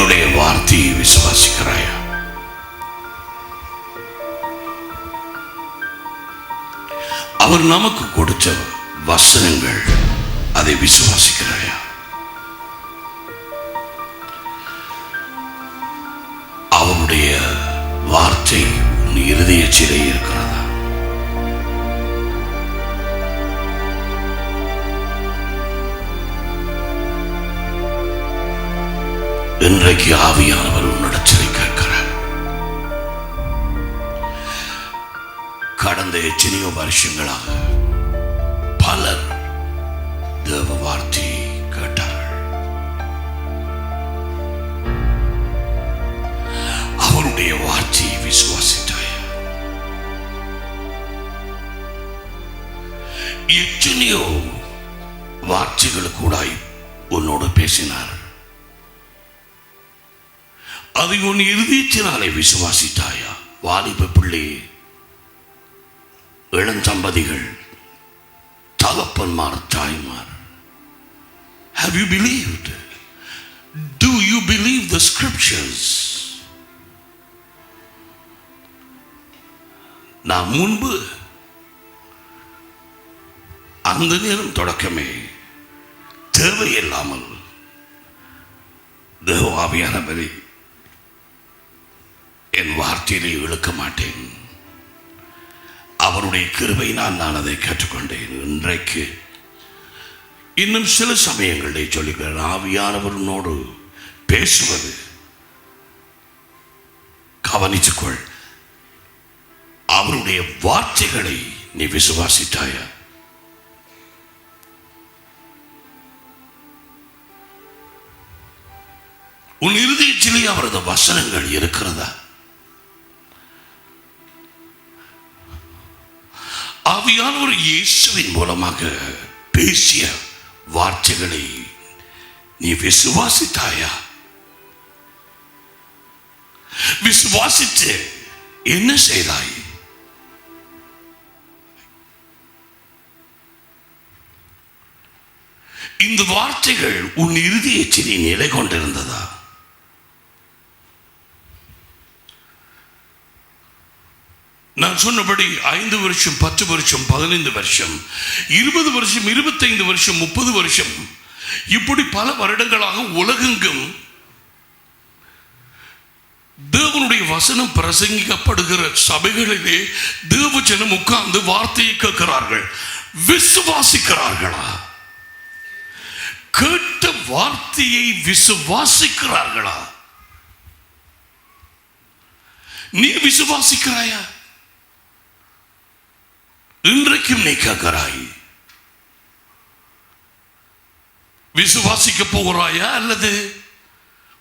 தேவனுடைய வார்த்தையை விசுவாசிக்கிறாயா? அவர் நமக்கு கொடுத்த வசனங்கள், அதை விசுவாசிக்கிறாயா? அவருடைய வார்த்தை உன் இருதயத்திலே இருக்கிறதா? இன்றைக்கு ஆவியானவர் உன்னிடத்திலே கேட்கிறார். கடந்த எத்தனையோ வருஷங்களாக பலர் தேவ வார்த்தையை கேட்டார்கள். அவருடைய வார்த்தையை விசுவாசித்தாயா? எத்தனையோ வார்த்தைகள் கூட உன்னோடு பேசினார். அதை உன் இருதயத்தினாலே விசுவாசித்தாயா? வாலிப பிள்ளை, இளந்தம்பதிகள், தகப்பன்மார், தாய்மார், have you believed? Do you believe the scriptures? நான் முன்பு அந்த நேரம் தொடக்கமே தேவையில்லாமல் தேவ ஆவியானவரை என் வார்த்தையிலே இழுக்க மாட்டேன். அவருடைய கிருபையினால் நான் அதை கேட்டுக்கொண்டேன். இன்றைக்கு இன்னும் சில சமயங்களில் சொல்லுகிறேன், ஆவியானவரோடு பேசுவது கவனித்துக்கொள். அவருடைய வார்த்தைகளை நீ விசுவாசித்தாயா? உன் இருதயத்திலே அவரது வசனங்கள் இருக்கிறதா? ஆவியானவர் இயேசுவின் மூலமாக பேசிய வார்த்தைகளை நீ விசுவாசித்தாயா? விசுவாசித்து என்ன செய்தாய்? இந்த வார்த்தைகள் உன் இருதயத்தில் நிலை கொண்டிருந்ததா? நான் சொன்னபடி 5 வருஷம், 10 வருஷம், 15 வருஷம், 20 வருஷம், 25 வருஷம், 30 வருஷம், இப்படி பல வருடங்களாக உலகெங்கும் தேவனுடைய வசனம் பிரசங்கிக்கப்படுகிற சபைகளிலே தேவ ஜனம் உட்கார்ந்து வார்த்தையை கேட்கிறார்கள். விசுவாசிக்கிறார்களா? கேட்ட வார்த்தையை விசுவாசிக்கிறார்களா? நீ விசுவாசிக்கிறாயா? இன்றைக்கும் நீ கேட்கிறாய். விசுவாசிக்க போகிறாயா அல்லது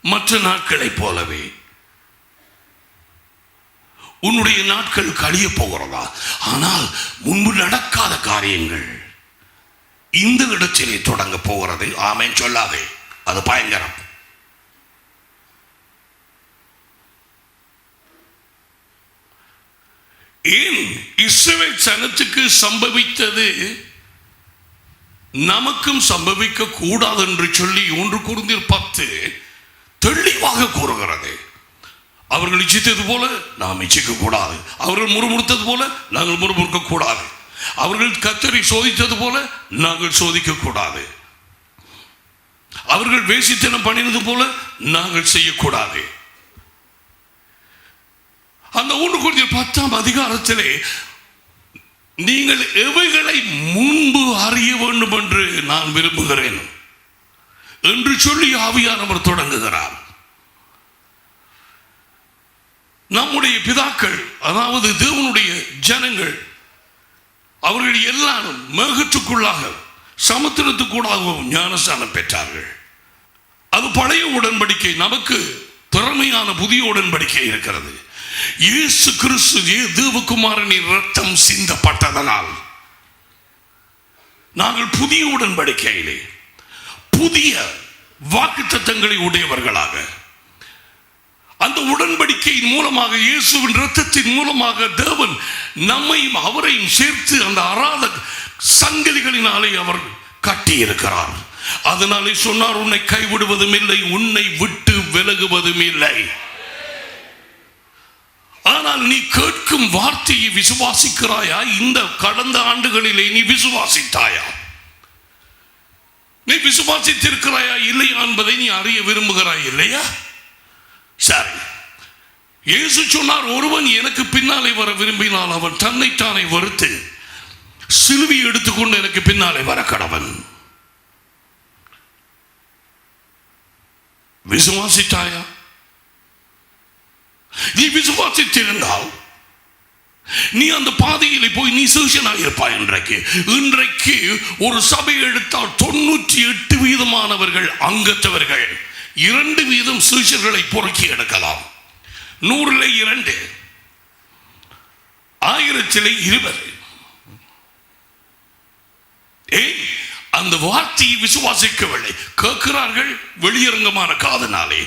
மற்ற நாட்களை போலவே உன்னுடைய நாட்கள் கழிய போகிறதா? ஆனால் முன்பு நடக்காத காரியங்கள் இந்த இடத்திலே தொடங்க போகிறது. ஆமென் சொல்லாதே, அது பயங்கரம். ஏன் இஸ்ரவேல் ஜனத்துக்கு சம்பவித்தது நமக்கும் சம்பவிக்க கூடாது என்று சொல்லி 1 கொரிந்தியர் 10 தெளிவாக கூறுகிறது. அவர்கள் இச்சித்தது போல நாம் இச்சிக்க கூடாது. அவர்கள் முறுமுறுத்தது போல நாங்கள் முறுமுறுக்க கூடாது. அவர்கள் கர்த்தரை சோதித்தது போல நாங்கள் சோதிக்க கூடாது. அவர்கள் வேசித்தனம் பண்ணினது போல நாங்கள் செய்யக்கூடாது. அந்த 1 கொரிந்தியர் 10 அதிகாரத்திலே நீங்கள் எவைகளை முன்பு அறிய வேண்டும் என்று நான் விரும்புகிறேன் என்று சொல்லி ஆவியானவர் தொடங்குகிறார். நம்முடைய பிதாக்கள், அதாவது தேவனுடைய ஜனங்கள், அவர்கள் எல்லாரும் மேகத்துக்குள்ளாக சமுத்திரத்துக்குள்ளாகவும் ஞானஸ்நானம் பெற்றார்கள். அது பழைய உடன்படிக்கை. நமக்கு திறமையான புதிய உடன்படிக்கை இருக்கிறது. இயேசு கிறிஸ்து தேவகுமாரனின் இரத்தம் சிந்தப்பட்டதனால் நாங்கள் புதிய உடன்படிக்கையிலே புதிய வாக்குத்தத்தங்களை உடையவர்களாக, அந்த உடன்படிக்கையின் மூலமாக, இயேசுவின் இரத்தத்தின் மூலமாக தேவன் நம்மையும் அவரையும் சேர்த்து அந்த அராத சங்கிலிகளினாலே அவர் கட்டி இருக்கிறார். அதனாலே சொன்னார், உன்னை கைவிடுவதும் இல்லை, உன்னை விட்டு விலகுவதும் இல்லை. ஆனால் நீ கேட்கும் வார்த்தையை விசுவாசிக்கிறாயா? இந்த கடந்த ஆண்டுகளிலே நீ விசுவாசித்தாயா? நீ விசுவாசித்திருக்கிறாயா இல்லையா என்பதை நீ அறிய விரும்புகிறாய் இல்லையா? சரி, இயேசு சொன்னார், ஒருவன் எனக்கு பின்னாலே வர விரும்பினால் அவன் தன்னைத்தானே வெறுத்து சிலுவை எடுத்துக்கொண்டு எனக்கு பின்னாலே வர கடவன். விசுவாசித்தாயா? நீ விசுவாசித்திருந்தால் நீ அந்த பாதையிலே போய் நீ சீஷனாக இருப்பாய். இன்றைக்கு ஒரு சபை எடுத்தால் 98% அங்கத்தவர்கள், 2% சீஷர்களை பொறுக்கி எடுக்கலாம். 100 2, 1000 20. அந்த வார்த்தையை விசுவாசிக்கவில்லை. கேட்கிறார்கள் வெளியரங்கமான காதனாலே,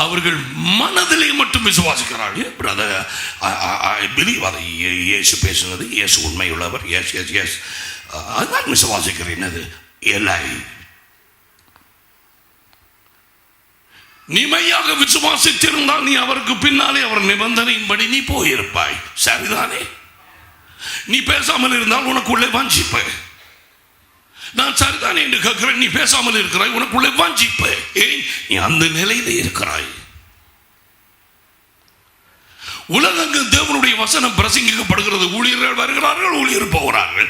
அவர்கள் மனதிலே மட்டும் விசுவாசிக்கிறார்கள். பிரதர், ஐ பிலீவ் அதை இயேசு பேசுனது, இயேசு உண்மையுள்ளவர், எஸ் எஸ் எஸ், அதுதான் விசுவாசிக்கிறேன். அது இல்லை. நீ மெய்யாக விசுவாசித்திருந்தால் நீ அவருக்கு பின்னாலே அவர் நிபந்தனையின்படி நீ போயிருப்பாய். சரிதானே? நீ பேசாமல் இருந்தால் உனக்குள்ளே வாஞ்சிப்பு. நான் சரிதானே என்று கேட்கிறேன், நீ பேசாமல் இருக்கிறாய், உனக்குள்ளே வாஞ்சிப்பு. ஏன்? நீ அந்த நிலையிலே இருக்கிறாய். உலகெங்கும் தேவனுடைய வசனம் பிரசங்கிக்கப்படுகிறது. ஊழியர்கள் வருகிறார்கள், ஊழியர் போகிறார்கள்,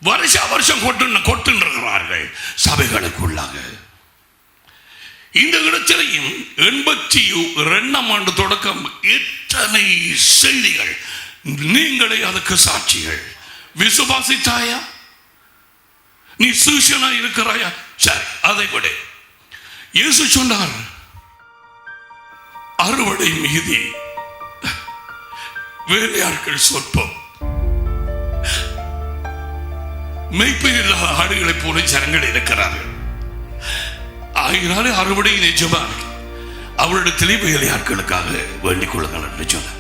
வருஷம் கொட்டுகிறார்கள் சபைகளுக்குள்ளாக. இந்த இடத்திலையும் 82ஆம் ஆண்டு தொடக்கம் எத்தனை செய்திகள், நீங்களே அதுக்கு சாட்சிகள். விசுவாசித்தாயா? நீ சீஷனா இருக்கிறாயா? சரி, அதை விட இயேசு சொன்னார், அறுவடை மீதி, வேலையாட்கள் சொற்பம். மெய்ப்பெயர் இல்லாத ஆடுகளைப் போல ஜனங்கள் இருக்கிறார்கள். ஆகினாலே அறுவடை நிஜமா அவரிடத்திலே வேலையாட்களுக்காக வேண்டிக் கொள்ளுங்கள் என்று சொன்னார்.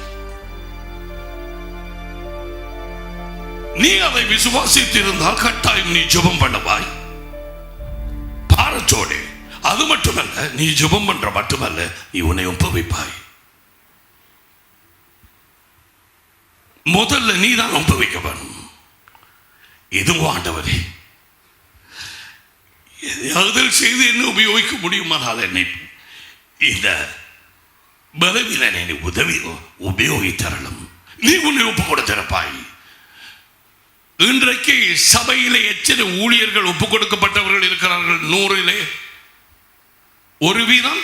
நீ அதை விசுவாசித்திருந்தால் கட்டாயம் நீ ஜெபம் பண்ணுவாய் பாரத்தோடு. அது மட்டுமல்ல, நீ ஜெபம் பண்ற மட்டுமல்ல, நீ உன்னை ஒப்புவிப்பாய். முதல்ல நீ தான் ஒப்புவிக்க வேணும். இதுவும் ஆண்டவரே, எதையாவது செய்து என்ன உபயோகிக்க முடியுமானால் என்னை இந்த பலவீனனை உபயோகித்தரலும். நீ உன்னை ஒப்பு கொடுத்திருப்பாய். இன்றைக்கு சபையிலே எத்தனை ஊழியர்கள் ஒப்புக் கொடுக்கப்பட்டவர்கள் இருக்கிறார்கள்? 100 1%.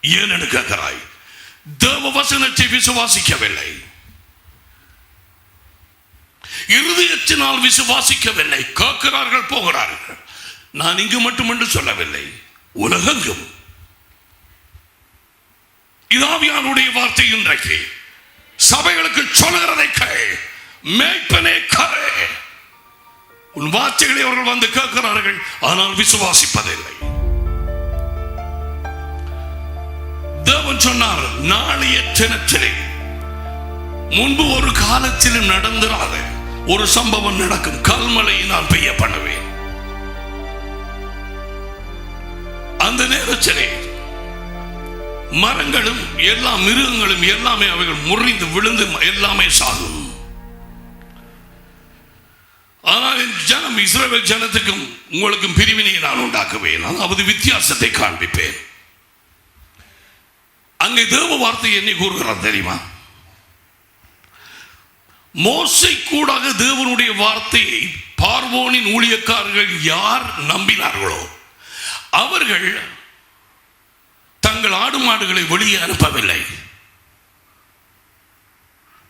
ஏன் கேட்கிறாய்? தேவ வசனத்தை விசுவாசிக்கவில்லை, இருதயத்தினால் விசுவாசிக்கவில்லை. கேட்கிறார்கள், போகிறார்கள். நான் இங்கு மட்டுமென்று சொல்லவில்லை, உலகெங்கும். இதாவியானுடைய வார்த்தை இன்றைக்கு சபைகளுக்கு சொல்கிறதை கேள். மேய்ப்பனே கரை, உன் வார்த்தைகளை அவர்கள் வந்து கேட்கிறார்கள், ஆனால் விசுவாசிப்பதில்லை. தேவன் சொன்னார், நாளைய தினத்திலே முன்பு ஒரு காலத்திலும் நடந்திராத ஒரு சம்பவம் நடக்கும். கல்மழையை நான் பெய்ய பண்ணுவேன். அந்த நேரத்திலே மரங்களும் எல்லா மிருகங்களும் எல்லாமே அவைகள் முறிந்து விழுந்து எல்லாமே சாகும். ஆனால் என் ஜனம் இஸ்ரவேல் ஜனத்துக்கும் உங்களுக்கும் பிரிவினை நான் உண்டாக்குவேன், அதாவது வித்தியாசத்தை காண்பிப்பேன். அங்கே தேவ வார்த்தை என்னை கூறுகிறார் தெரியுமா? மோசே கூடாக தேவனுடைய வார்த்தையை பார்வோனின் ஊழியக்காரர்கள் யார் நம்பினார்களோ அவர்கள் தங்கள் ஆடு மாடுகளை வெளியே அனுப்பவில்லை.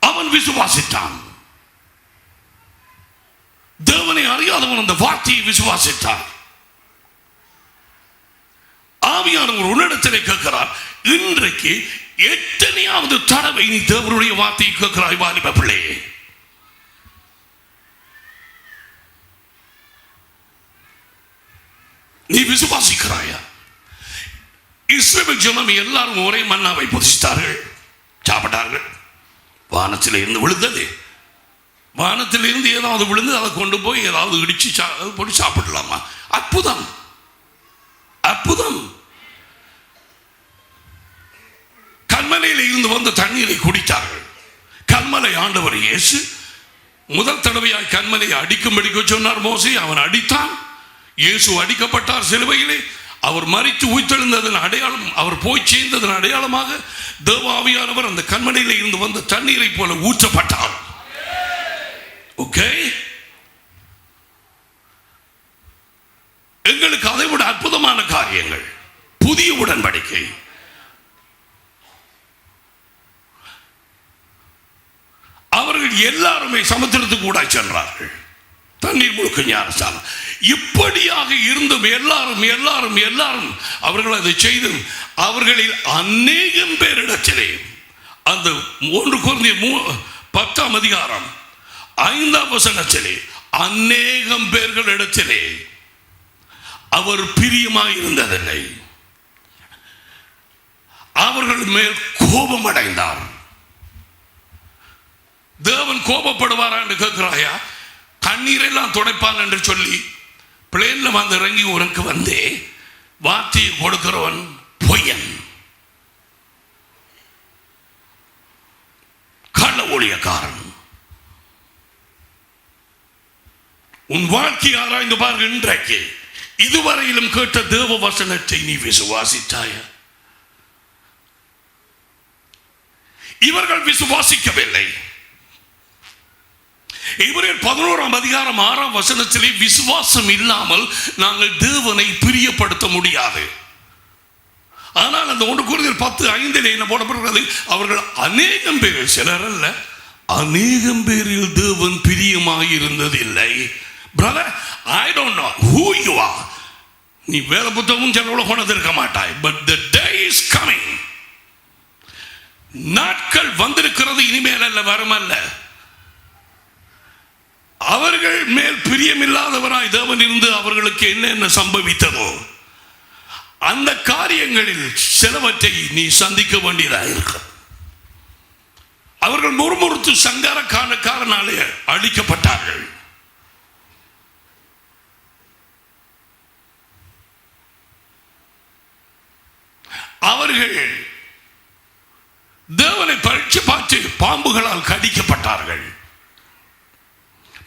அவன் விசுவாசித்தான். தேவனை அறியாதவன் அந்த வார்த்தையை விசுவாசித்தான். ஆவியானவர் உன்னிடத்திலே கேட்கிறார், இன்றைக்கு எத்தனையாவது தடவை நீ தேவனுடைய வார்த்தையை கேட்கிறாய் வாலிப பிள்ளையே? நீ விசுவாசிக்கிறாயா? இஸ்ரவேல் ஜனம் எல்லாரும் ஒரே மன்னாவை புசித்தார்கள், சாப்பிட்டார்கள். வானத்தில் இருந்து விழுந்தது, வானத்திலிருந்து ஏதாவது விழுந்து அதை கொண்டு போய் ஏதாவது இடிச்சு போட்டு சாப்பிடலாமா? அற்புதம், அற்புதம். கல்மலையில் இருந்து வந்த தண்ணீரை குடித்தார்கள். கல்மலை ஆண்டவர் இயேசு முதல் தடவையாய் கல்மலையை அடிக்கும்படிக்க சொன்னார் மோசே. அவன் அடித்தான். இயேசு அடிக்கப்பட்டார் சிலுவையிலே. அவர் மரித்து உயிர்த்தெழுந்ததன் அடையாளம், அவர் போய் சேர்ந்ததன் அடையாளமாக தேவ ஆவியானவர் அந்த கல்மலையில் இருந்து வந்த தண்ணீரை போல ஊற்றப்பட்டார். ஓகே, எங்களுக்கு அதை விட அற்புதமான காரியங்கள். புதிய உடன்படிக்கை. அவர்கள் எல்லாருமே சமுத்திரத்துக்கு கூட சென்றார்கள். தண்ணீர் முழுக்க ஞானஸ்தானம். இப்படியாக இருந்தும் எல்லாரும் எல்லாரும் எல்லாரும் அவர்கள் அதை செய்தும் அவர்களில் அநேகம் பேரிடத்திலே அந்த 1 கொரிந்தியர் 10ஆம் அதிகாரம் 5ஆம் வசனத்திலே அநேகம் பேர்களிடத்திலே அவர் பிரியமாய் இருந்ததில்லை. அவர்கள் மேல் கோபம் அடைந்தார். தேவன் கோபப்படுவாரா என்று கேட்கிறாயா? கண்ணீரெல்லாம் துடைப்பான் என்று சொல்லி பிளேன்ல வந்து இறங்கி உனக்கு வந்தே வார்த்தையை கொடுக்கிறவன் பொய்யன், கள்ள ஊழியக்காரன். உன் வாழ்க்கை ஆராய்ந்து பாருங்கள். இன்றைக்கு இதுவரையிலும் கேட்ட தேவ வசனத்தை நீ விசுவாசித்தாய? இவர்கள் விசுவாசிக்கவில்லை. எபிரேயர் 11ஆம் அதிகாரம் 6ஆம் வசனத்திலே விசுவாசம் இல்லாமல் நாங்கள் தேவனை பிரியப்படுத்த முடியாது. ஆனால் அந்த 1 கொரிந்தியர் 10:5 என்ன போடப்படுகிறது? அவர்கள் அநேகம் பேர், சிலர் அல்ல, அநேகம் பேரில் தேவன் பிரியமாயிருந்ததில்லை. Brother, I don't know who you are. நீ வேத புத்தகம் செலவுல கொண்டிருக்க மாட்டாய். But the day is coming. நாட்கள் வந்திருக்கிறது, இனிமேல் அல்ல, வரமல்ல. அவர்கள் மேல் பிரியமில்லாதவராய் தேவன் இருந்து அவர்களுக்கு என்ன சம்பவித்ததோ அந்த காரியங்களில் சிலவற்றை நீ சந்திக்க வேண்டியதாக இருக்கும். அவர்கள் முறுமுறுத்து சங்காரக்காரனாலே அழிக்கப்பட்டார்கள். அவர்கள் தேவனை பரீட்சை பார்த்து பாம்புகளால் கடிக்கப்பட்டார்கள்.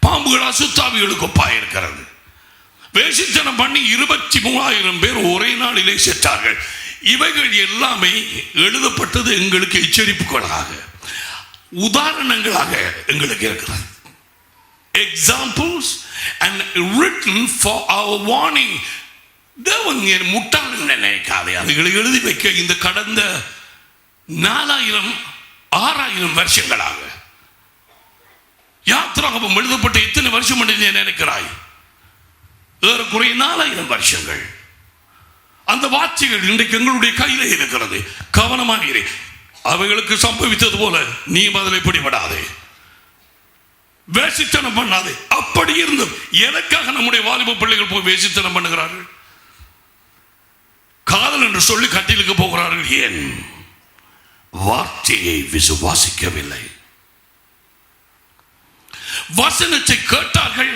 பாம்புகள் அசுத்தாவிகளுக்கு ஒப்பாயிருக்கிறது. வேசித்தனம் பண்ணி 23,000 பேர் ஒரே நாளிலே செத்தார்கள். இவைகள் எல்லாமே எழுதப்பட்டது எங்களுக்கு எச்சரிப்புகளாக, உதாரணங்களாக எங்களுக்கு இருக்கிறது. Examples and written for our warning. தேவன் முட்டாள் நினைக்காதே. அதுகளை எழுதி வைக்க இந்த கடந்த 4,000-6,000 வருஷங்களாக யாத்திராகமம் எழுதப்பட்ட எத்தனை வருஷம் என்று நினைக்கிறாய்? ஏறக்குறைய 4,000 வருஷங்கள். அந்த வார்த்தைகள் இன்றைக்கு எங்களுடைய கையில இருக்கிறது. கவனமாக இரு. அவைகளுக்கு சம்பவித்தது போல நீ பதிலை பிடிபடாதே, வேசித்தனம் பண்ணாதே. அப்படி இருந்தும் எனக்காக நம்முடைய வாலிப பிள்ளைகள் போய் வேசித்தனம் பண்ணுகிறார்கள், காதல் என்று சொல்லி கட்டிலுக்கு போகிறார்கள். ஏன்? வார்த்தையை விசுவாசிக்கவில்லை. வசனத்தை கேட்டார்கள்,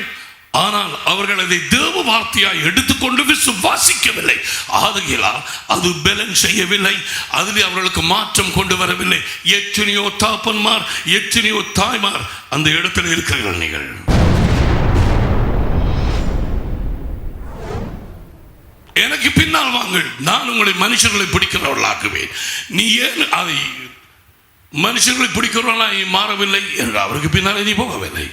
ஆனால் அவர்கள் அதை தேவ வார்த்தையாய் எடுத்துக்கொண்டு விசுவாசிக்கவில்லை. ஆதலால் அது பலன் செய்யவில்லை, அதில் அவர்களுக்கு மாற்றம் கொண்டு வரவில்லை. எத்தனையோ தாப்பன்மார், எத்தனையோ தாய்மார் அந்த இடத்தில் இருக்கிறீர்கள். நீங்கள் எனக்கு பின்னால் வாங்கள், நான் உங்களை மனுஷர்களை பிடிக்கிறவர்களாக்குவேன். நீ ஏன் அதை மனுஷர்களை பிடிக்கிறவர்களாய் மாறவில்லை என்று அவருக்கு பின்னாலே நீ போகவில்லை.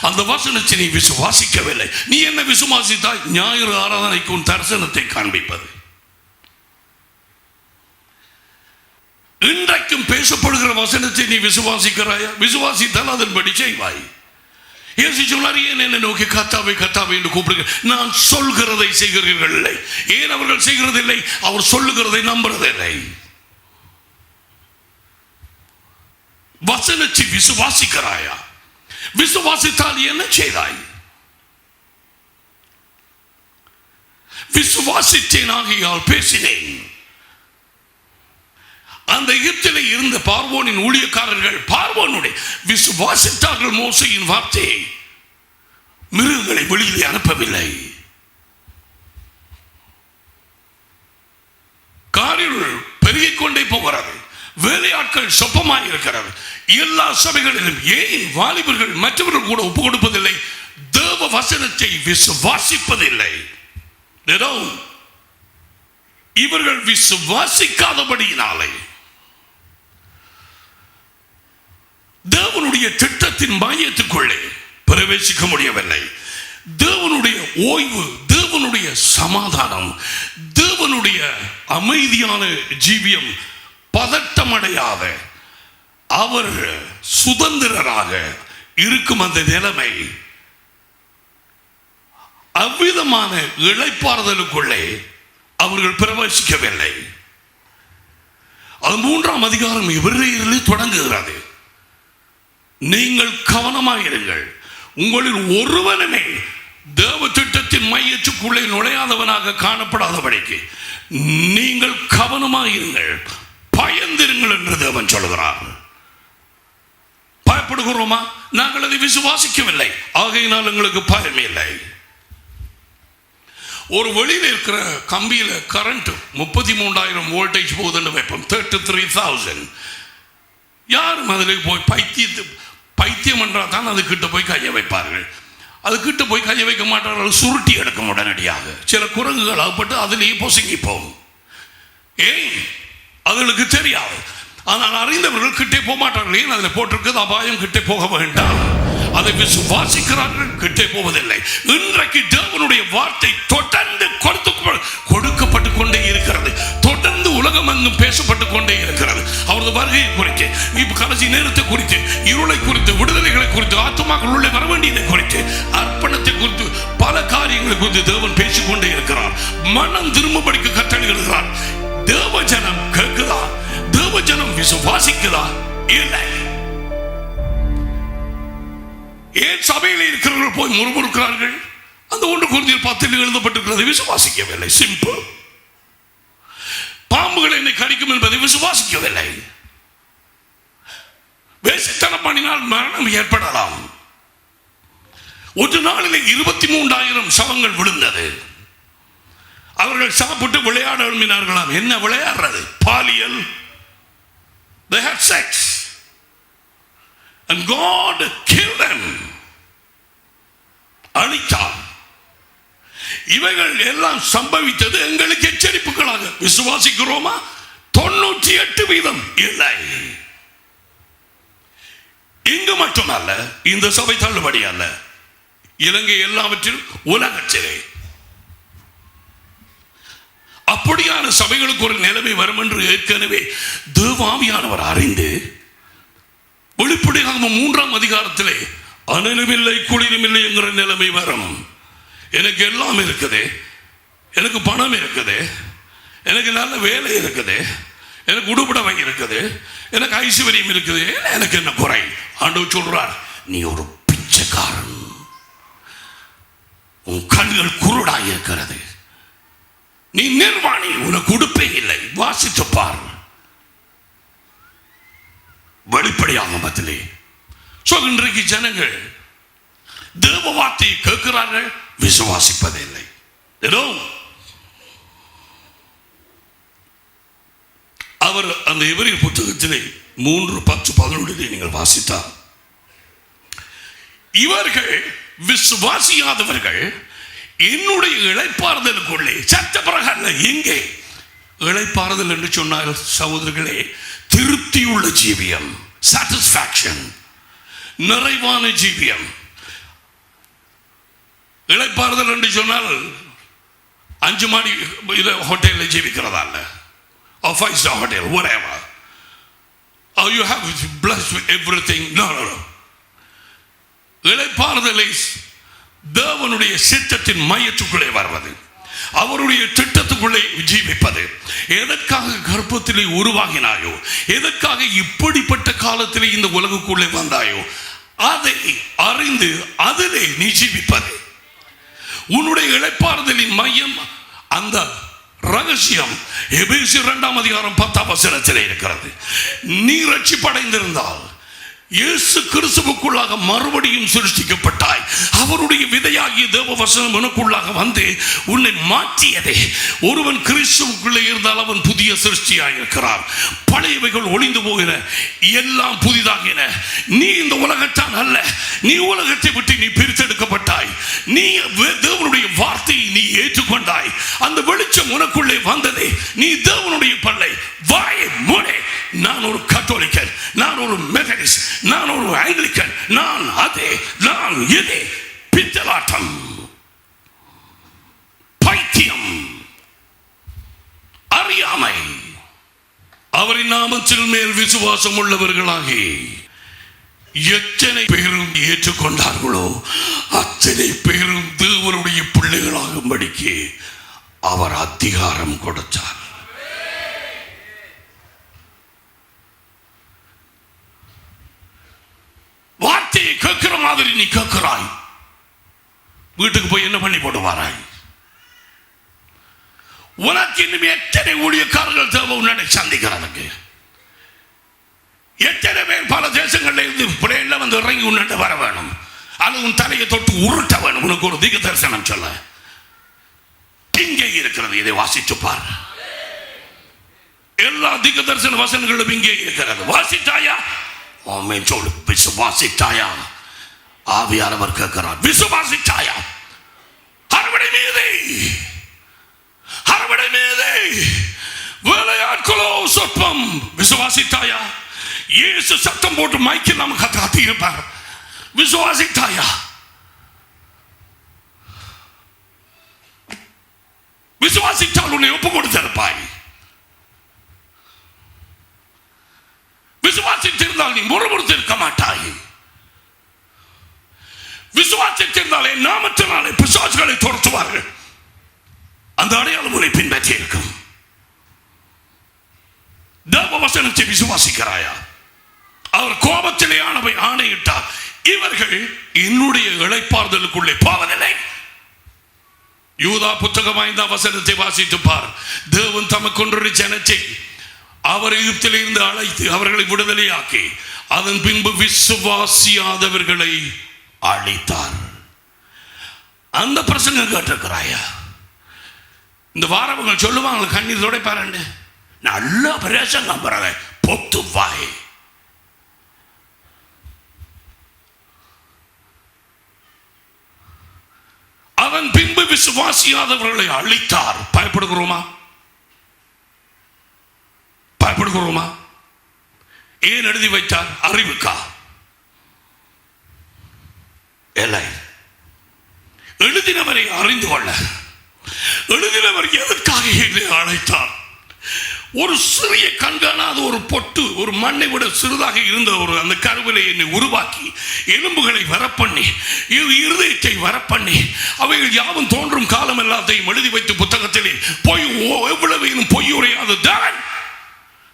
அந்த வசனத்தை நீ விசுவாசிக்கவில்லை. நீ என்ன விசுவாசித்தாய்? ஞாயிறு ஆராதனைக்கு உன் தரிசனத்தை காண்பிப்பது. இன்றைக்கும் பேசப்படுகிற வசனத்தை நீ விசுவாசிக்கிறாயா? விசுவாசித்தால் அதன்படி செய்வாய். இயேசு சொன்னார், ஏன் என்னை நோக்கி கர்த்தாவே கர்த்தாவே என்று கூப்பிடுங்க, நான் சொல்கிறதை செய்கிறீர்கள் இல்லை. ஏன் அவர்கள் செய்கிறதில்லை? அவர் சொல்லுகிறதை நம்புறதில்லை. வசனத்தை விசுவாசிக்கிறாயா? விசுவாசித்தால் என்ன செய்தாய்? விசுவாசித்தேன், ஆகையால் பேசினேன். அந்த எகிப்திலே இருந்த பார்வோனின் ஊழியக்காரர்கள் பார்வோனுடைய விசுவாசித்தார்கள் மோசையின் வார்த்தையை. மிருகங்களை வெளியிலே அனுப்பவில்லை. காரியங்கள் பெருகிக் கொண்டே போகிறது. வேலையாட்கள் சொப்பமாய் இருக்கிறது. எல்லா சபைகளிலும் ஏன் வாலிபர்கள் மற்றவர்கள் கூட ஒப்பு கொடுப்பதில்லை? தேவ வசனத்தை விசுவாசிப்பதில்லை. இவர்கள் விசுவாசிக்காதபடியினாலே தேவனுடைய திட்டத்தின் மையத்துக்குள்ளே பிரவேசிக்க முடியவில்லை. தேவனுடைய ஓய்வு, தேவனுடைய சமாதானம், தேவனுடைய அமைதியான ஜீவியம் பதட்டமடையாத அவர் சுதந்திரராக இருக்கும் அந்த நிலைமை, அவ்விதமான இளைப்பாறுதலுக்குள்ளே அவர்கள் பிரவேசிக்கவில்லை. அது 3ஆம் அதிகாரம் எபிரேயரிலே தொடங்குகிறது. நீங்கள் கவனமாயிருங்கள், உங்களில் ஒருவனுமே தேவ திட்டத்தின் மையத்துக்குள்ளே நுழையாதவனாக காணப்படாதபடிக்கு நீங்கள் கவனமாயிருங்கள், பயந்திருங்கள் என்று தேவன் சொல்கிறார். பயப்படுகிறோமா? நாங்கள் அதை விசுவாசிக்கவில்லை, ஆகையினால் எங்களுக்கு பயம் இல்லை. ஒரு வெளியில் இருக்கிற கம்பியில கரண்ட் 33,000 வோல்டேஜ் போகுதுன்னு வைப்போம், 33,000. யாரும் அதில் போய் பைத்தியம் என்றால் தான் அது கிட்ட போய் கையை வைப்பார்கள். அது கிட்ட போய் கையை வைக்க மாட்டார்கள், சுருட்டி எடுக்கும் உடனடியாக. சில குரங்குகள் அகப்பட்டு அதிலேயே பொசுங்கி போகும். ஏன்? அதுகளுக்கு தெரியாது. ஆனால் அறிந்தவர்கள் கிட்டே போக மாட்டார்கள். ஏன்? அதில் போட்டிருக்கிறது அபாயம், கிட்டே போக வேண்டாம். அதை விசுவாசிக்கிறார்கள், கிட்டே போவதில்லை. இன்றைக்கு தேவனுடைய வார்த்தை தொடர்ந்து கொடுக்கப்பட்டு கொண்டே இருக்கிறது. தொடர்ந்து உலகம் எங்கும் பேசப்பட்டு கொண்டே இருக்கிறது. அவரது வருகையை குறித்து, இப்ப கடைசி நேரத்தை குறித்து, இருளை குறித்து, விடுதலைகளை குறித்து, ஆத்துமாக்கள் உள்ளே வர வேண்டியதை குறித்து, அர்ப்பணத்தை குறித்து, பல காரியங்களை குறித்து தேவன் பேசிக்கொண்டே இருக்கிறார். மனம் திரும்பபடிக்கு கட்டளையிடுகிறார். தேவ ஜனம் கேட்குதா? தேவ ஜனம் விசுவாசிக்குதா? இல்லை. ஏன் சபையில் இருக்கிறவர்கள் போய் முறுமுறுக்கிறார்கள்? அந்த 1 கொரிந்தியர் 10 எழுதப்பட்டிருக்கிறது, விசுவாசிக்கவில்லை. சிம்பிள். பாம்புகள் என்னை கடிக்கும் என்பதை விசுவாசிக்கவில்லை. வேசித்தனம் பண்ணினால் மரணம் ஏற்படலாம். ஒரு நாளில் 23,000 சவங்கள் விழுந்தது. அவர்கள் சாப்பிட்டு விளையாட விரும்பினார்களாம். என்ன விளையாடுறது? பாலியல். They had sex and God killed them. அழித்தார். இவைகள் எல்லாம் சம்பவித்தது எங்களுக்கு எச்சரிப்புகளாக. விசுவாசிக்கிறோமா? 98% இல்லை. இங்கு மட்டுமல்ல, இந்த சபை தள்ளுபடி அல்ல, இலங்கை எல்லாவற்றிலும் உலகத்திலே அப்படியான சபைகளுக்கு ஒரு நிலைமை வரும் என்று ஏற்கனவே தேவாவியானவர் அறிந்து வெளிப்படையாக 3ஆம் அதிகாரத்திலே அனலும் இல்லை குளிரும் இல்லை என்கிற நிலைமை வரும். எனக்கு எல்லாம் இருக்குது, எனக்கு பணம் இருக்குது, எனக்கு நல்ல வேலை இருக்குது, எனக்கு உடுப்படவை இருக்குது, எனக்கு ஐஸ்வர்யம் இருக்குது, எனக்கு என்ன குறை? ஆண்டவர் சொல்றார், நீ ஒரு பிச்சைக்காரன், உன் கண்கள் குருடாய் இருக்கிறது, நீ நிர்வாணி, உனக்கு உடுப்பே இல்லை. வாசித்து பார். வெளிப்படையாக மத்திலே இன்றைக்கு ஜனங்கள் தேவ வார்த்தையை கேட்கிறார்கள், விசுவாசிப்பதில்லை. அவர் அந்த எபிரேயர் புத்தகத்திலே 3:10-11 நீங்கள் வாசித்தார். இவர்கள் விசுவாசியாதவர்கள் என்னுடைய இளைப்பாறுதலுக்குள்ளே சட்ட பிரகாரம் எங்கே இளைப்பாறுதல் என்று சொன்னால் சகோதரர்களே, திருப்தியுள்ள ஜீவியம், சாட்டிஸ்பாக்சன், நிறைவான ஜீவியம். இளைப்பாறுதல் என்று சொன்னால் 5 மாடி ஹோட்டலில் ஜீவிக்கிறதா இல்ல, or 5-star hotel, whatever, or you have blessed with everything. No. இளைப்பாறுதலை தேவனுடைய சித்தத்தின் மையத்துக்குள்ளே வருவது, அவருடைய திட்டத்துக்குள்ளே ஜீவிப்பது. எதற்காக கர்ப்பத்திலே உருவாகினாயோ, எதற்காக இப்படிப்பட்ட காலத்திலே இந்த உலகுக்குள்ளே வந்தாயோ, அதை அறிந்து அதிலே நீ ஜீவிப்பது. உன்னுடைய இளைப்பாறுதலின் மையம் அந்த ரகசியம் எபேசியர் 2:10 இருக்கிறது. நீ ரட்சிப்படைந்திருந்தால் இயேசு கிறிஸ்துவுக்குள்ளாக மறுபடியும் சிருஷ்டிக்கப்பட்டாய். அவருடைய விதையாகிய தேவ வசனம் உனக்குள்ளாக வந்து உன்னை மாற்றியதே. ஒருவன் கிறிஸ்துவுக்குள்ளே இருந்தால் அவன் புதிய சிருஷ்டியாய் இருக்கிறார். பழையவைகள் ஒளிந்து போகிற, எல்லாம் புதிதாகின. நீ இந்த உலகத்தான் அல்ல, நீ உலகத்தை விட்டு நீ பிரித்தெடுக்கப்பட்டாய். நீ தேவனுடைய வார்த்தையை நீ ஏற்றுக்கொண்டாய். அந்த வெளிச்சம் உனக்குள்ளே வந்ததே. நீ தேவனுடைய பிள்ளை. வாயை மூடு. நான் ஒரு கத்தோலிக்கன், நான் ஒரு மெத்தடிஸ்ட், நான் ஒரு ஆங்கிலிக்கன், நான் அதே, நான் இதே. பித்தலாட்டம், பைத்தியம், அறியாமை. அவரின் நாமத்தின் மேல் விசுவாசம் உள்ளவர்களாகி எத்தனை பேரும் ஏற்றுக்கொண்டார்களோ அத்தனை பேரும் தேவனுடைய பிள்ளைகளாகும்படிக்கு அவர் அதிகாரம் கொடுத்தார். வார்த்தையை கேட்கிற மாதிரி நீ கேட்கிறாய். வீட்டுக்கு போய் என்ன பண்ணி போட்டு வராய்? உனக்கு இன்னும் எத்தனை ஊழியக்காரர்கள் தேவை உன்னை சந்திக்கிறதுக்கு? எத்தனை பேர் பல தேசங்கள்ல இருந்து பிள்ளைல வந்து இறங்கி உன்னிட்ட வர வேணும், அது உன் தலையை தொட்டு உருட்ட வேணும், உனக்கு ஒரு தீர்க்க தரிசனம் சொல்ல. இங்கே இருக்கிறது, இதை வாசித்து பார். எல்லா தீர்க்க தரிசன வசனங்களும் இங்கே இருக்கிறது. வாசித்தாயா? சொல்லு. விசுவாசித்தாயா? ஆவியானவர் கேட்கிறார். விசுவாசித்தாயா? அறுவடை மீது, அறுவடை மீது வேலையாட்களோ சொற்பம். விசுவாசித்தாயா? இயேசு சத்தம் போட்டு மைக்கில் நமக்கு காத்தி இருப்பார். விசுவாசித்தாயா? விசுவாசித்தால் உன்னை ஒப்பு கொடுத்திருப்பாய். விசுவாசித்திருந்தால் நீ முறுமுறுத்திருக்க மாட்டாய். விசுவாசித்திருந்தாலே நாமத்தினாலே பிசாசுகளை துரத்துவார்கள். அந்த அடையாளம் உன்னை பின்பற்றி இருக்கும். தேவ வசனத்தை விசுவாசிக்கிறாயா? அவர் கோபத்திலே ஆணையிட்டார், இவர்கள் என்னுடைய இளைப்பாறுதலுக்குள்ளே போவதில்லை. யூதா புத்தகம் 5 வசனத்தை வாசித்து பார். தேவன் தமக்கொன்று ஜனத்தை அவர் எகிப்திலிருந்து அழைத்து அவர்களை விடுதலையாக்கி அதன் பின்பு விசுவாசியாதவர்களை அழித்தார். அந்த பிரசங்கம் கேட்டிருக்கிறாயா? இந்த வாரவங்க சொல்லுவாங்க, கண்ணீர் துடைப்பாரு, நல்ல பிரசங்கம் பெறவே பொத்து வாய். அதன் பின்பு விசுவாசியாதவர்களை அழித்தார். பயப்படுகிறோமா? பயப்படுகிறோமா? ஏன் எழுதி வைத்தார்? அறிவுக்கா? இல்லை, எழுதினவரை அறிந்து கொள்ள. எழுதினவர் எதற்காக என்னை அழைத்தார்? ஒரு சிறிய கண்காணாத ஒரு பொட்டு, ஒரு மண்ணை விட சிறிதாக இருந்த ஒரு அந்த கருவிலை என்னை உருவாக்கி எலும்புகளை வரப்பண்ணி இருதயத்தை வரப்பண்ணி அவைகள் யாவும் தோன்றும் காலம் எல்லாத்தையும் எழுதி வைத்து புத்தகத்திலே பொய் எவ்வளவு பொய்யுரையாத தான்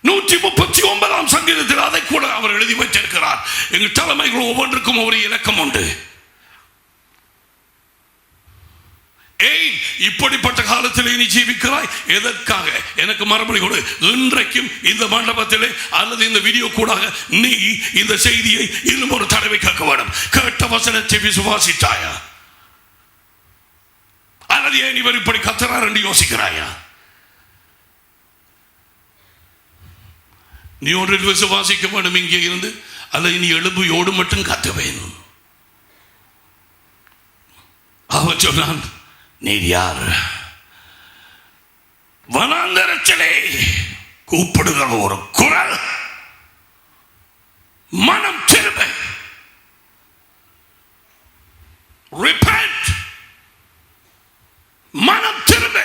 139 சங்கீதத்தில் அதை கூட அவர் எழுதி வைத்திருக்கிறார். எங்கள் தலைமைகள் ஒவ்வொன்றுக்கும் ஒரு இலக்கம் உண்டு. ஏய், இப்படிப்பட்ட காலத்தில் நீ ஜீவிக்கிறாய் எதற்காக? எனக்கு மறுபடி கொடு. இன்றைக்கும் இந்த மண்டபத்திலே அல்லது இந்த வீடியோ கூடாக நீ இந்த செய்தியை இன்னும் ஒரு தடவை கேட்க வேண்டும். கேட்ட வசனத்தை விசுவாசித்தாயா? அல்லது ஏன் இவர் இப்படி கத்துறார் என்று யோசிக்கிறாயா? நீ ஒன்றில் விசுவாசிக்க வேண்டும் இங்கே இருந்து, அல்லது நீ எலும்பையோடு மட்டும் கத்த வேணும். அவன் சொன்னான், நீர் யார்? வனாந்தரத்திலே கூப்பிடுகிற ஒரு குரல், மனம் திரும்ப, repent, மனம் திரும்ப.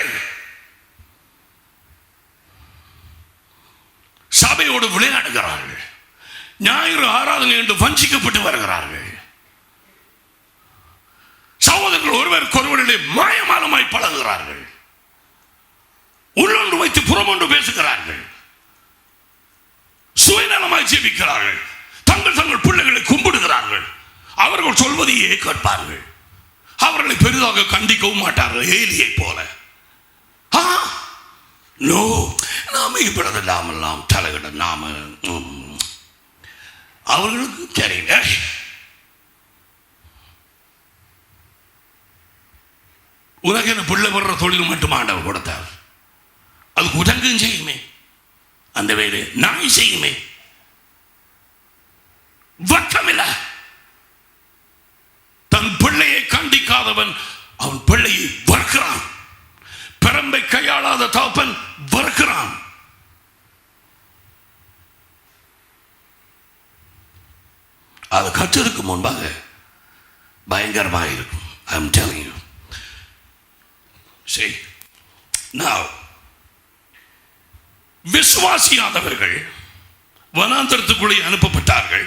சபையோடு விளையாடுகிறார்கள். ஞாயிறு ஆராதனை என்று வஞ்சிக்கப்பட்டு வருகிறார்கள். சகோதரர்கள் ஒருவருக்கு ஒருவரிடையே மாயமானமாய் பழகுகிறார்கள். உள்ளொன்று வைத்து புறமொன்று பேசுகிறார்கள். சுயநலமாய் ஜீவிக்கிறார்கள். தங்கள் பிள்ளைகளை கும்பிடுகிறார்கள். அவர்கள் சொல்வதையே கேட்பார்கள். அவர்களை பெரிதாக கண்டிக்கவும் மாட்டார்கள். ஏலியை போல நோ, நாம இப்படிலாம் தலைகிட நாம அவர்களுக்கு தெரியல. உனக்கு என்ன பிள்ளை வர்ற தொழில் மட்டும் ஆண்டவர் கொடுத்தார். அது குரங்கும் செய்யுமே, அந்த வேலை நாய் செய்யுமே. வட்டமில்ல. தன் பிள்ளையை கண்டிக்காதவன் அவன் பிள்ளையை வறுக்கிறான். பெரம்பை கையாளாத தகப்பன் வறுக்கிறான். அது கற்றதுக்கு முன்பாக பயங்கரமாக இருக்கும். I am telling you. See, now விசுவாசியாதவர்கள் வனாந்தரத்துக்குள்ளே அனுப்பப்பட்டார்கள்.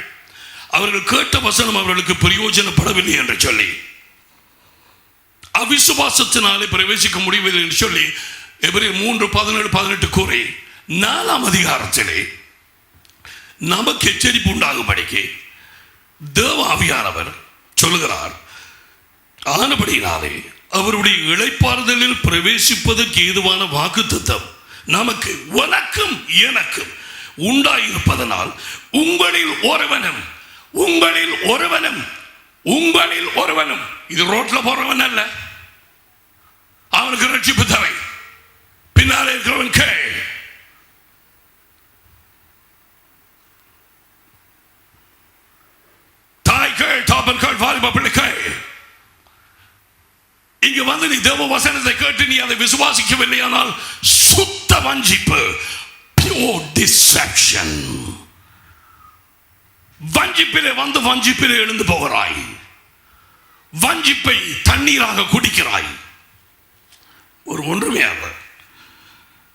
அவர்கள் கேட்ட வசனம் அவர்களுக்கு பிரயோஜனப்படவில்லை என்று சொல்லி, அவிசுவாசத்தினாலே பிரவேசிக்க முடியவில்லை என்று சொல்லி எபிரேயர் 3:17-18 கூறி 4ஆம் அதிகாரத்திலே நமக்கு எச்சரிப்பு உண்டாகும்படிக்கு தேவ ஆவியானவர் சொல்லுகிறார். ஆனபடியினாலே அவருடைய இளைப்பாறுதலில் பிரவேசிப்பதற்கு ஏதுவான வாக்குத்தத்தம் நமக்கு உனக்கும் எனக்கும் உண்டாயிருப்பதனால் உங்களில் ஒருவனும் இது ரோட்ல போறவன் அல்ல, அவனுக்கு ரட்சிப்பு தரை பின்னாலே இருக்கிறவன் கே. தாய் கே, தாப்பன் கே, வாலிப பிள்ளை கே. இங்கு வந்து நீ தேவ வசனத்தை கேட்டு நீ அதை விசுவாசிக்கவில்லையானால் சுத்த வஞ்சிப்பு, pure deception. வஞ்சிப்பிலே வந்து வஞ்சிப்பிலே எழுந்து போகிறாய். வஞ்சிப்பை தண்ணீராக குடிக்கிறாய். ஒரு ஒன்றுமே அல்ல.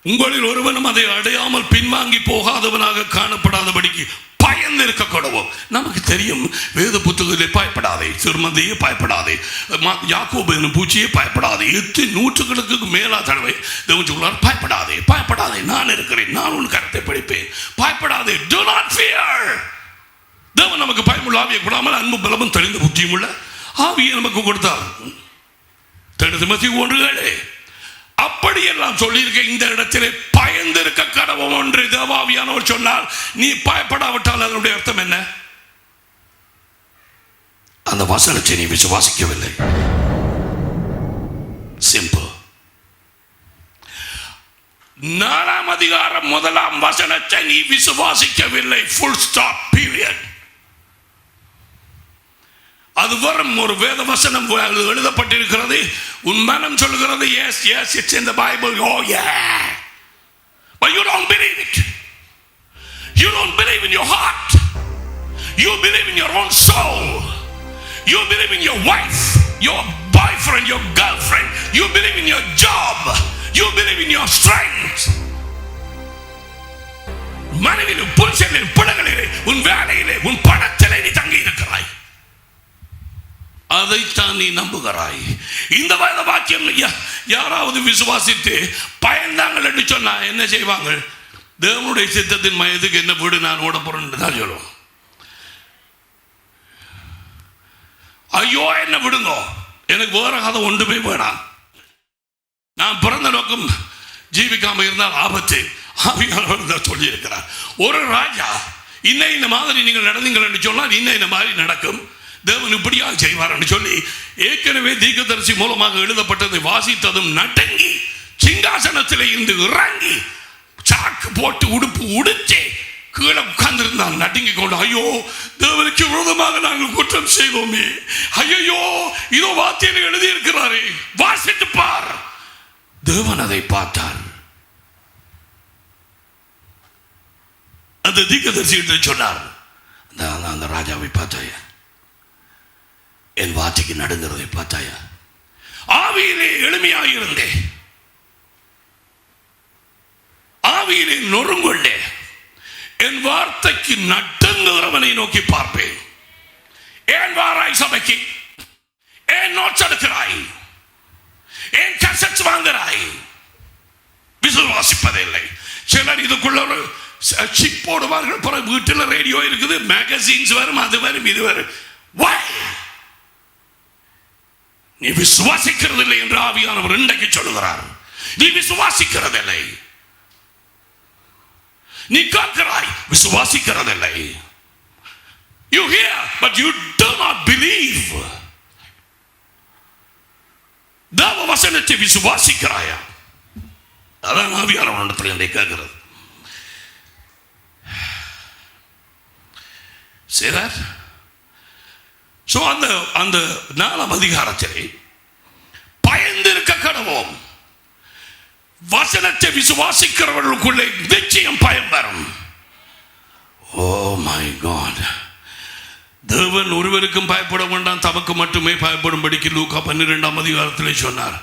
உங்களில் ஒருவனும் அதை அடையாமல் பின்வாங்கி போகாதவனாக காணப்படாதபடிக்கு பயந்து இருக்க கூடவும். நமக்கு தெரியும், வேத புத்தகத்திலே பயப்படாதே, சிறுமந்தையே பயப்படாதே, யாக்கோபு எனும் பூச்சியே பயப்படாதே. எத்தனை நூற்றுகளுக்கு மேலா தடவை தேவன் சொல்றார், பயப்படாதே, பயப்படாதே, நான் இருக்கிறேன், நான் உன் கருத்தை படிப்பேன், பயப்படாதே, do not fear. தேவன் நமக்கு பயமுள்ள ஆவியை கூடாமல் அன்பு பலமும் தெளிந்த புத்தியும் உள்ள ஆவியை நமக்கு கொடுத்தார். 2 தீமோத்தேயு 1:7. அப்படியெல்லாம் சொல்லியிருக்க இந்த இடத்திலே பயந்திருக்க கடவும் என்று தேவாவியானவர் சொன்னார். நீ பயப்படாவிட்டால் அதனுடைய அர்த்தம் என்ன? அந்த வசனத்தை நீ விசுவாசிக்கவில்லை. சிம்பிள். 4ஆம் அதிகாரம் 1ஆம் வசனத்தை நீ விசுவாசிக்கவில்லை. Full stop, period. அது வரும் ஒரு வேத வசனம் எழுதப்பட்டிருக்கிறது. உன் மனம் சொல்கிறது yes yes it's in the Bible. Oh yeah, but you don't believe it. You don't believe in your heart. You believe in your own soul. You believe in your wife, your boyfriend, your girlfriend. You believe in your job. You believe in your strength. மனைவியிலே, புருஷனிலே, பிள்ளைகளிலே, உன் வேலையிலே, உன் பணத்திலே நீ தங்கி இருக்கிறாய். அதைத்தான் நீ நம்புகிறாய். இந்த வேத வாக்கியம் யாராவது விசுவாசித்து பயந்தாங்கள் என்று சொன்னா என்ன செய்வாங்க? தேவனுடைய சித்தத்தின் மையத்துக்கு என்ன வீடு நான் ஓட போறேன்னு தான் சொல்லுவோம். ஐயோ என்ன விடுங்கோ, எனக்கு வேற கதை ஒன்றுமே வேணாம். நான் பிறந்த நோக்கம் ஜீவிக்காம இருந்தால் ஆபத்து. ஆவியானவர் சொல்லி இருக்கிறார். ஒரு ராஜா இந்த மாதிரி நீங்கள் நடந்தீங்கள் என்று சொன்னால் இந்த மாதிரி நடக்கும், தேவன் இப்படியாக செய்வார் என்று சொல்லி ஏற்கனவே தீர்க்கதரிசி மூலமாக எழுதப்பட்டதை வாசித்ததும் நடுங்கி சிங்காசனத்தில் இருந்து இறங்கி சாக்கு போட்டு உடுப்பு உடுத்தி கீழே உட்கார்ந்திருந்தான். நடுங்கி கொண்டு, ஐயோ தேவனுக்கு விரோதமாக நாங்கள் குற்றம் செய்தோமே, ஐயோ இதோ வார்த்தையில் எழுதி இருக்கிறாரே, வாசித்து பார். தேவன் அதை பார்த்தார். அந்த தீர்க்கதரிசி சொன்னார், அந்த ராஜாவை பார்த்தாயா, என் வார்த்தைக்கு நடுங்கிறதை பார்த்தாயா? ஆவியிலே எளிமையாக இருந்தே, ஆவியிலே நொறுங்கொண்டே, என் வார்த்தைக்கு நடுங்குகிறவனை நோக்கி பார்ப்பேன். ஏன் வாராய் சபைக்கு? ஏன் நோட்ஸ் எடுக்கிறாய்? ஏன் கசட்ஸ் வாங்குறாய்? விசுவாசிப்பதில்லை. சிலர் இதுக்குள்ள ஒரு சிப் போடுவார்கள், பிறகு வீட்டில் ரேடியோ இருக்குது, மேகசின்ஸ் வரும், அது வரும், இது வரும். Why? நீ விசுவாசிக்கிறதில்லை என்று ஆவியானவர் இன்றைக்கு சொல்லுகிறார். நீ விசுவாசிக்கிறதில்லை. நீ கேட்கிறாய், விசுவாசிக்கிறதில்லை. You hear but you do not believe. தேவ வசனத்தை விசுவாசிக்கிறாயா? அதான் ஆவியானவரிடத்தில் என்னை கேட்கிறது. See that? So அந்த 4ஆம் அதிகாரத்திலே பயந்திருக்க கடவோம். வசனத்தை விசுவாசிக்கிறவர்களுக்குள்ளே நிச்சயம் பயம் வரும். ஓ மை காட், தேவன் ஒருவருக்கும் பயப்பட வேண்டாம், தமக்கு மட்டுமே பயப்படும்படிக்கு லூக்கா 12ஆம் அதிகாரத்திலே சொன்னார்.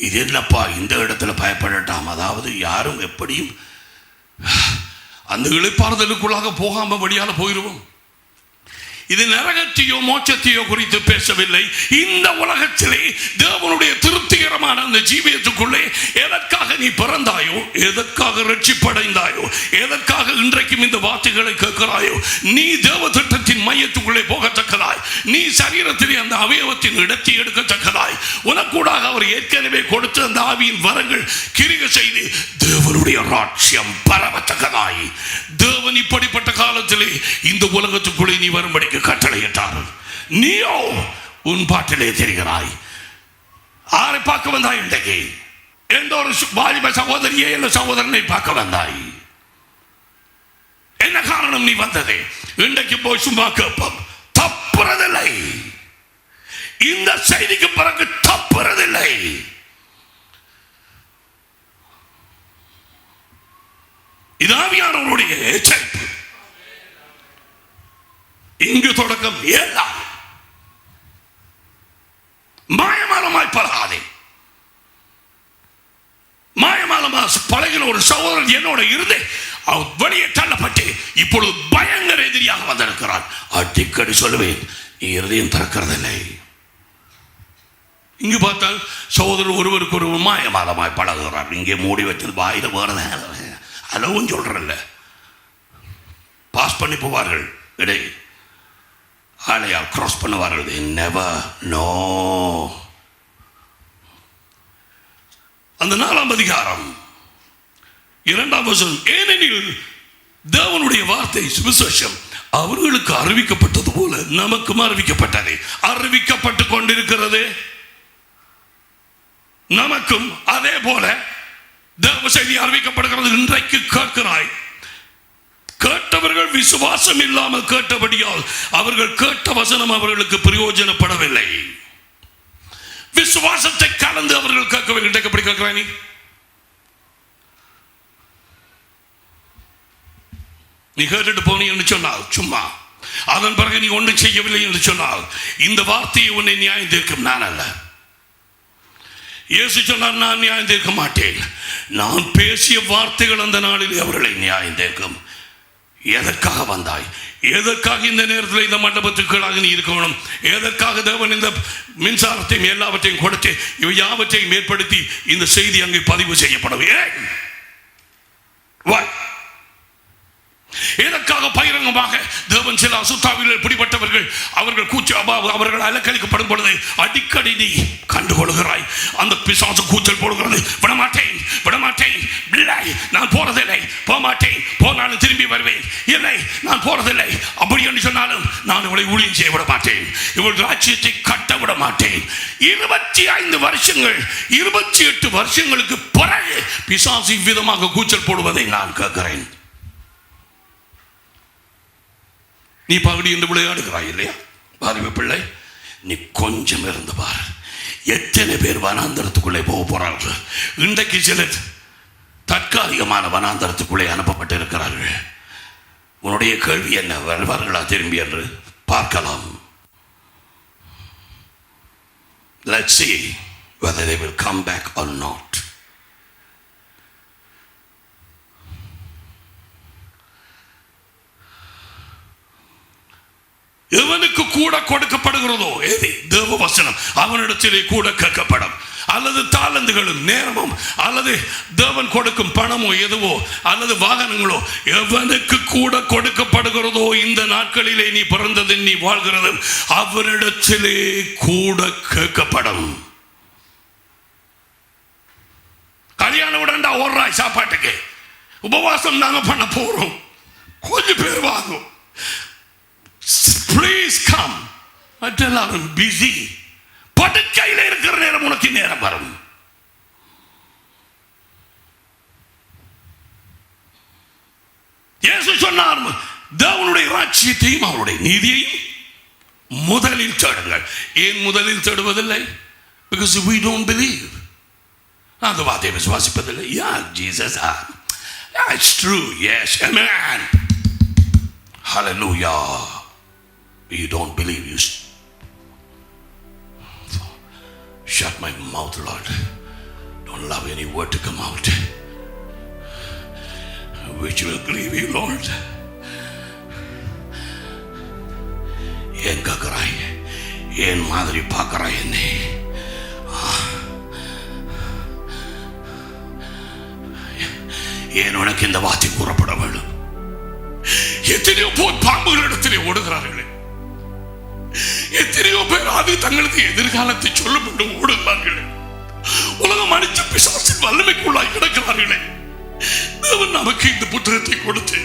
இது என்னப்பா இந்த இடத்துல பயப்படட்டாம்? அதாவது யாரும் எப்படியும் அந்த இளைப்பாறுதலுக்குள்ளாக போகாம வழியால போயிடுவோம். இது நரகத்தையோ மோட்சத்தையோ குறித்து பேசவில்லை. இந்த உலகத்திலே தேவனுடைய திருப்திகரமான அந்த ஜீவியத்துக்குள்ளே எதற்காக நீ பிறந்தாயோ, எதற்காக ரட்சிப்படைந்தாயோ, எதற்காக இன்றைக்கும் இந்த வார்த்தைகளை கேட்கிறாயோ, நீ தேவ திட்டத்தின் மையத்துக்குள்ளே போகத்தக்கதாய், நீ சரீரத்திலே அந்த அவயவத்தின் இடத்தை எடுக்கத்தக்கதாய், உனக்கூடாக அவர் ஏற்கனவே கொடுத்த அந்த ஆவியின் வரங்கள் கிரியை செய்து தேவனுடைய ராட்சியம் பரவத்தக்கதாய், தேவன் இப்படிப்பட்ட காலத்திலே இந்த உலகத்துக்குள்ளே நீ வரும்படி கட்டளையிட்டார். நீயோ உன் பாட்டிலே தெரிகிறாய். ஆரை பார்க்க வந்தாய்? இன்றைக்கு எந்த ஒரு வாலிப சகோதரியை அல்ல சகோதரனை பார்க்க வந்தாய்? என்ன காரணம் நீ வந்தது? இன்றைக்கு போய் சும்மா கேட்போம், தப்புறதில்லை. இந்த செய்திக்கு பிறகு தப்புறதில்லை. இது ஆவியானவருடைய எச்சரிப்பு. இங்கு தொடக்கம் எல்லாம் மாயமாலமாய் பழகாதே. மாயமாலமாக பழகிற ஒரு சகோதரன் என்னோட இருந்து அவர் வெளியே தள்ளப்பட்டு இப்பொழுது பயங்கர எதிரியாக வந்திருக்கிறார். அடிக்கடி சொல்லுவேன், நீ இருதயம் திறக்கிறதில்லை. இங்கு பார்த்தால் சகோதரர் ஒருவருக்கு ஒரு மாயமாலமாய் பழகுகிறார். இங்கே மூடி வச்சு வாயில வேறத அளவும் சொல்றல்ல, பாஸ் பண்ணி போவார்கள், இடை ஆலையால் கிராஸ் பண்ணுவார்கள். Never know. அந்த 4ஆம் அதிகாரம் 2ஆம் வசனம், ஏனெனில் தேவனுடைய வார்த்தை சுவிசேஷம் அவர்களுக்கு அறிவிக்கப்பட்டது போல நமக்கும் அறிவிக்கப்பட்டது. அறிவிக்கப்பட்டு கொண்டிருக்கிறது நமக்கும். அதே போல தேவ செய்தி அறிவிக்கப்படுகிறது. இன்றைக்கு கேட்கிறாய். கேட்டவர்கள் விசுவாசம் இல்லாமல் கேட்டபடியால் அவர்கள் கேட்ட வசனம் அவர்களுக்கு பிரயோஜனப்படவில்லை. விசுவாசத்தை கலந்து அவர்கள் கேட்கவில்லை. இன்றைக்கு எப்படி கேட்கிறாய்? நீ கேட்டுட்டு போனீ என்று சொன்னால் சும்மா, அதன் பிறகு நீ ஒன்றும் செய்யவில்லை என்று சொன்னால் இந்த வார்த்தையை உன்னை நியாயம் தீர்க்கும் நான் அல்ல. இயேசு சொன்னார், நான் நியாயம் தீர்க்க மாட்டேன். நான் பேசிய வார்த்தைகள் அந்த நாளில் அவர்களை நியாயம் தீர்க்கும். எதற்காக வந்தாய்? எதற்காக இந்த நேரத்தில் இந்த மண்டபத்துக்களாக நீ இருக்க வேணும்? எதற்காக தேவன் இந்த மின்சாரத்தையும் எல்லாவற்றையும் கொடுத்து இவை யாவற்றையும் ஏற்படுத்தி இந்த செய்தி அங்கே பதிவு செய்யப்படும்? எதற்காக பகிரங்கமாக தேவன் சில அசுத்தாவிகள் பிடிப்பட்டவர்கள் அவர்கள் அவர்கள் அலக்களிக்கப்படும் பொழுது அடிக்கடி நீ கண்டுகொள்கிறாய். அந்த பிசாசு கூச்சல் போடுகிறது, விடமாட்டேன் விடமாட்டேன், இல்லை நான் போறதில்லை, போக மாட்டேன், போனாலும் திரும்பி வருவேன், இல்லை நான் போறதில்லை. அப்படி என்று சொன்னாலும் நான் இவளை ஊழியம் செய்ய விட மாட்டேன், இவள் ராஜ்யத்தை கட்ட விட மாட்டேன். 25 வருஷங்கள் 28 வருஷங்களுக்கு பிறகு பிசாசு இவ்விதமாக கூச்சல் போடுவதை நான் கேட்கிறேன். நீ பகுடி என்று விளையாடுகிறாய் இல்லையா பாதிப்பு பிள்ளை? நீ கொஞ்சம் இருந்து பார், எத்தனை பேர் வனாந்தரத்துக்குள்ளே போக போறார்கள். இன்றைக்கு சிலர் தற்காலிகமான வனாந்தரத்துக்குள்ளே அனுப்பப்பட்டு இருக்கிறார்கள். உன்னுடைய கேள்வி என்ன? வருவார்களா திரும்பி என்று பார்க்கலாம். Let's see whether they will come back or not. எவனுக்கு கூட கொடுக்கப்படுகிறதோ தேவ வசனம் அவனிடத்திலே கூட கேட்கப்படும். அல்லது தாளந்துகளும் நேரமும் அல்லது தேவன் கொடுக்கும் பணமோ எதுவோ அல்லது வாகனங்களோ எவனுக்கு கூட கொடுக்கப்படுகிறதோ இந்த நாட்களிலே நீ பிறந்தது நீ வாழ்கிறது அவனிடத்திலே கூட கேட்கப்படும். கல்யாணம் விடண்டா ஓடுறாய் சாப்பாட்டுக்கு, உபவாசம் நாங்க பண்ண போறோம், கொஞ்சம் பேர் வாங்கும், ப்ளீஸ் கம். மற்றெல்லாரும் பிஸி. படுக்கையில் இருக்கிற நேரம் உனக்கு நேரம் வரும். இயேசு சொன்னார், தேவனுடைய ராஜ்யத்தையும் அவருடைய நீதியையும் முதலில் தேடுங்கள். ஏன் முதலில் தேடுவதில்லை? Because we don't believe. அந்த வார்த்தையை விசுவாசிப்பதில்லை. Yeah, Jesus, it's true. Yes, amen. Hallelujah. You don't believe. You shut my mouth, Lord. Don't allow any word to come out which will grieve you, Lord. ஏன் கேட்கிறாய்? ஏன் மாதிரி பார்க்கிறாய் என்னை? ஏன் உனக்கு இந்த வார்த்தை கூறப்பட வேண்டும்? எத்தனையோ போய் பாம்புகளிடத்திலே ஓடுகிறார்களே, எத்தனையோ பேர் அது தங்களது எதிர்காலத்தை சொல்லும் என்று ஓடுகிறார்களே, உலகம் அடிச்ச பிசாசின் வல்லமைக்குள்ளாய் கிடக்கிறார்களே. தேவன் நமக்கு இந்த புத்தகத்தை கொடுத்து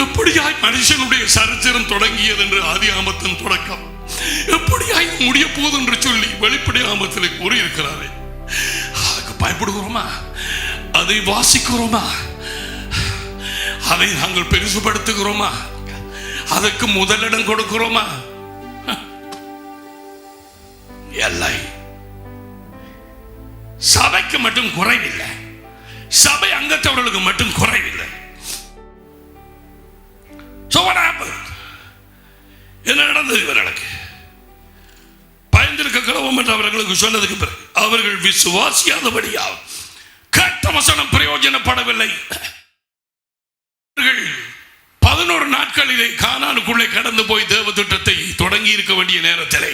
எப்படியாய் மனுஷனுடைய சரித்திரம் தொடங்கியது என்று ஆதியாகமத்தின் தொடக்கம் எப்படியாய் முடிய போகுது என்று சொல்லி வெளிப்படையாகமத்தில் கூறியிருக்கிறாரே. அதுக்கு பயப்படுகிறோமா? அதை வாசிக்கிறோமா? அதை நாங்கள் பெருசுபடுத்துகிறோமா? அதற்கு முதலிடம் கொடுக்கிறோமா? இல்லை. சபைக்கு மட்டும் குறைவில்லை, சபை அங்கத்தவர்களுக்கு மட்டும் குறைவில்லை. என்ன நடந்தது? இவர்களுக்கு பயந்திருக்க கிளவும் என்று அவர்களுக்கு சொன்னதுக்கு பிறகு அவர்கள் விசுவாசியாதபடியால் கேட்ட வசனம் பிரயோஜனப்படவில்லை. 11 நாட்களிலே கானானுக்குள்ளே கடந்து போய் தேவ திட்டத்தை தொடங்கி இருக்க வேண்டிய நேரத்திலே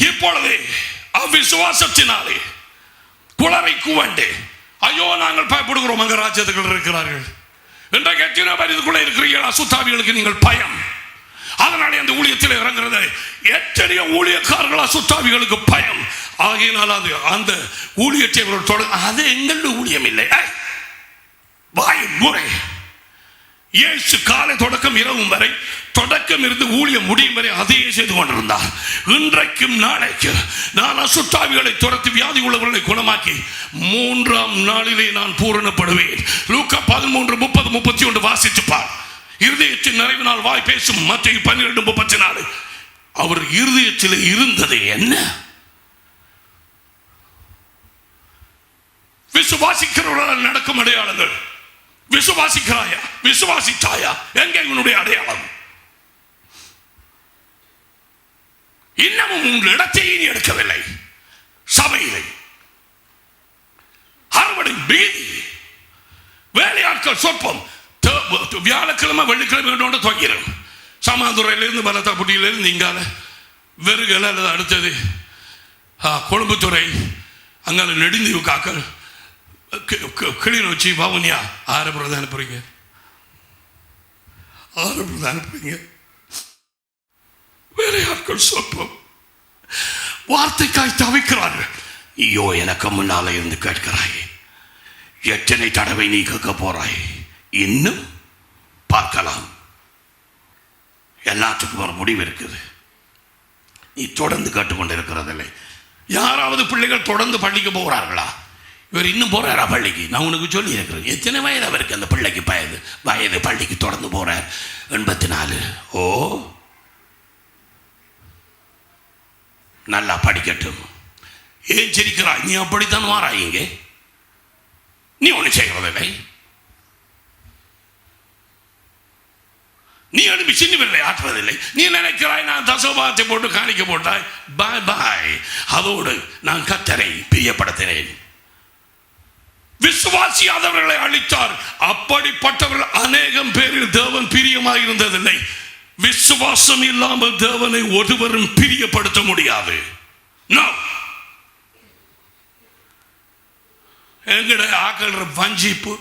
இப்பொழுது அவ்விசுவாசத்தினாலே குளரை குவண்டு ஐயோ நாங்கள் பயப்படுகிறோம், அங்க ராஜ்யத்துகள் இருக்கிறார்கள் இன்றைக்கு எத்தனை பேர் இதுக்குள்ளே இருக்கிறீர்கள்? அசுத்தாவிகளுக்கு நீங்கள் பயம். அதனாலே அந்த ஊழியத்தில் இறங்குறது எத்தனையோ ஊழியக்காரர்கள் அசுத்தாவிகளுக்கு பயம். ஆகையினால் அது அந்த ஊழியத்தை அது எங்களுடைய ஊழியம் இல்லை. வாய் முறை இயேசு காலை தொடக்கம் இரவும் வரை, தொடக்கம் இருந்து ஊழியம் முடியும் வரை அதையே செய்து கொண்டிருந்தார். இன்றைக்கும் நாளைக்கு நான் அசுத்தாவிகளை துரத்தி வியாதி உள்ளவர்களை குணமாக்கி 3ஆம் நாளிலே நான் பூரணப்படுவேன். லூக்கா 13:30-31 வாசித்துப்பார். இருதயத்தின் நிறைவினால் வாய் பேசும். மத்தேயு 12:34. அவர் இருதயத்தில் இருந்தது என்ன? விசுவாசிக்கிறவர்களால் நடக்கும் அடையாளங்கள். விசுவாசிக்கிறாயா? விசுவாசித்தாயா? எங்கே உன்னுடைய அடையாளம்? இன்னமும் உங்கள் இடத்தையே நீ எடுக்கவில்லை. சபையிலே அறுவடை பீதி, வேலையாட்கள் சொற்பம். வியாழக்கிழமை வெள்ளிக்கிழமை துவங்கிடும். சமாதுறையிலிருந்து பலத்தாப்புட்டியிலிருந்து இங்கால வெறுகல அல்லது அடுத்தது கொழும்புத்துறை, அங்கால நெடுந்தீவு காக்கல், கிளிநொச்சி, வவுனியா. 6 பிரதம் அனுப்புறீங்க, 6 பிரதம் அனுப்புறீங்க. வேலையாட்கள் சொற்பம். வார்த்தைக்காய் தவிக்கிறார்கள். ஐயோ எனக்கு முன்னால இருந்து கேட்கிறாய், எத்தனை தடவை நீ கேட்க போறாய்? இன்னும் பார்க்கலாம். எல்லாத்துக்கும் ஒரு முடிவு இருக்குது. நீ தொடர்ந்து கேட்டுக்கொண்டு இருக்கிறதில்லை. யாராவது பிள்ளைகள் தொடர்ந்து பள்ளிக்கு போகிறார்களா? இவர் இன்னும் போறாரா பள்ளிக்கு? நான் உனக்கு சொல்லி இருக்கிறேன். எத்தனை வயது அவருக்கு? அந்த பிள்ளைக்கு வயது பள்ளிக்கு தொடர்ந்து போறார். 84. ஓ, நல்லா படிக்கட்டும். ஏன் சிரிக்கிறாய்? நீ அப்படித்தான் மாறாய். இங்கே நீ ஒன்று செய்வதில்லை. நீ எழுப்பி சின்ன பிள்ளை ஆற்றுவதில்லை. நீ நினைக்கிறாய் நான் தசோபாத்தை போட்டு காணிக்க போட்டாய், பாய் பாய், அதோடு நான் கர்த்தரை பிரியப்படுத்தினேன். விசுவாசியாதவர்களை அழித்தார். அப்படிப்பட்டவர்கள் அநேகம் பேரில் தேவன் பிரியமாக இருந்ததில்லை. விசுவாசம் இல்லாமல் தேவனை ஒருவரும் பிரியப்படுத்த முடியாது. எங்கட ஆக்கள் வஞ்சிப்பு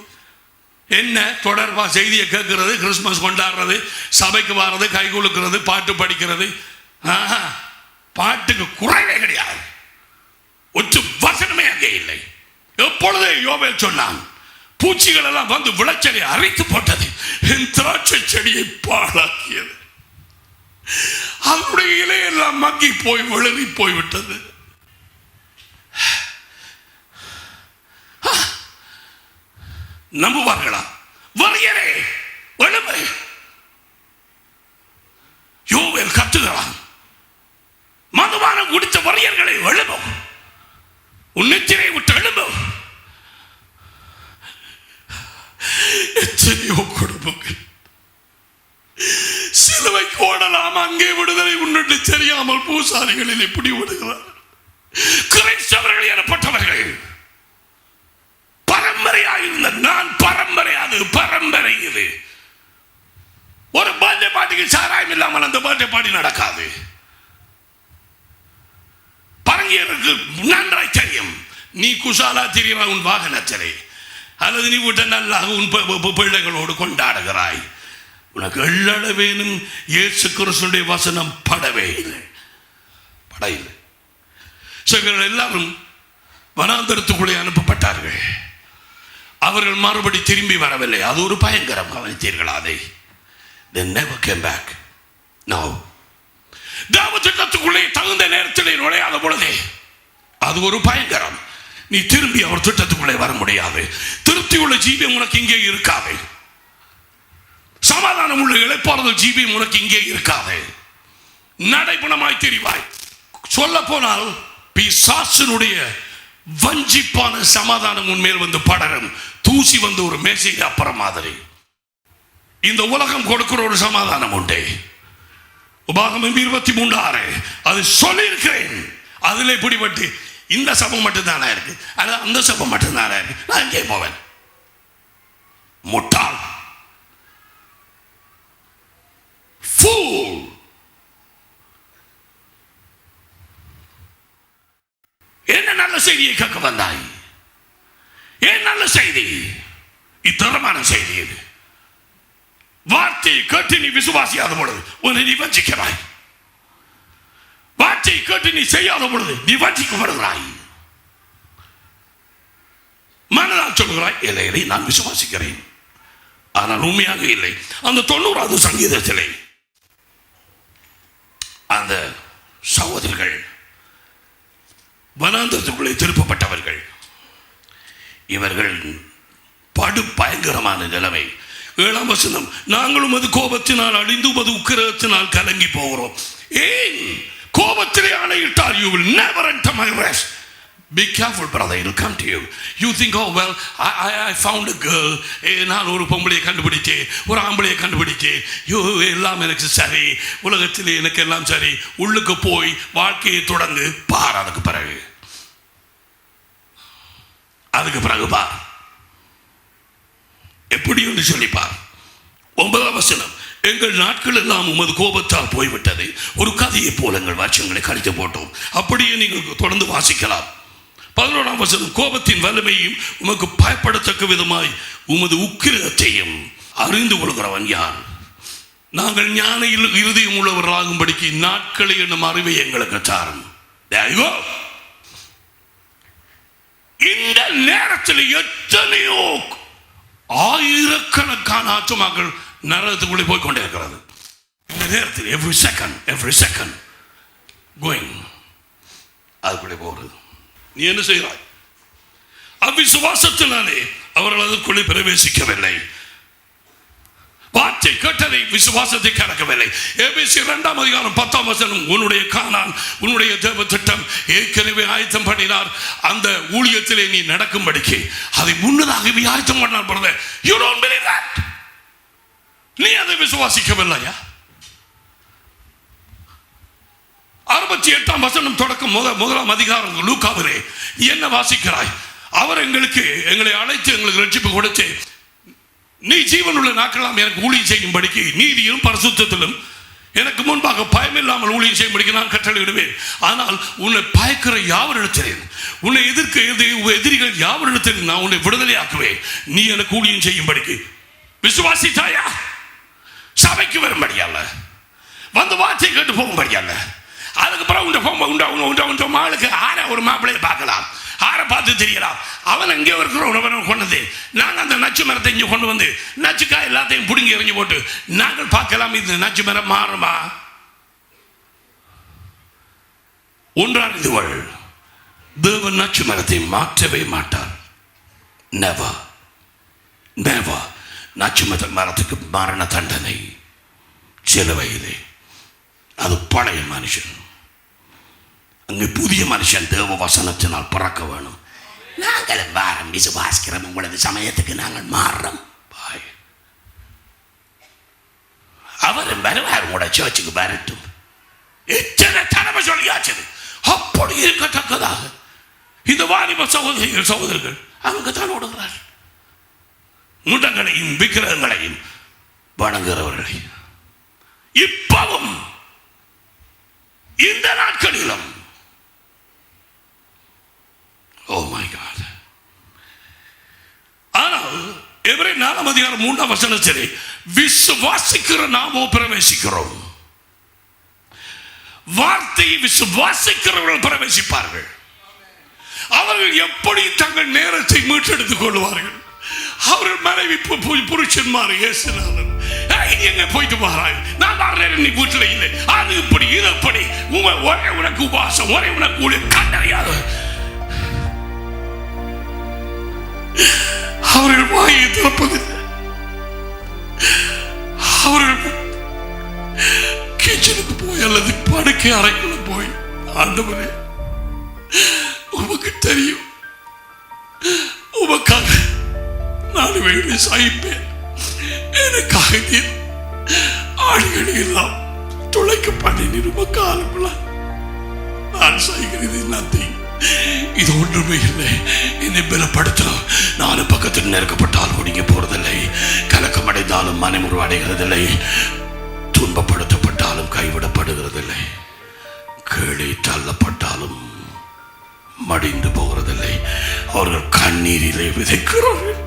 என்ன? தொடர்பா செய்தியை கேட்கிறது, கிறிஸ்துமஸ் கொண்டாடுறது, சபைக்கு வர்றது, கை குலுக்கிறது, பாட்டு படிக்கிறது. பாட்டுக்கு குறைவே கிடையாது. ஒற்று வசனமே அங்கே இல்லை. எப்பொழுதே யோவேல் சொன்னான், பூச்சிகள் எல்லாம் வந்து விளைச்சலை அரைத்து போட்டது, என் திராட்சை செடியை பாழாக்கியது, அதனுடைய இலையெல்லாம் மக்கி போய் விழுதி போய்விட்டது. நம்புவார்களா? வரியரே எழுமை. யோவேல் கத்துகிறான், மதுபானம் குடித்த வரியர்களை எழும்பும், உன் நெஞ்சினை விட்டு எழும்பும். எத்தனையோ குடும்பங்கள் சிலுவை கோடலாம், அங்கே விடுதலை உண்டு தெரியாமல் பூசாரிகளில் இப்படி விடுகிறார். கிறிஸ்தவர்கள் எனப்பட்டவர்கள் பரம்பரையாயிருந்த, நான் பரம்பரை, அது பரம்பரை. இது ஒரு பர்த்டே பார்ட்டிக்கு சாராயம் இல்லாமல் அந்த பர்த்டே பார்ட்டி நடக்காது. பரங்கியருக்கு நன்றாய் தெரியும், நீ குசாலா தெரியுமா உன் வாகனத்திலே, அல்லது நீ விட்ட நல்லாக உன் பிள்ளைகளோடு கொண்டாடுகிறாய். உனக்கு எள்ளளவேனும் இயேசு கிறிஸ்துவின் வசனம் படவே இல்லை. இவர்கள் எல்லாரும் வனாந்தரத்துக்குள்ளே அனுப்பப்பட்டார்கள். அவர்கள் மறுபடி திரும்பி வரவில்லை. அது ஒரு பயங்கரம். கவனித்தீர்களா அதை? They never came back. No. திட்டத்துக்குள்ளே தகுந்த நேரத்தில் நுழையாத பொழுதே அது ஒரு பயங்கரம். நீ திரும்பி அவர் திட்டத்துக்குள்ளே வர முடியாது. திருப்தி உள்ள ஜீவியம் உனக்கு இங்கே இருக்காது. சமாதானம் உள்ள இளைப்பாறுதல் ஜீவியம் உனக்கு இங்கே இருக்காது. நடைபுணமாய் தெரிவாய். சொல்ல போனால் பிசாசினுடைய வஞ்சிப்பான சமாதானம் உன்மேல் வந்து படரும். தூசி வந்து ஒரு மேசைக்கு அப்புறம் மாதிரி இந்த உலகம் கொடுக்கிற ஒரு சமாதானம் உண்டு. உபாகமம் 23:6 அது சொல்லி இருக்கிறேன். அதில் பிடிபட்டு இந்த சபம் மட்டும்தானே இருக்கு, அது அந்த சபம் மட்டும்தானே இருக்கு, நான் எங்கே போவேன்? முட்டாள், fool. என்ன நல்ல செய்தியை கேட்க வந்தாய்? ஏன் நல்ல செய்தி? இத்தரமான செய்தி இது. வார்த்தையை கேட்டு நீ விசுவாசியாத பொழுது உன்னை நீ வஞ்சிக்கிறாய். வார்த்தையை கேட்டு நீ செய்யாத பொழுது நீ வஞ்சிக்கப்படுகிறாய். மனதால் சொல்கிறாய், இல்லை இல்லை நான் விசுவாசிக்கிறேன், ஆனால் உண்மையாக இல்லை. அந்த 90வது சங்கீதத்திலே அந்த சகோதரர்கள் வனாந்தரத்துக்குள்ளே திருப்பப்பட்டவர்கள், இவர்கள் படு பயங்கரமான நிலைமை. 7ஆம் வசனம், நாங்களும் அது கோபத்தினால் அழிந்து அது உக்கிரத்தினால் கலங்கி போகிறோம். ஏன் கோபத்திலே ஆணையிட்டால் you will never enter my rest. Be careful brother, it will come to you. You think, oh well, I found a girl. நான் ஒரு பொம்பளையை கண்டுபிடிச்சேன், ஒரு ஆம்பளையை கண்டுபிடிச்சேன், எல்லாம் எனக்கு சரி, உலகத்தில் எனக்கு எல்லாம் சரி. உள்ளுக்கு போய் வாழ்க்கையை தொடர்ந்து பார். அதுக்கு பிறகு பார் எப்படி என்று சொல்லிப்பார். 9ஆம் வசனம், எங்கள் நாட்கள் எல்லாம் உமது கோபத்தால் போய்விட்டது, ஒரு கதையை போல எங்கள் வாட்சியங்களை கழித்து போட்டோம். அப்படியே நீங்கள் தொடர்ந்து வாசிக்கலாம். 11ஆம் வசனம், கோபத்தின் வலிமையும் உமக்கு பயப்படத்தக்க விதமாய் உமது உக்கிரத்தையும் அறிந்து கொள்கிறவன் யார்? நாங்கள் ஞான இருதயம் உள்ளவர்களாகும்படிக்கு நாட்களை என்னும் அறிவை எங்களுக்கு தாரும். இந்த நேரத்தில் எத்தனையோ ஆயிரக்கணக்கான ஆத்மாக்கள் நரகத்துக்குள்ளே போய் கொண்டே இருக்கிறது. இந்த நேரத்தில் every second going அதுக்குள்ளே போகிறது. நீ என்ன செய்கிறாய்? அவிசுவாசத்தினாலே அவர்கள் அதற்குள்ளே பிரவேசிக்கவில்லை. வார்த்தை கேட்டதை விசுவாசத்தை கடக்கவில்லை. எபேசியர் 2ஆம் அதிகாரம் 10ஆம் வசனம், உன்னுடைய கானான் உன்னுடைய தேவ திட்டம் ஏற்கனவே ஆயத்தம் பண்ணினார், அந்த ஊழியத்திலே நீ நடக்கும்படிக்கு அதை முன்னதாகவே ஆயத்தம் பண்ணார். brother, you don't believe that? நீ அதை விசுவாசிக்கவில்லையா? 68ஆம் வசனம் தொடக்கம் 1ஆம் அதிகாரம் லூக்காவிலே என்ன வாசிக்கிறாய்? அவர் எங்களை அழைத்து எங்களுக்கு ரட்சிப்பு கொடுத்து, நீ ஜீவனுள்ள நாட்களாம் எனக்கு ஊழியம் செய்யும்படிக்கு நீதியிலும் பரிசுத்தத்திலும் எனக்கு முன்பாக பயமில்லாமல் ஊழியம் செய்யும்படிக்கு நான் கட்டளையிடுவேன். ஆனால் உன்னை பயக்கிற யாவரிடத்திலே, உன்னை எதிர்க்க எதிரிகள் யாவரிடத்திலே நான் உன்னை விடுதலை ஆக்குவேன். நீ எனக்கு ஊழியம் செய்யும்படிக்கு விசுவாசித்தாயா? சபைக்கு வரும்படியல்ல, வந்து வார்த்தை கேட்டு போகும்படியல்ல. அதுக்கப்புறம் உண்ட மாளுக்கு ஆற ஒரு மாப்பிள்ளையை பார்க்கலாம், ஆற பார்த்து தெரியலாம். அவன் எங்கே இருக்கிற உணவனை கொண்டது. நாங்கள் அந்த நச்சு மரத்தை இங்கே கொண்டு வந்து நச்சுக்காய் எல்லாத்தையும் பிடுங்கி எறிஞ்சு போட்டு நாங்கள் பார்க்கலாம் இந்த நச்சு மரம் மாறுமா? ஒன்றாறிதுவள் தேவன் நச்சு மரத்தை மாற்றவே மாட்டார். Never never. நச்சு மரத்துக்கு மரண தண்டனை சிலுவையிலே. அது பழைய மனுஷன். அங்கே புதிய மனுஷன் தேவ வசனத்தினால் பிறக்க வேணும். நாங்கள் வாரம் விசுவாசிக்கிறோம், உங்களது சமயத்துக்கு நாங்கள் மாறுறோம். அவரும் வருவார், உங்களோட சர்ச்சுக்கு வரட்டும். எத்தனை தடவை சொல்லியாச்சு. அப்படி இருக்கத்தக்கதாக இந்த வாலிப சகோதரிகள் அவங்க தான் ஓடுகிறார். முண்டங்களையும் விக்கிரகங்களையும் வணங்குகிறவர்களை இப்பவும் இந்த நாட்களிலும். Oh my God. ஆனால் எபிரேயர் 4:3 விசுவாசிக்கிற நாமோ பிரவேசிக்கிறோம். வார்த்தையை விசுவாசிக்கிறவர்கள் பிரவேசிப்பார்கள். அவர்கள் எப்படி தங்கள் நேரத்தை மீட்டெடுத்துக் கொள்வார்கள். அவர்கள் மனைவி புருஷன்மார் ஏசினாலும் எங்க போயிட்டு வராய், நான் வரேன், நீ வீட்டில் இல்லை, அது இப்படி இது அப்படி, ஒரே உனக்கு உபாசம், ஒரே உனக்கு கண்டறியாது. அவர்கள் வாயை திறப்பதில்லை. அவர்கள் கிச்சனுக்கு போய் அல்லது படுக்கை அறைக்குள்ள போய், ஆண்டவரே உமக்கு தெரியும், உமக்காக நான் வேலை சாய்ப்பேன், எனக்காக ஆடுகளை எல்லாம் துளைக்க பண்ணி உமக்கால நான் செய்கிறது நத்திங். இது ஒன்றுமே இல்லை. என்னை பலப்படுத்தணும். நாலு பக்கத்தில் நெருக்கப்பட்டாலும் ஒடுங்கி போறதில்லை, கலக்கம் அடைந்தாலும் மனமுறு அடைகிறதில்லை, துன்பப்படுத்தப்பட்டாலும் கைவிடப்படுகிறதில்லை, கீழே தள்ளப்பட்டாலும் மடிந்து போகிறதில்லை. அவர்கள் கண்ணீரிலே விதைக்கிறார்கள்.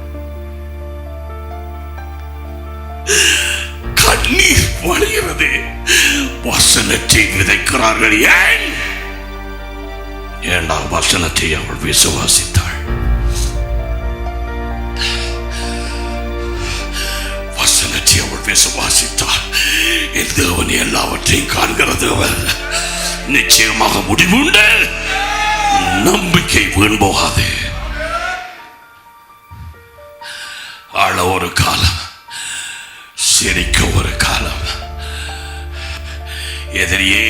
கண்ணீர் வழிகிறது. வசனத்தை விதைக்கிறார்கள். ஏன்? ஏண்டா வசனத்தை அவள் விசுவாசித்தாள். வசனத்தை அவள் விசுவாசித்தாள். என் தேவன் எல்லாவற்றையும் காண்கிறது. அவர் நிச்சயமாக முடிவுண்டு. நம்பிக்கை வீண் போகாது. ஆள ஒரு காலம், சிரிக்க ஒரு காலம். எதிரியே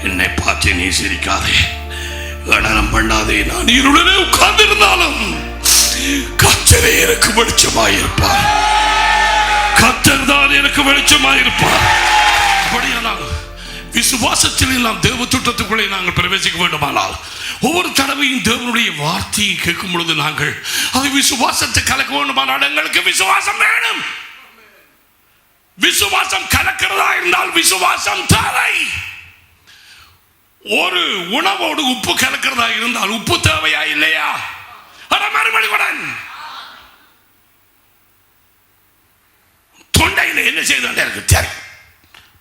என்னை பார்த்து நீ சிரிக்காதே, கணனம் பண்ணாதே. நான் இருளே உட்கார்ந்து இருந்தாலும் கர்த்தரே எனக்கு வெளிச்சமாயிருப்பார். கர்த்தர் தான் எனக்கு வெளிச்சமாயிருப்பார். அப்படியானால் விசுவாசத்தில் எல்லாம் தேவ திட்டத்துக்குள்ளே நாங்கள் பிரவேசிக்க வேண்டுமானால் ஒவ்வொரு தடவையும் தேவனுடைய வார்த்தையை கேட்கும் பொழுது நாங்கள் அது விசுவாசத்தை கலக்க வேண்டுமானால் எங்களுக்கு விசுவாசம் வேணும். விசுவாசம் கலக்கிறதா இருந்தால் விசுவாசம் தேவை. ஒரு உணவோடு உப்பு கலக்கிறதா இருந்தால் உப்பு தேவையா இல்லையா? மறுபடியுடன் தொண்டையில் என்ன செய்து இருக்கு சரி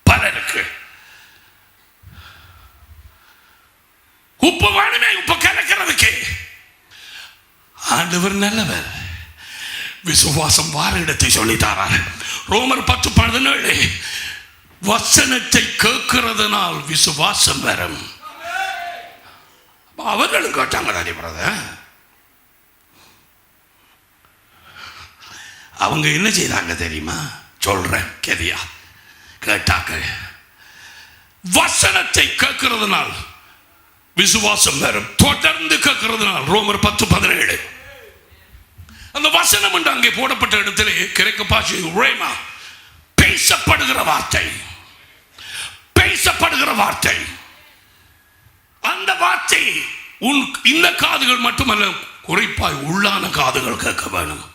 பலருக்கு உப்பு வேணுமே. உப்பு கலக்கிறதுக்கு ஆண்டவர் நல்லவர். விசுவாசம் வார இடத்தை சொல்லித்தாரார். ரோமர் 10:17 வசனத்தை கேட்கிறதுனால் விசுவாசம் வரும். அவர்களும் கேட்டாங்க தானே பிரதர். அவங்க என்ன செய்தாங்க தெரியுமா? சொல்றேன் கேதியா. கேட்டாங்க வசனத்தை கேட்கிறதுனால் விசுவாசம் வரும். தொடர்ந்து கேட்கிறதுனால் ரோமர் 10:17 அந்த வசனம் என்று அங்கே போடப்பட்ட இடத்திலே கிரேக்க பாஷை ரேமா, பேசப்படுகிற வார்த்தை, பேசப்படுகிற வார்த்தை. அந்த வார்த்தை இந்த காதுகள் மட்டுமல்ல, குறிப்பாய் உள்ளான காதுகள் கேட்க வேணும்.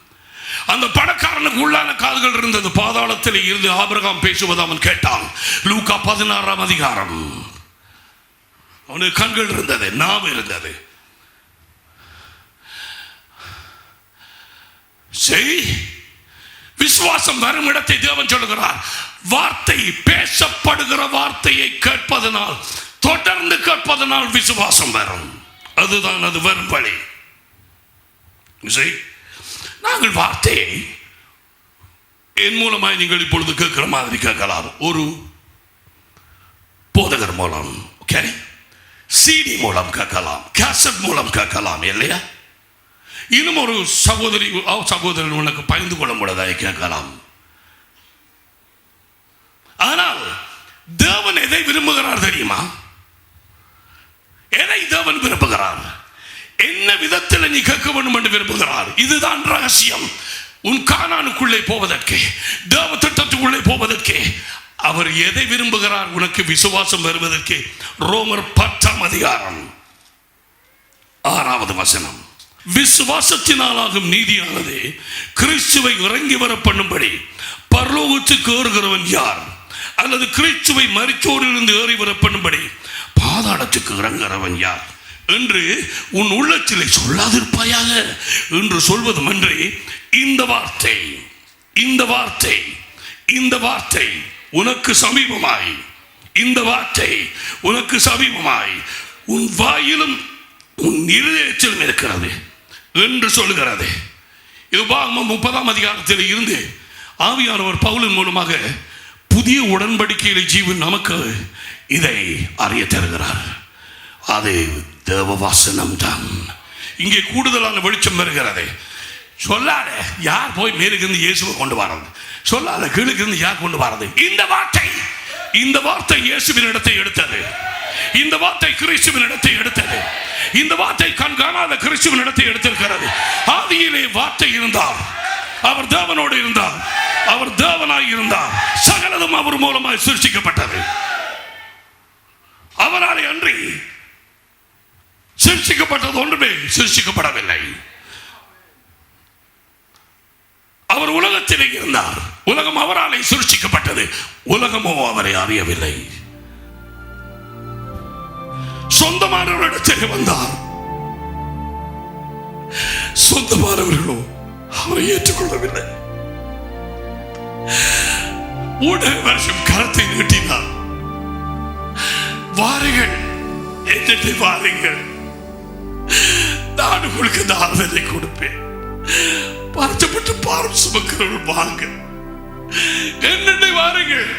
அந்த பணக்காரனுக்கு உள்ளான காதுகள் இருந்தது. பாதாளத்தில் இருந்து ஆபிரகாம் பேசுவது அவன் கேட்டான். லூக்கா 16 அவனுக்கு கண்கள் இருந்தது, நாவு இருந்தது. சரி, விசுவாசம் வரும் இடத்தை தேவன் சொல்லுகிறார். வார்த்தை, பேசப்படுகிற வார்த்தையை கேட்பதனால், தொடர்ந்து கேட்பதனால் விசுவாசம் வரும். அதுதான் அது வரும் வழி. நாங்கள் வார்த்தையை என் மூலமாய் நீங்கள் இப்பொழுது கேட்கிற மாதிரி கேட்கலாம். ஒரு போதகர் மூலம், ஓகே, சிடி மூலம் கேட்கலாம், கேசட் மூலம் கேட்கலாம் இல்லையா? இன்னும் ஒரு சகோதரன் உனக்கு பயந்து கொள்ள முடியாத கேட்கலாம். ஆனால் தேவன் எதை விரும்புகிறார் தெரியுமா? எதை தேவன் விரும்புகிறார்? என்ன விதத்தில் நீ கேட்க வேண்டும் என்று விரும்புகிறார்? இதுதான் ரகசியம். உன் கானானுக்குள்ளே போவதற்கு, தேவ திட்டத்துக்குள்ளே போவதற்கு அவர் எதை விரும்புகிறார்? உனக்கு விசுவாசம் வருவதற்கு. ரோமர் 10:6 விசுவாசத்தினாலாகும் நீதியானது கிறிஸ்துவை இறங்கி வர பண்ணும்படி பரலோகத்துக்கு ஏறுகிறவன் யார்? அல்லது கிறிஸ்துவை மரித்தோரிலிருந்து ஏறி வர பண்ணும்படி பாதாளத்துக்கு இறங்குகிறவன் யார் என்று உன் உள்ளத்திலே சொல்லாதிருப்பாயாக என்று சொல்வதும் அன்றே இந்த வார்த்தை, இந்த வார்த்தை, இந்த வார்த்தை உனக்கு சமீபமாய், இந்த வார்த்தை உனக்கு சமீபமாய் உன் வாயிலும் உன் இருதயத்திலும் இருக்கிறது என்று சொல்லுகிறது. இது 30 இருந்து ஆவியானவர் பவுலின் மூலமாக புதிய உடன்படிக்கையில் ஜீவன் நமக்கு இதை அறிய தருகிறார். அது தேவ வசனம் தான். இங்கே கூடுதலான வெளிச்சம் வருகிறது. சொல்லாத யார் போய் மேலுக்கு இயேசுவை கொண்டு வர்றது? சொல்லாத கீழுக்கு இருந்து யார் கொண்டு வர்றது? இந்த வார்த்தை, இந்த வார்த்தை இயேசுவின் இடத்தை எடுத்தது. இந்த வார்த்தை கிறிஸ்துவின் இடத்தை எடுத்தது. இந்த வார்த்தை கண்காணாத கிறிஸ்துவின் இடத்தை எடுத்திருக்கிறது. ஆதியிலே வார்த்தை இருந்தார், அவர் தேவனோடு இருந்தார், அவர் தேவனாய் இருந்தார். சகலதும் அவர் மூலமாய் சிருஷ்டிக்கப்பட்டது. அவராலே அன்றி சிருஷ்டிக்கப்பட்டது ஒன்றுமே சிருஷ்டிக்கப்படவில்லை. அவர் உலகத்திலே இருந்தார், உலகம் அவராலே சிருஷ்டிக்கப்பட்டது, உலகமோ அவரை அறியவில்லை. சொந்தமானவரிடத்தில் வந்தார், சொந்தமானவர்களோ அவரை ஏற்றுக்கொள்ளவில்லை. ஊடக வருஷம் கரத்தை நீட்டினார். வாருங்கள், என்னை வாருங்கள், நான் உங்களுக்கு இந்த ஆறுதலை கொடுப்பேன். பறிச்சப்பட்டு பாரம் சுமக்கிறவர்கள் வாங்க, என்னை வாருங்கள்.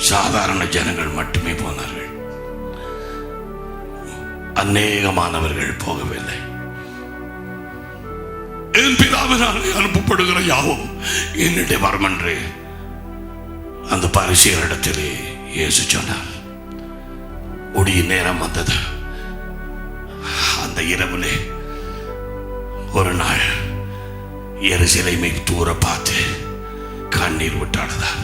சாதாரண ஜனங்கள் மட்டுமே போனார்கள், அநேகமானவர்கள் போகவில்லை. என் பிதாவினாலே அனுப்பப்படுகிற யாவும் என்னுடைய வரும் என்று அந்த பரிசேயரிடத்திலே இயேசு சொன்னார். ஒடிய நேரம் வந்தது. அந்த இரவிலே ஒரு நாள் எருசலேமை தூர பார்த்து கண்ணீர் விட்டாடுதார்.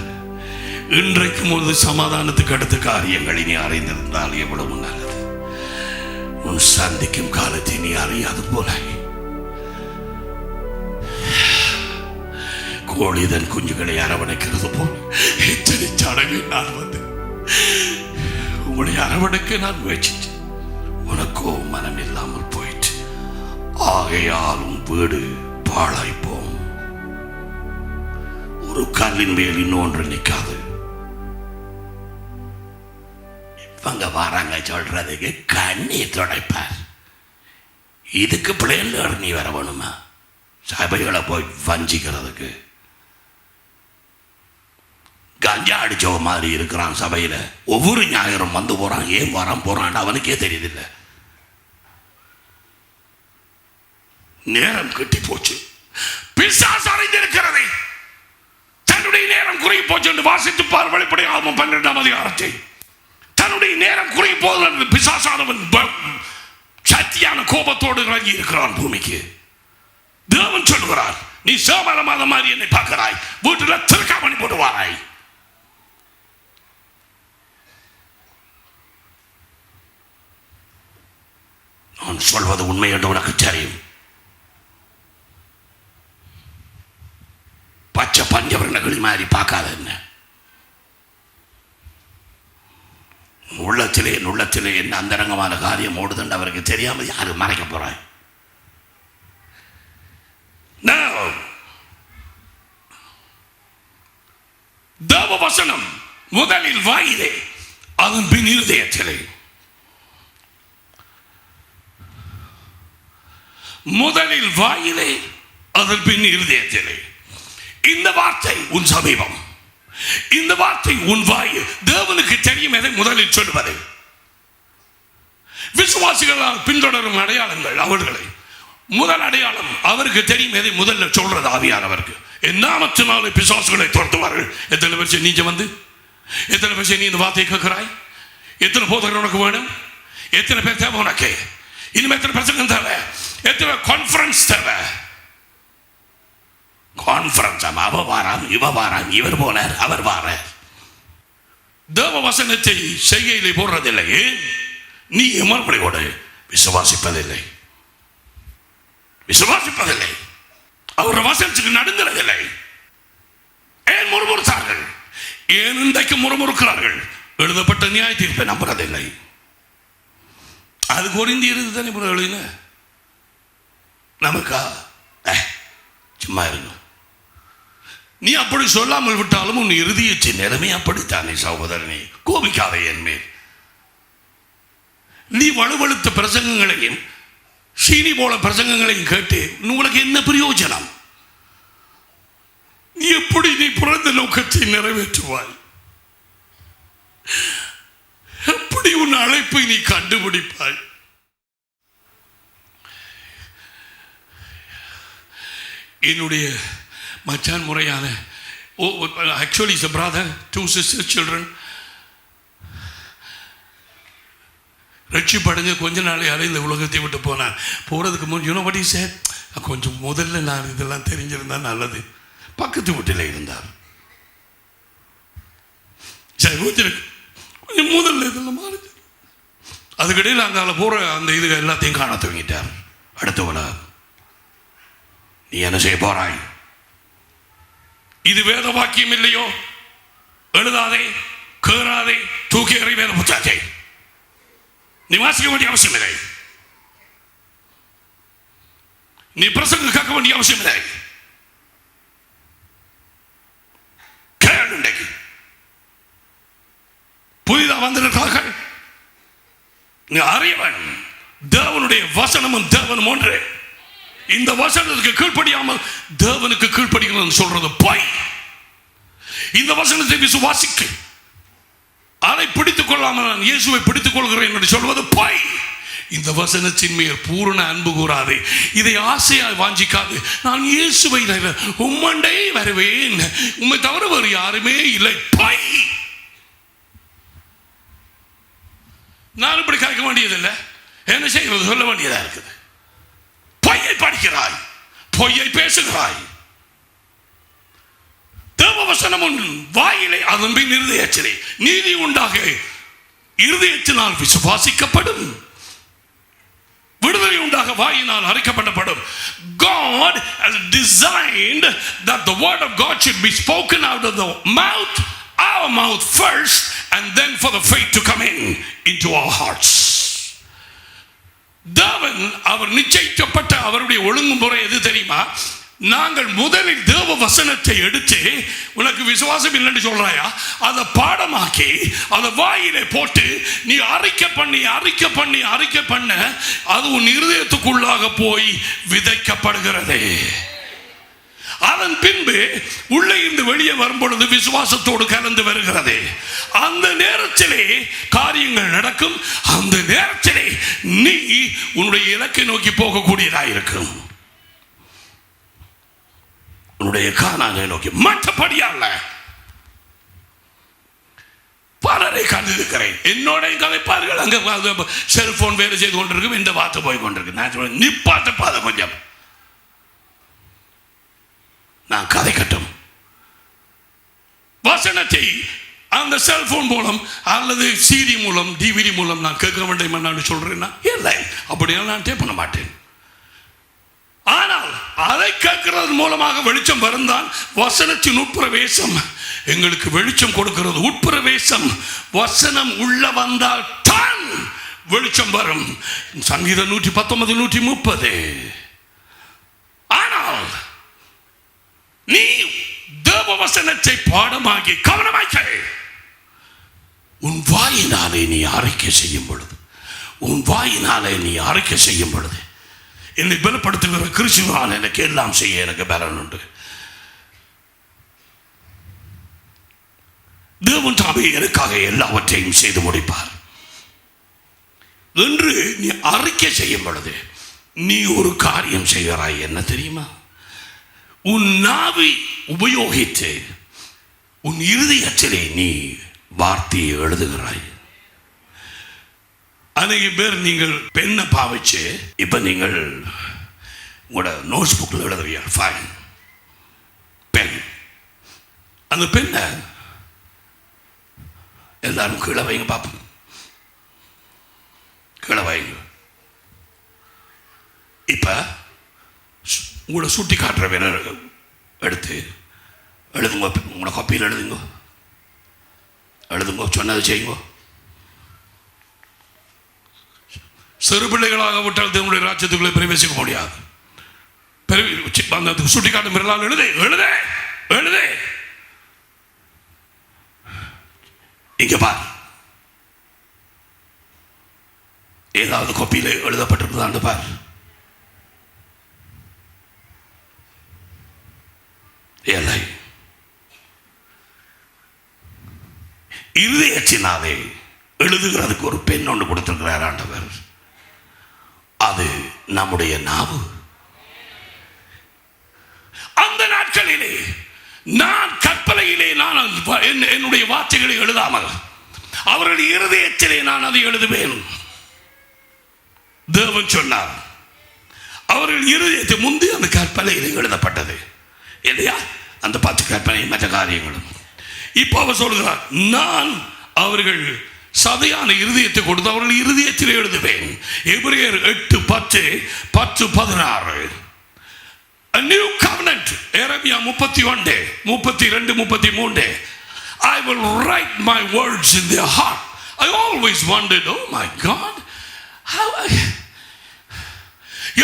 இன்றைக்கு முழுது சமாதானத்துக்கு அடுத்த காரியங்களை நீ அறிந்திருந்தால் எவ்வளவு நல்லது. உன் சந்திக்கும் காலத்தை நீ அறியாது போல கோழிதன் குஞ்சுகளை அரவணைக்கிறது போல் எத்தனை தடவை நான் வந்து உங்களை அரவணைக்க நான் முயற்சித்தேன். உனக்கோ மனம் இல்லாமல் போயிட்டு, ஆகையாலும் வீடு பாழாய்ப்போம். ஒரு கல்லின் மேல் இன்னொன்று நிற்காது. இவங்க வராங்க சொல்றதுக்கு கண்ணீர் துடைப்பார். இதுக்கு பிள்ளைல நீ வர வேணுமா? சபைகளை போய் வஞ்சிக்கிறதுக்கு கஞ்சா அடிச்ச மாதிரி இருக்கிறான் சபையில. ஒவ்வொரு ஞாயிறும் வந்து போறான். ஏன் வரான் போறான் அவனுக்கே தெரியுதில்லை. நேரம் கட்டி போச்சு. பிசாசு அறிந்திருக்கிறது. தன்னுடைய நேரம் குறைய போச்சு என்று வாசித்து பார் வெளிப்படை 12 தன்னுடைய நேரம் குறைய போது பிசாசானவன் சத்தியான கோபத்தோடு இறங்கி இருக்கிறான் பூமிக்கு. தேவன் சொல்கிறார், நீ சேமரமாத மாதிரி என்னை பார்க்கிறாய், வீட்டில் திருக்காமணி போடுவாராய். நான் சொல்வது உண்மை என்று உனக்கு தெரியும். பச்சை பஞ்சவர்ணங்களி மாதிரி பார்க்காத என்ன. உள்ளத்திலே என்ன அந்தரங்கமான காரியம் ஓடுதுன்னு அவருக்கு தெரியாம யாரு மறைக்க போறாய்? தேவ வசனம் முதலில் வாயிலே, அதன் பின் இருதயத்திலே. முதலில் வாயிலே, அதன் பின் இருதயத்திலே. இந்த வார்த்தை உன் சமீபம், இந்த வார்த்தை உன் வாய். தேவனுக்கு தெரியும் எதை முதலில் சொல்லுவது. விசுவாசிகளால் பின்தொடரும் அடையாளங்கள் அவர்களை. முதல் அடையாளம் அவருக்கு தெரியும் எதை முதல்ல சொல்றது ஆவியானவருக்கு. என் நாமத்தினாலே பிசாசுகளை துரத்துவார்கள். எத்தனை வருஷம் நீங்க வந்து, எத்தனை வருஷம் நீ இந்த வார்த்தையை கேட்கிறாய்? எத்தனை போதகர் உனக்கு வேணும்? எத்தனை பேர் தேவை உனக்கு? இனிமே எத்தனை பிரசங்கம் தேவை? எத்தனை கான்ஃபரன்ஸ் தேவை? கான்ஃபரன்ஸ் அவ வாராம், இவ வாராம், இவர் போனார், அவர் வாரார். தேவ வசனத்தை செய்கையிலே போடுறதில்லை. நீ மறுபடியோடு விசுவாசிப்பதில்லை, விசுவாசிப்பதில்லை. அவர் வசனத்துக்கு நடுங்கிறதில்லை. ஏன் முறுமுறுத்தார்கள்? ஏன் இன்றைக்கு முறுமுறுக்கிறார்கள்? எழுதப்பட்ட நியாய தீர்ப்பை நம்புறதில்லை. அது குறிந்தி இருந்து தானே எழுதின நமக்கா? சும்மா இருங்க. நீ அப்படி சொல்லாமல் விட்டாலும் உன் இறுதியத்தின் நிலைமை அப்படித்தானே சகோதரனே. கோபிக்காதே என் மேல். நீ வலுவழுத்த பிரசங்கங்களையும் சீனி போல பிரசங்கங்களையும் கேட்டு உங்களுக்கு என்ன பிரயோஜனம்? நீ எப்படி நீ பிறந்த நோக்கத்தை நிறைவேற்றுவாய்? எப்படி உன் அழைப்பை நீ கண்டுபிடிப்பாய்? என்னுடைய மச்சான் முறையான, actually is a brother, 2 sisters children. ரட்சிப்படைஞ்ச கொஞ்ச நாளையாலே இந்த உலகத்தை விட்டு போனான். போகிறதுக்கு முன் யூனோபடி சார், கொஞ்சம் முதல்ல நான் இதெல்லாம் தெரிஞ்சிருந்தா நல்லது. பக்கத்து வீட்டில் இருந்தார். சரி, கொஞ்சம் முதல்ல இதெல்லாம் மாறுது. அதுக்கிடையில் அங்கால போகிற அந்த இது எல்லாத்தையும் காண துவங்கிட்டார். அடுத்தவனா நீ என்ன செய்ய போறாய்? இது வேத வாக்கியம் இல்லையோ? எழுதாதே, கேறாதே, தூக்கி எறி வேத புத்தகத்தை. நீ வாசிக்க வேண்டிய அவசியம் இல்லை. நீ பிரசங்கம் கேட்க வேண்டிய அவசியம் இல்லை. கேளுண்டைக்கு புதிதா வந்திருக்கிறார்கள். நீ அறியவன் தேவனுடைய வசனமும் தேவனும் ஒன்று. இந்த வசனத்துக்கு கீழ்ப்படியாமல் தேவனுக்கு கீழ்ப்படிகிறது சொல்றது பொய். இந்த வசனத்தை விசுவாசிக்க, அதை பிடித்துக் கொள்ளாமல் நான் இயேசுவை பிடித்துக் கொள்கிறேன் என்று சொல்வது பொய். இந்த வசனத்தின் மேல் பூரண அன்பு கூறாது. இதை ஆசையாய் வாஞ்சிக்காது. நான் இயேசுவை உம்மண்டே வருவேன், உம்மை தவிர வேறு யாருமே இல்லை. பொய். நான் இப்படி கேட்க வேண்டியதில்லை. என்ன செய்கிறது? சொல்ல வேண்டியதா இருக்குது. பொய்யை படிக்கிறாய், பொய்யை பேசுகிறாய். தேவவசனம் வாயிலே, அதன் பின் இருதயத்திலே. நீதி உண்டாக இருதயத்தினால் விசுவாசிக்கப்படும், விடுதலை உண்டாக வாயினால் அறிக்கப்படப்படும். God has designed that the word of God should be spoken out of the mouth, our mouth first, and then for the faith to come into our hearts. தேவன் அவர் நிச்சயிக்கப்பட்ட அவருடைய ஒழுங்குமுறை எது தெரியுமா? நாங்கள் முதலில் தேவ வசனத்தை எடுத்து, உனக்கு விசுவாசம் இல்லைன்னு சொல்றாயா, அதை பாடமாக்கி அதை வாயிலே போட்டு நீ அறிக்கை பண்ண அது உன் இருதயத்துக்குள்ளாக போய் விதைக்கப்படுகிறது. அதன் பின்பு உள்ளே இருந்து வெளியே வரும்பொழுது விசுவாசத்தோடு கலந்து வருகிறது. அந்த நேரத்திலே காரியங்கள் நடக்கும். அந்த நேரத்திலே நீ உன்னுடைய இலக்கை நோக்கி போகக்கூடியதாயிருக்கும், உன்னுடைய கானானை நோக்கி. மற்றபடியால பலரை கண்டிருக்கிறேன். என்னோட கதைப்பார்கள். அங்க செல்போன் வேலை செய்து கொண்டிருக்கும், இந்த வார்த்தை போய் கொண்டிருக்கு. நான் சொல்றேன், நிப்பாட்ட பாத கொஞ்சம், நான் கதைக்கட்டும். வசனத்தை அந்த செல்போன் மூலம் அல்லது சிடி மூலம், டிவிடி மூலம் நான் கேட்க வேண்டாம் நான் சொல்றேன்னா இல்லை, அப்படியா நான் டேப் பண்ண மாட்டேன். ஆனால் அதை கேட்கிறது மூலமாக வெளிச்சம் வருந்தான். வசனத்தின் உட்பிரவேசம் எங்களுக்கு வெளிச்சம் கொடுக்கிறது. உட்பிரவேசம் வசனம் உள்ள வந்தால் தான் வெளிச்சம் வரும். சங்கீதம் 119, 130. ஆனால் நீ தேவ வசனத்தை பாடமாகி கவனமாய் கேள். உன் வாயினாலே நீ அறிக்கை செய்யும் பொழுது, உன் வாயினாலே நீ அறிக்கை செய்யும் பொழுது என்னை பலப்படுத்துகிற கிறிஸ்துவால் எனக்கு எல்லாம் செய்ய எனக்கு பலன் உண்டு. தேவன் தாமே எனக்காக எல்லாவற்றையும் செய்து முடிப்பார் என்று நீ அறிக்கை செய்யும் பொழுது நீ ஒரு காரியம் செய்கிறாய். என்ன தெரியுமா? உன் நாவை உபயோகித்து உன் இருதயத்திலே நீ வார்த்தையை எழுதுகிறாய். அநேக பேர் நீங்கள் பெண்ணை பாவிச்சு இப்ப நீங்கள் உங்களோட நோட்ஸ் புக்கில் எழுதுறீங்க. ஃபைன், பெண். அந்த பெண்ணை எல்லாரும் கீழே வைங்க பார்ப்போம். கீழே வைங்க. இப்ப உங்களை சுட்டி காட்டுற வேற எடுத்து எழுதுங்க. உங்களோட காப்பியில் எழுதுங்க. எழுதுங்க, சொன்னது செய்யுங்க. சிறு பிள்ளைகளாக விட்டால் தேவனுடைய ராஜ்யத்துக்குள்ளே பிரவேசிக்க முடியாது. சுட்டி காட்டும் பிறகு எழுது எழுது எழுது. இங்க பார், ஏதாவது காப்பியில் எழுதப்பட்டிருக்குதான்னு பார். இல்லை, இருதயத்தினாலே எழுதுகிறதுக்கு ஒரு பெண் ஒன்று கொடுத்திருக்கிறார் ஆண்டவர். அது நம்முடைய நாவு. அந்த நாட்களிலே நான் கற்பனையிலே நான் என்னுடைய வார்த்தைகளை எழுதாமல் அவர்கள் இருதயத்திலே நான் அதை எழுதுவேன். தேவன் சொன்னார், அவர்கள் இருதயத்தை முந்தி அந்த கற்பனையிலே எழுதப்பட்டது இல்லையா? அந்த 10 கற்பனை மற்ற காரியங்களும். இப்போ அவர் சொல்கிறார், நான் அவர்கள் சதையான இருதயத்தை கொடுத்து அவர்கள் இருதயத்தில் எழுதுவேன். எபிரேயர் 8:10-16. A new covenant. Jeremiah 31, 32, 33. I will write my words in their heart. I always wondered, oh my God, how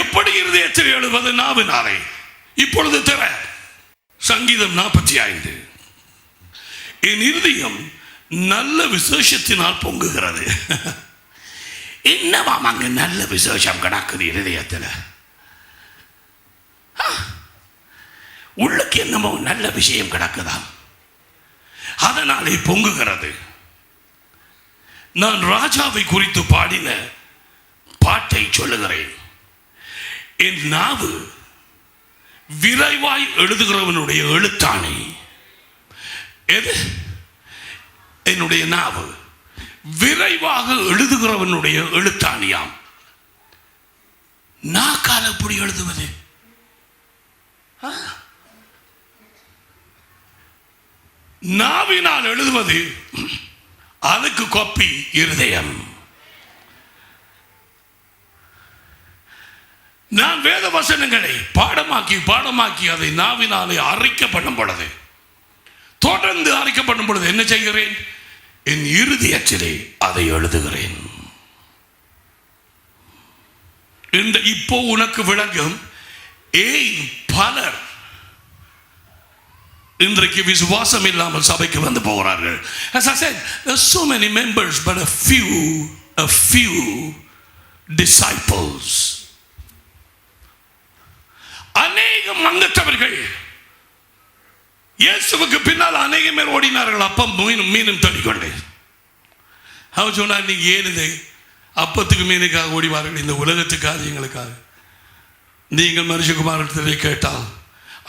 எப்படி இருதயத்தில் எழுதுவது நாவினாலே? இப்பொழுது தர சங்கீதம் 45. என் இருதயம் நல்ல விசேஷத்தினால் பொங்குகிறது. என்னவாம் அங்க நல்ல விசேஷம் கிடக்குது இருதயத்தில்? உள்ளுக்கு என்னமோ நல்ல விஷயம் கிடக்குதாம், அதனாலே பொங்குகிறது. நான் ராஜாவை குறித்து பாடின பாட்டை சொல்லுகிறேன். என் நாவு விரைவாய் எழுதுகிறவனுடைய எழுத்தாணி. எது? என்னுடைய நாவு விரைவாக எழுதுகிறவனுடைய எழுத்தாணியாம். நாக்கால் எப்படி எழுதுவது? நாவினால் எழுதுவது, அதுக்கு காப்பி இருதயம். நான் வேத வசனங்களை பாடமாக்கி அதை நாவினாலே அறிக்கப்படும் பொழுது, தொடர்ந்து அறிக்கப்படும் பொழுது என்ன செய்கிறேன்? என் இருதயத்திலே அதை எழுதுகிறேன். இப்போ உனக்கு விளங்கும் ஏன் பலர் இன்றைக்கு விசுவாசம் இல்லாமல் சபைக்கு வந்து போகிறார்கள். As I said, there are so many members but a few disciples. அநேகம் அங்கத்தவர்கள். இயேசுவுக்கு பின்னால் அநேகம் பேர் ஓடினார்கள் அப்பம் மீனும் தேடிக்கொண்டு. அவன் சொன்னார், நீங்க ஏன் இந்த அப்பத்துக்கு மீனுக்காக ஓடிவார்கள்? இந்த உலகத்து காரியங்களுக்காக. நீங்கள் மனுஷகுமாரத்திலே கேட்டால்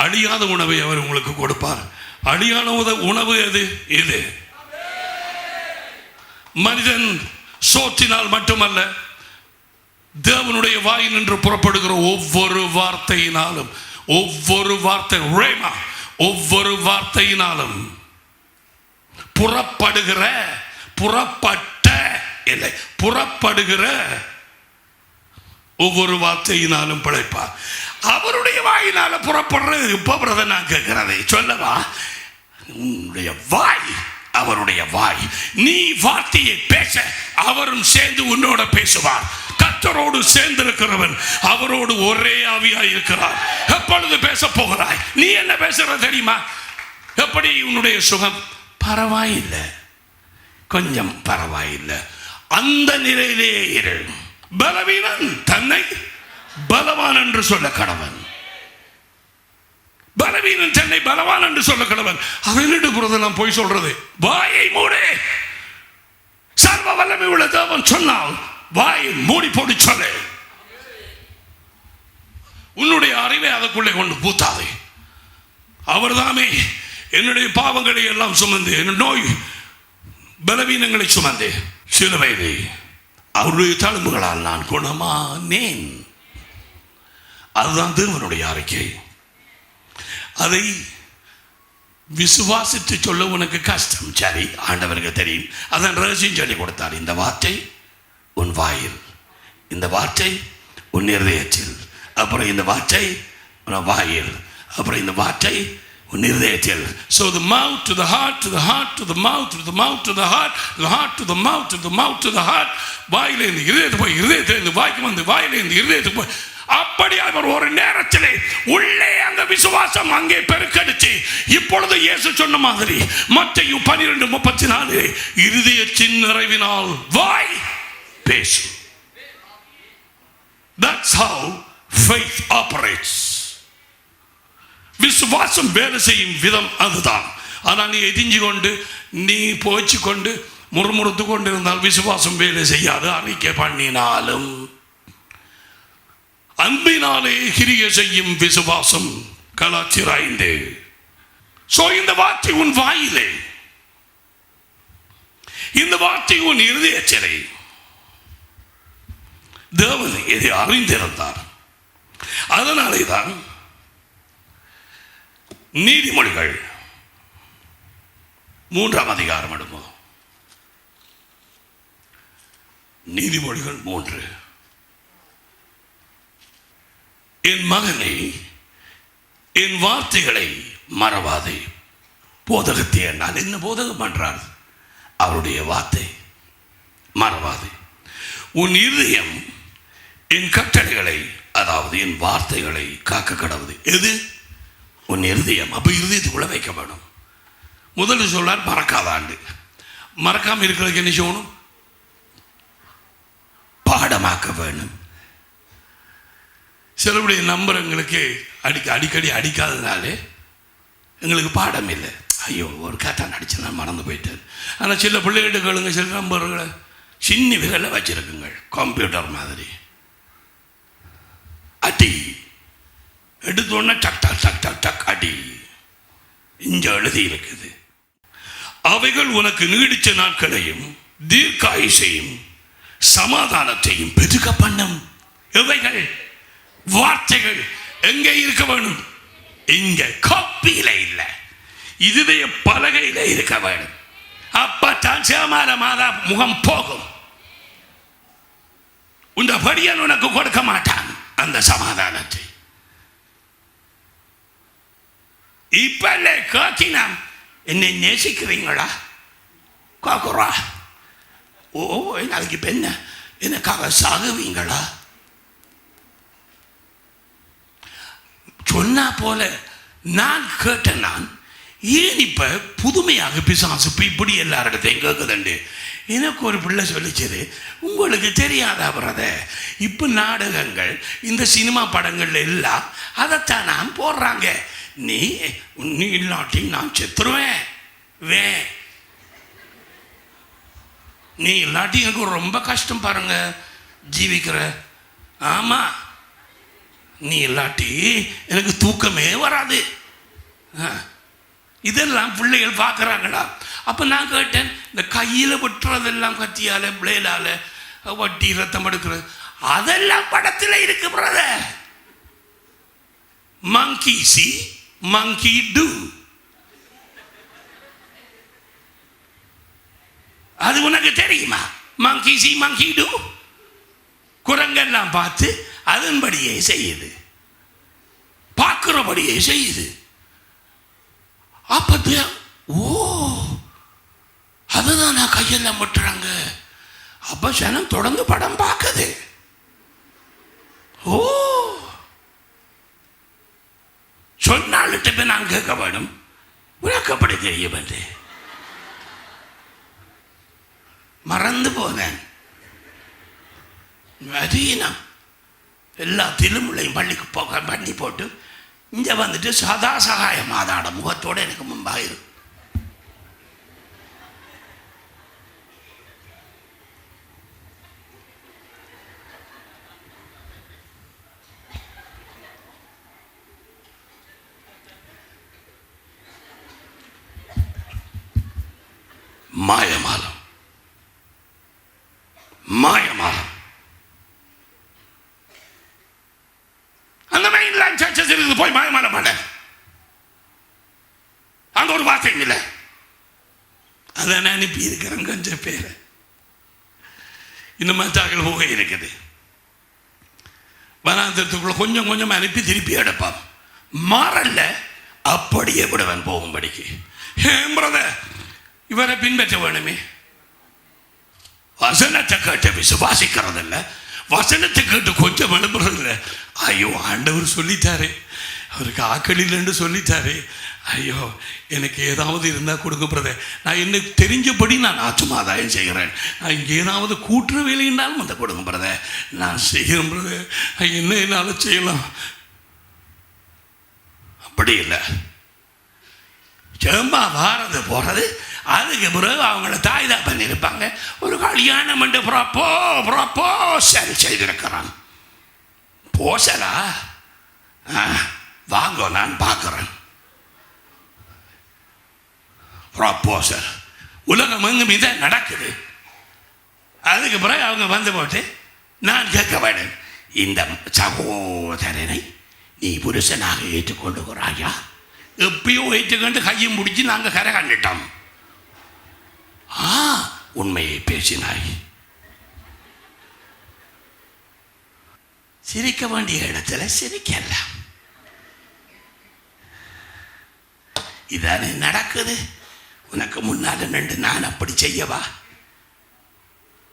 அழியாத உணவை அவர் உங்களுக்கு கொடுப்பார். அழியாத உணவு எது? இது. மனிதன் சோற்றினால் மட்டுமல்ல, தேவனுடைய வாய் நின்று புறப்படுகிற ஒவ்வொரு வார்த்தையினாலும், ஒவ்வொரு வார்த்தையினாலும் புறப்படுகிற ஒவ்வொரு வார்த்தையினாலும் பிழைப்பார். அவருடைய வாயினால புறப்படுறது. இப்ப பிரதர் நான் கேட்கிறதை சொல்லவா? உன்னுடைய வாய் அவருடைய வாய். நீ வார்த்தையை பேச அவரும் சேர்ந்து உன்னோட பேசுவார். கர்த்தரோடு சேர்ந்திருக்கிறவன் அவரோடு ஒரே ஆவியாய் இருக்கிறார். எப்பொழுது பேச போகிறாய்? நீ என்ன பேசுற தெரியுமா? எப்படி உன்னுடைய சுகம்? பரவாயில்லை, கொஞ்சம் பரவாயில்லை, அந்த நிலையிலேயே இரு. பலவீனன் தன்னை பலவான் என்று சொல்ல கடவன். பலவீனன் தன்னை பலவான் என்று சொல்ல கடவன். அவனிட்டு புறத நான் போய் சொல்றது, வாயை மூடு. சர்வ வல்லமை உள்ள தேவன் சொன்னால் வாயை மூடி போட்டு சொல்லு. உன்னுடைய அறிவை அதற்குள்ளே கொண்டு பூத்தாதே. அவர்தாமே என்னுடைய பாவங்களை எல்லாம் சுமந்து, என் நோய் பலவீனங்களை சுமந்து சிலுவையிலே அவருடைய தழும்புகளால் நான் குணமானேன். அதுதான் தேவனுடைய அறிக்கை. அதை விசுவாசித்து சொல்ல உனக்கு கஷ்டம். சரி, ஆண்டவருக்கு தெரியும். அதன் ரகசியம் சொல்லி கொடுத்தார். இந்த வார்த்தை உன் வாயில், இந்த வார்த்தை உன் இருதயத்தில், அப்புறம் இந்த வார்த்தை உன் வாயில், அப்புறம் இந்த வார்த்தை உன் இருதயத்தில். So the mouth to the heart, to the heart to the mouth, to the mouth to the heart, the heart to the mouth, to the mouth to the heart. வாயிலே இந்த இருதயத்துக்கு போய், இருதயத்திலிருந்து வாய்க்கு வந்து, வாயிலே இந்த இருதயத்துக்கு போய். அப்படி அவர் ஒரு நேரத்திலே உள்ளே அந்த விசுவாசம் அங்கே பெருக்கடிச்சு, இப்பொழுது இயேசு சொன்ன மாதிரி மத்தேயு 12:34 இருதயத்தின் நிறைவினால் வாய் பேசும். That's how faith operates. விசுவாசம் வேலை செய்யும் விதம் அதுதான். ஆனால் நீ எதிஞ்சு கொண்டு, நீ போச்சு கொண்டு, முறுமுறுத்து கொண்டு இருந்தால் விசுவாசம் வேலை செய்யாது. அறிக்கை பண்ணினாலும் அன்பினாலே கிரியை செய்யும் விசுவாசம். கலாச்சியர் 5. சோ இந்த வார்த்தை உன் வாயிலே, இந்த வார்த்தை உன் இருதயத்திலே. தேவன் இதை அறிந்திருந்தார். அதனாலே தான் நீதிமொழிகள் 3ஆம் அதிகாரம் எடுப்போம். நீதிமொழிகள் 3. என் மகனே, என் வார்த்தைகளை மறவாதே. போதகத்தை நான் என்ன போதகம் பண்றார்? அவருடைய வார்த்தை மறவாதே. உன் இருதயம் என் கட்டளைகளை, அதாவது என் வார்த்தைகளை காக்க கடவுது. எது? உன் இருதயம். அப்போ இருதயத்துக்குள்ள வைக்க வேணும். முதல்ல சொல்றார் மறக்காதாண்டு. மறக்காம இருக்கிறதுக்கு என்ன செய்யணும்? பாடமாக்க வேணும். சிலருடைய நம்பர் எங்களுக்கு அடிக்கடி அடிக்காதனாலே எங்களுக்கு பாடம் இல்லை. ஐயோ, ஒரு காத்தான் அடிச்சு நான் மறந்து போயிட்டேன். ஆனால் சில பிள்ளைகிட்ட கேளுங்க, சில நம்பர்களை சின்ன விரலை வச்சிருக்குங்க, கம்ப்யூட்டர் மாதிரி. அடி எடுத்தோடனே டக் டக் டக் டக் டக் அடி. இங்க எழுதி இருக்குது. அவைகள் உனக்கு நீடிச்ச நாட்களையும் தீர்க்காயுசையும் சமாதானத்தையும் பெருக பண்ணும். எவைகள்? வார்த்தைகள். எங்கே இருக்க வேணும்? இங்க காப்பியில இல்ல, இதுவே பலகையில இருக்க வேணும். அப்பத்தான் சேமால மாதா முகம் போகும். உந்த படியன் உனக்கு கொடுக்க மாட்டான் அந்த சமாதானத்தை. இப்ப காக்கினாம், என்னை நேசிக்கிறீங்களா? காக்குறா. ஓ, நாளைக்கு இப்ப என்ன, எனக்காக சாகுவீங்களா? சொன்னா போல நான் கேட்டேன். நான் ஏன் இப்ப புதுமையாக பிசாசு இப்படி எல்லாரிடத்தையும் கேட்குதுண்டு. எனக்கு ஒரு பிள்ளை சொல்லிச்சது, உங்களுக்கு தெரியாதா பிரதர், இப்போ நாடகங்கள் இந்த சினிமா படங்கள்ல எல்லாம் அதைத்தான் நான் போடுறாங்க. நீ இல்லாட்டி நான் செத்துருவேன், நீ இல்லாட்டி எனக்கு ரொம்ப கஷ்டம் பாருங்க ஜீவிக்கிற. ஆமா, நீ இல்லாட்டி எனக்கு தூக்கமே வராது. இதெல்லாம் பிள்ளைகள் பார்க்குறாங்களா? அப்போ நான் கேட்டேன், இந்த கையில் வெட்டுறதெல்லாம் கத்தியால் பிளேடால் வட்டி ரத்தம் எடுக்கிறது அதெல்லாம் படத்தில் இருக்கு பிரதர். மங்கி சி மங்கி டூ. அது உனக்கு தெரியுமா? மங்கி சி மங்கி டூ. குரங்கெல்லாம் பார்த்து அதன்படியே செய்யுது, பார்க்கிறபடியே செய்யுது. அப்ப ஓ, அதுதான் நான் கையெல்லாம் விட்டுறாங்க. அப்ப ஜனம் தொடர்ந்து படம் பார்க்குது. ஓ, சொன்னாலிட்டு நான் கேட்க வேணும், உனக்கப்படி தெரிய வந்து மறந்து போனேன். மதீனம் எல்லாத்திலும் உள்ளையும் பள்ளிக்கு போக பண்ணி போட்டு இங்கே வந்துட்டு சதா சகாய மாதாட முகத்தோடு எனக்கு முன்பாக இருக்கும். மாயமாலம் மாயமாலம் அந்த மெயின்லாம் சர்ச்சஸ் இருக்குது. போய் மாயமாலம் பண்ண அங்க ஒரு வார்த்தையும் இல்லை. அதை நான் அனுப்பி இருக்கிறேன் கொஞ்சம் பேரை. இந்த மத்தாக்கள் போக இருக்குது. வனாந்திரத்துக்குள்ள கொஞ்சம் கொஞ்சம் அனுப்பி திருப்பி எடுப்பான். மாறல்ல அப்படியே விடுவன் போகும்படிக்கு. ஏன் பிரதர் இவரை பின்பற்ற வேணுமே. வசனத்தை கேட்டு விசுவாசிக்கிறது இல்லை, வசனத்தை கேட்டு கொஞ்சம் எழுப்புறது இல்லை. ஐயோ ஆண்டவர் சொல்லிட்டாரே, அவருக்கு ஆக்கள் இல்லைன்னு சொல்லிட்டாரே, ஐயோ எனக்கு ஏதாவது இருந்தால் கொடுங்க பிரதர். நான் எனக்கு தெரிஞ்சபடி நான் ஆத்துமாதாயம் செய்கிறேன். நான் இங்கே ஏதாவது கூட்டுற வேலையினாலும் அந்த கொடுங்க பிரதர், நான் செய்கிறேன் பிரதர், என்ன என்னால் செய்யலாம். அப்படி இல்லை. சும்மா வாரது போகிறது. அதுக்கு பிறகு அவங்கள தாய் தான் பண்ணியிருப்பாங்க. ஒரு கல்யாணம் பண்ணி ப்ரப்போசல் செய்திருக்கிறான். போசலா வாங்க நான் பார்க்குறேன். ப்ரப்போசல் உலகம் எங்கும் இதை நடக்குது. அதுக்கு பிறகு அவங்க வந்து போட்டு நான் கேட்க வேண்டும், இந்த சகோதரனை நீ புருஷனாக ஏற்றுக்கொள்ளுகிறாயா? எப்பயோ ஏற்றுக்கொண்டு கையை முடிச்சு நாங்கள் கரை கண்டுட்டோம். உண்மையை பேசினாய். சிரிக்க வேண்டிய இடத்துல சிரிக்கலாம். இதானே நடக்குது. உனக்கு முன்னால நின்று நான் அப்படி செய்யவா?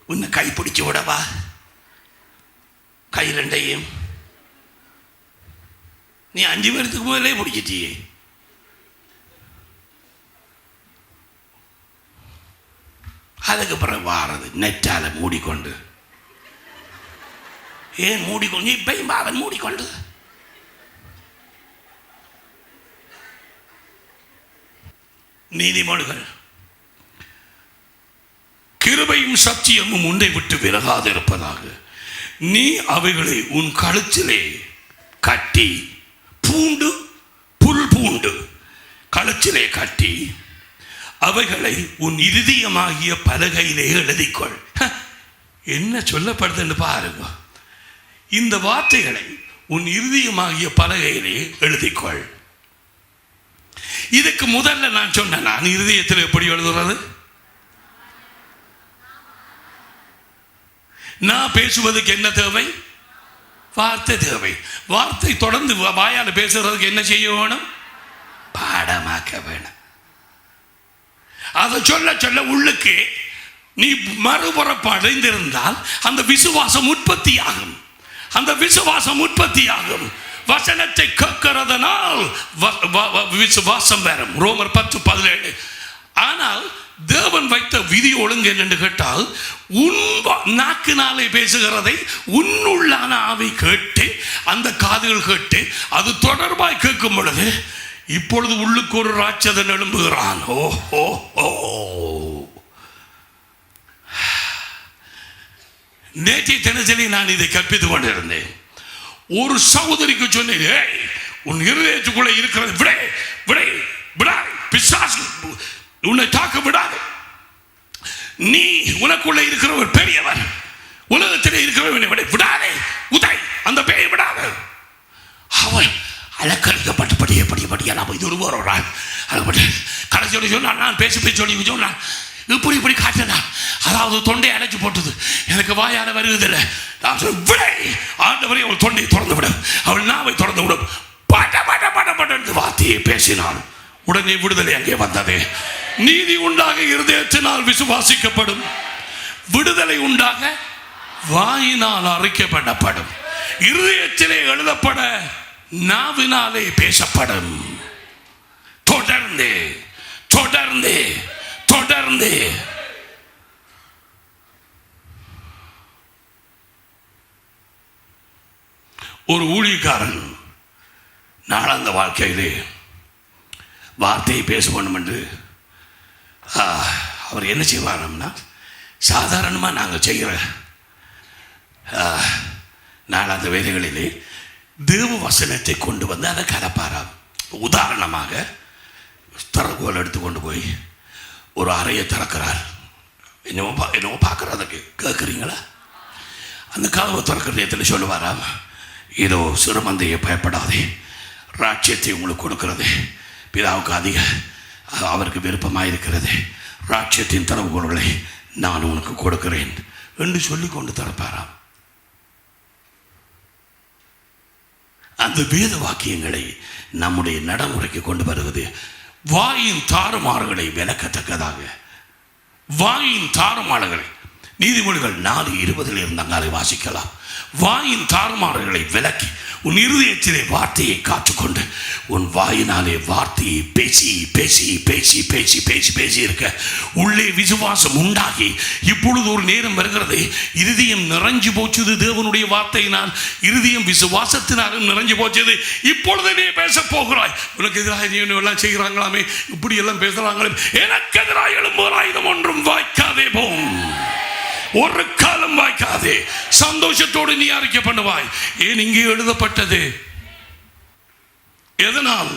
உன்னை கைப்பிடிச்சு விடவா? கை ரெண்டையும் நீ 5 பேருக்கு முதலே பிடிச்சிட்டியே. அதுக்கு பிறகு வாரது நெറ്റാல மூடிக்கொண்டு. ஏன் மூடிக்கொண்டு? இப்பயும் அவன் மூடிக்கொண்டு. நீதிமொழிகள் கிருபையும் சத்தியமும் உன்னை விட்டு விலகாதிருப்பதாக நீ அவைகளை உன் கழுத்திலே கட்டி புல் பூண்டு கழுத்திலே கட்டி அவைகளை உன் இருதயமாகிய பலகையிலே எழுதிக்கொள். என்ன சொல்லப்படுதுன்னு பாருங்க. இந்த வார்த்தைகளை உன் இருதயமாகிய பலகையிலே எழுதிக்கொள். இதுக்கு முதல்ல நான் சொன்னேன், நான் இருதயத்தில் எப்படி எழுதுறது? நான் பேசுவதற்கு என்ன தேவை? வார்த்தை தேவை. வார்த்தை தொடர்ந்து வாயால் பேசுறதுக்கு என்ன செய்ய வேணும்? பாடமாக்க வேணும். அதை சொல்ல சொல்ல உள்ளுக்கு நீ மறுபுறப்படைந்திருந்தால் அந்த விசுவாசம் உற்பத்தியாகும். அந்த விசுவாசம் உற்பத்தியாகும். வசனத்தை கேட்கிறதுனால் விசுவாசம் வரும். ரோமர் 10:17. ஆனால் தேவன் வைத்த விதி ஒழுங்கு என்னென்று கேட்டால், உன் நாக்கினாலே பேசுகிறதை உன்னுள்ளான ஆவி கேட்டு, அந்த காதுகள் கேட்டு அது தொடர்பாய் கேட்கும் பொழுது இப்பொழுது உள்ளுக்கு ஒரு ராட்சதன் எழும்புகிறான். நேற்றைய தினசரி நான் இதை கற்பித்துக் கொண்டிருந்தேன். ஒரு சகோதரிக்கு சொன்னேன், உன் இருதயத்துக்குள்ளே இருக்கிறது விடாது, பிசாசு உன்னை தாக்க விடாது. நீ உனக்குள்ளே இருக்கிறவர் பெரியவர், உலகத்திலே இருக்கிறவர் விடாதே, உதை அந்த பேயை விடாது. அவன் அலக்கழிக்கப்பட்டபடியே படியெல்லாம் இது ஒரு ஆள் கடைசியோட சொன்னான். நான் பேசி சொல்லி சொன்னான், இப்படி காட்டினா அதாவது தொண்டை அடைச்சு போட்டது, எனக்கு வாயால வருவதில்லை. நான் விடை ஆண்டவரை அவள் தொண்டையை திறந்து விடும், அவள் நாவை திறந்து விடும். பட்ட வார்த்தையை பேசினான். உடனே விடுதலை அங்கே வந்தது. நீதி உண்டாக இருதயத்தினால் விசுவாசிக்கப்படும், விடுதலை உண்டாக வாயினால் அறிக்கப்படப்படும், இருதயத்திலே எழுதப்பட நாவினாலே பேசப்படும். தொடர்ந்து தொடர்ந்து தொடர்ந்து ஒரு ஊழியக்காரன் நாளாந்த வாழ்க்கையிலே வார்த்தையை பேச வேண்டும் என்று அவர் என்ன செய்வாரம்னா, சாதாரணமாக நாங்கள் செய்கிற நாளாந்த வேலைகளிலே தேவ வசனத்தை கொண்டு வந்து அதை கலப்பாராம். உதாரணமாக திறக்கோல் எடுத்து கொண்டு போய் ஒரு அறையை திறக்கிறார். என்னவோ பார்க்குறதுக்கு கேட்குறீங்களா? அந்த கதவை திறக்கிற நேரத்தில் சொல்லுவாராம், இதோ சிறுமந்தையை பயப்படாதே, ராட்சியத்தை உங்களுக்கு கொடுக்கிறது, பிதாவுக்கு அதிக அவருக்கு விருப்பமாக இருக்கிறது, ராட்சியத்தின் திறவுகோல்களை நான் உனக்கு கொடுக்கிறேன் என்று சொல்லி கொண்டு திறப்பாராம். அந்த வேத வாக்கியங்களை நம்முடைய நடைமுறைக்கு கொண்டு வருவது வாயின் தாறுமாறுகளை விளக்கத்தக்கதாக. வாயின் தாறுமாறுகளை நீதிமொழிகள் 4:20 இருந்தாங்க, அதை வாசிக்கலாம். வாயின் தாறுமாறுகளை விளக்கி உன் இருதயத்திலே வார்த்தையை காத்துக்கொண்டு உன் வாயினாலே வார்த்தையை பேசி பேசி பேசி பேசி பேசி பேசி இருக்க உள்ளே விசுவாசம் உண்டாகி இப்பொழுது ஒரு நேரம் வருகிறது, இருதயம் நிறைஞ்சு போச்சுது தேவனுடைய வார்த்தையினால், இருதயம் விசுவாசத்தினாலும் நிறைஞ்சு போச்சது. இப்பொழுது நீ பேச போகிறாய், உனக்கு எதிராக நீ எல்லாம் செய்கிறாங்களாமே, இப்படி எல்லாம் பேசுறாங்களே, எனக்கு எதிராக எழும்புகிற ஆயுதம் ஒன்றும் வாய்க்காதே போம், ஒரு காலம் வாய்க்காதே, சந்தோஷத்தோடு நீ அறிக்கை பண்ணுவாய். ஏன் இங்கே எழுதப்பட்டது? எதனால்?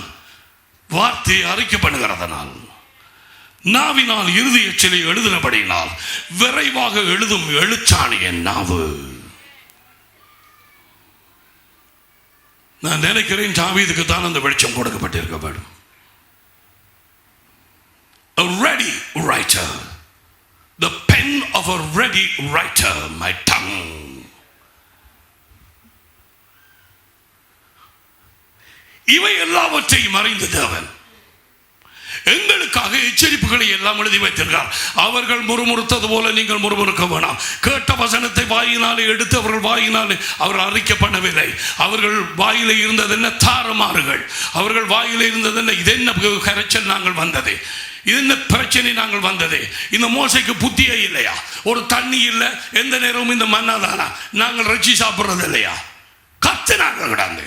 வார்த்தை அறிக்கை பண்ணுகிறதனால், நாவினால் இருதயத்திலே எழுதினபடினால் விரைவாக எழுதும் எழுச்சாணி என் நாவு. நான் நினைக்கிறேன் தாவீதுக்கு தான் அந்த வெளிச்சம் கொடுக்கப்பட்டிருக்க வேண்டும். A ready writer, the pen of a ready writer, my tongue. இவை எல்லாவற்றையும் அறிந்த தேவன் எங்களுக்காக எச்சரிப்புகளை எல்லாம் எழுதி வைத்திருக்கிறார். அவர்கள் முறுமுறுத்தது போல நீங்கள் முறுமுறுக்க வேணாம். கேட்ட வசனத்தை வாயினாலே எடுத்து அவர்கள் வாயினாலே அவர் அறிக்கை பண்ணவில்லை. அவர்கள் வாயிலே இருந்தது என்ன? தாறுமாறுகள். அவர்கள் வாயிலே இருந்தது என்ன? இது என்ன கரைச்சல் நாங்கள் வந்தது, இது என்ன பிரச்சனை நாங்கள் வந்தது? இந்த மோசைக்கு புத்தியே இல்லையா? ஒரு தண்ணி இல்லை, எந்த நேரமும் இந்த மண்ணாதானா, நாங்கள் ரச்சி சாப்பிட்றது இல்லையா? கத்து நாங்கள் கிடாந்து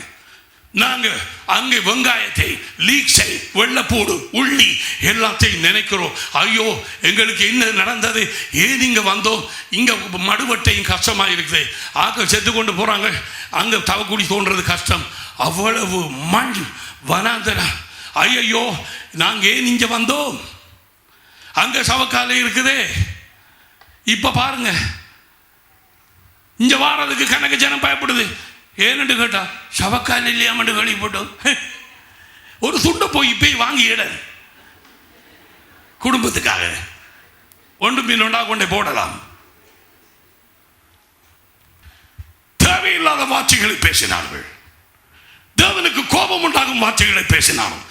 நாங்கள் அங்கே வெங்காயத்தை, லீக்ஸை, வெள்ளைப்பூடு, உள்ளி எல்லாத்தையும் நினைக்கிறோம். ஐயோ எங்களுக்கு என்ன நடந்தது, ஏன் இங்கே வந்தோம், இங்கே மடுவட்டையும் கஷ்டமாக இருக்குது, ஆக்கள் செத்து கொண்டு போகிறாங்க, அங்கே தவக்குடி தோன்றது கஷ்டம், அவ்வளவு மண் வனாந்தரம், ஐயோ நாங்கள் ஏன் இங்கே வந்தோம், அங்கே சவக்காலை இருக்குதே. இப்போ பாருங்க, இங்கே வாரதுக்கு கணக்கு ஜனம் பயப்படுது. ஏன்னு கேட்டா சவக்கால் இல்லையாமட்டு கழி போட்டோம். ஒரு துண்டை போய் வாங்கி இட குடும்பத்துக்காக ஒன்று மீன் கொண்டே போடலாம். தேவையில்லாத வார்த்தைகளை பேசினார்கள், தேவனுக்கு கோபம் உண்டாகும் வார்த்தைகளை பேசினார்கள்,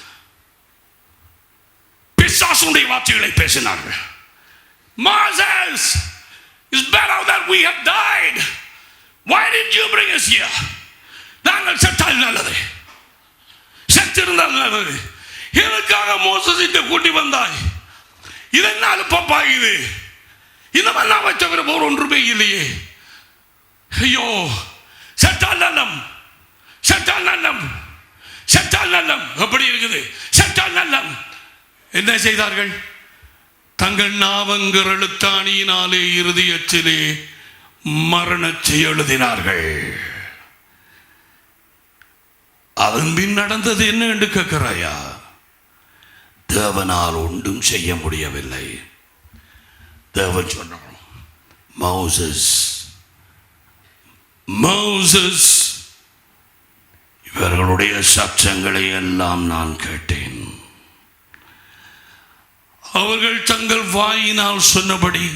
பிசாசுடைய வார்த்தைகளை பேசினார்கள். Moses, it's better that we have died. Why did you bring us here? நாங்கள் செத்தால் நல்லது, செத்திருந்தால் நல்லது, எதுக்காக மோசஸை கூட்டி வந்தாய்? இதனால் பப்பா இது இந்த மண்ணா வச்ச பிறகு ஒன்றுமே இல்லையே. ஐயோ செத்தால் நல்லம், செத்தால் நல்லம், செத்தால் நல்லம். எப்படி இருக்குது? செத்தால் நல்லம். என்ன செய்தார்கள்? தங்கள் நாவங்கிற எழுத்தாணியினாலே இருதயத்திலே மரணத்தை எழுதினார்கள். அதன் பின் நடந்தது என்ன என்று கேட்கிறாயா? தேவனால் ஒன்றும் செய்ய முடியவில்லை. தேவன் சொன்னார், மோசஸ், மோசஸ், இவர்களுடைய சத்தங்களை எல்லாம் நான் கேட்டேன். அவர்கள் தங்கள் வாயினால் சொன்னபடி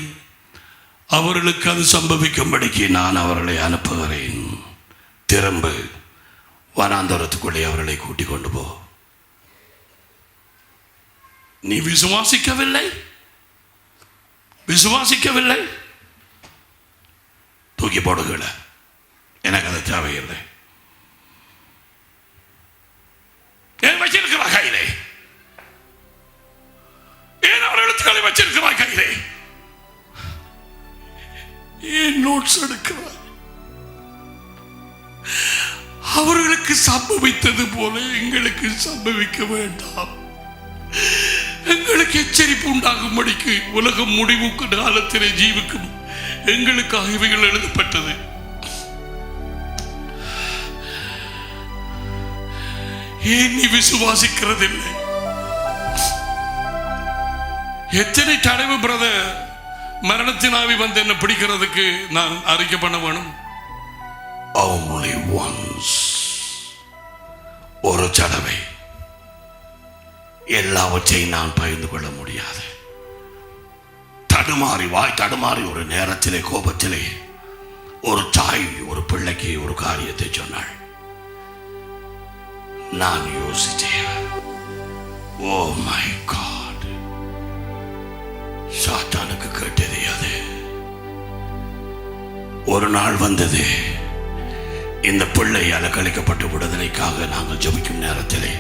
அவர்களுக்கு அது சம்பவிக்கும்படிக்கு நான் அவர்களை அனுப்புகிறேன். திரும்ப வனாந்தரத்துக்குள்ளே அவர்களை கூட்டிக் கொண்டு போ. நீ விசுவாசிக்கவில்லை, விசுவாசிக்கவில்லை, தூக்கி போடுகிற, எனக்கு அது தேவையில்லை. ஏன் வச்சிருக்கிறாய் கையிலே? ஏன் அவர் எழுத்துக்களை வச்சிருக்கிறாய் கையிலே? ஏன் நோட்ஸ் எடுக்கிறாய்? அவர்களுக்கு சம்பவித்தது போல எங்களுக்கு சம்பவிக்க வேண்டாம். எங்களுக்கு எச்சரிப்பு உண்டாகும்படிக்கு உலகம் முடிவுக்கு காலத்திலே ஜீவிக்கும் எங்களுக்காக இவைகள் எழுதப்பட்டது. ஏன் நீ விசுவாசிக்கிறதில்லை? எத்தனை தடவை பிரதர் மரணத்தின் ஆவி வந்து என்ன பிடிக்கிறதுக்கு நான் அறிக்கை பண்ண வேணும்? Only once. ஒரு தடவை. எல்லாவற்றையும் நான் பகிர்ந்து கொள்ள முடியாது. வாய் தடுமாறி ஒரு நேரத்திலே கோபத்திலே ஒரு தாய் ஒரு பிள்ளைக்கு ஒரு காரியத்தை சொன்னாள். நான் யோசித்தேன், ஓ மை காட், சாத்தானுக்கு கேட்டதே அது. ஒரு நாள் வந்தது, இந்த பிள்ளை அலக்களிக்கப்பட்ட விடுதலைக்காக நாங்கள் ஜெபிக்கும் நேரத்திலே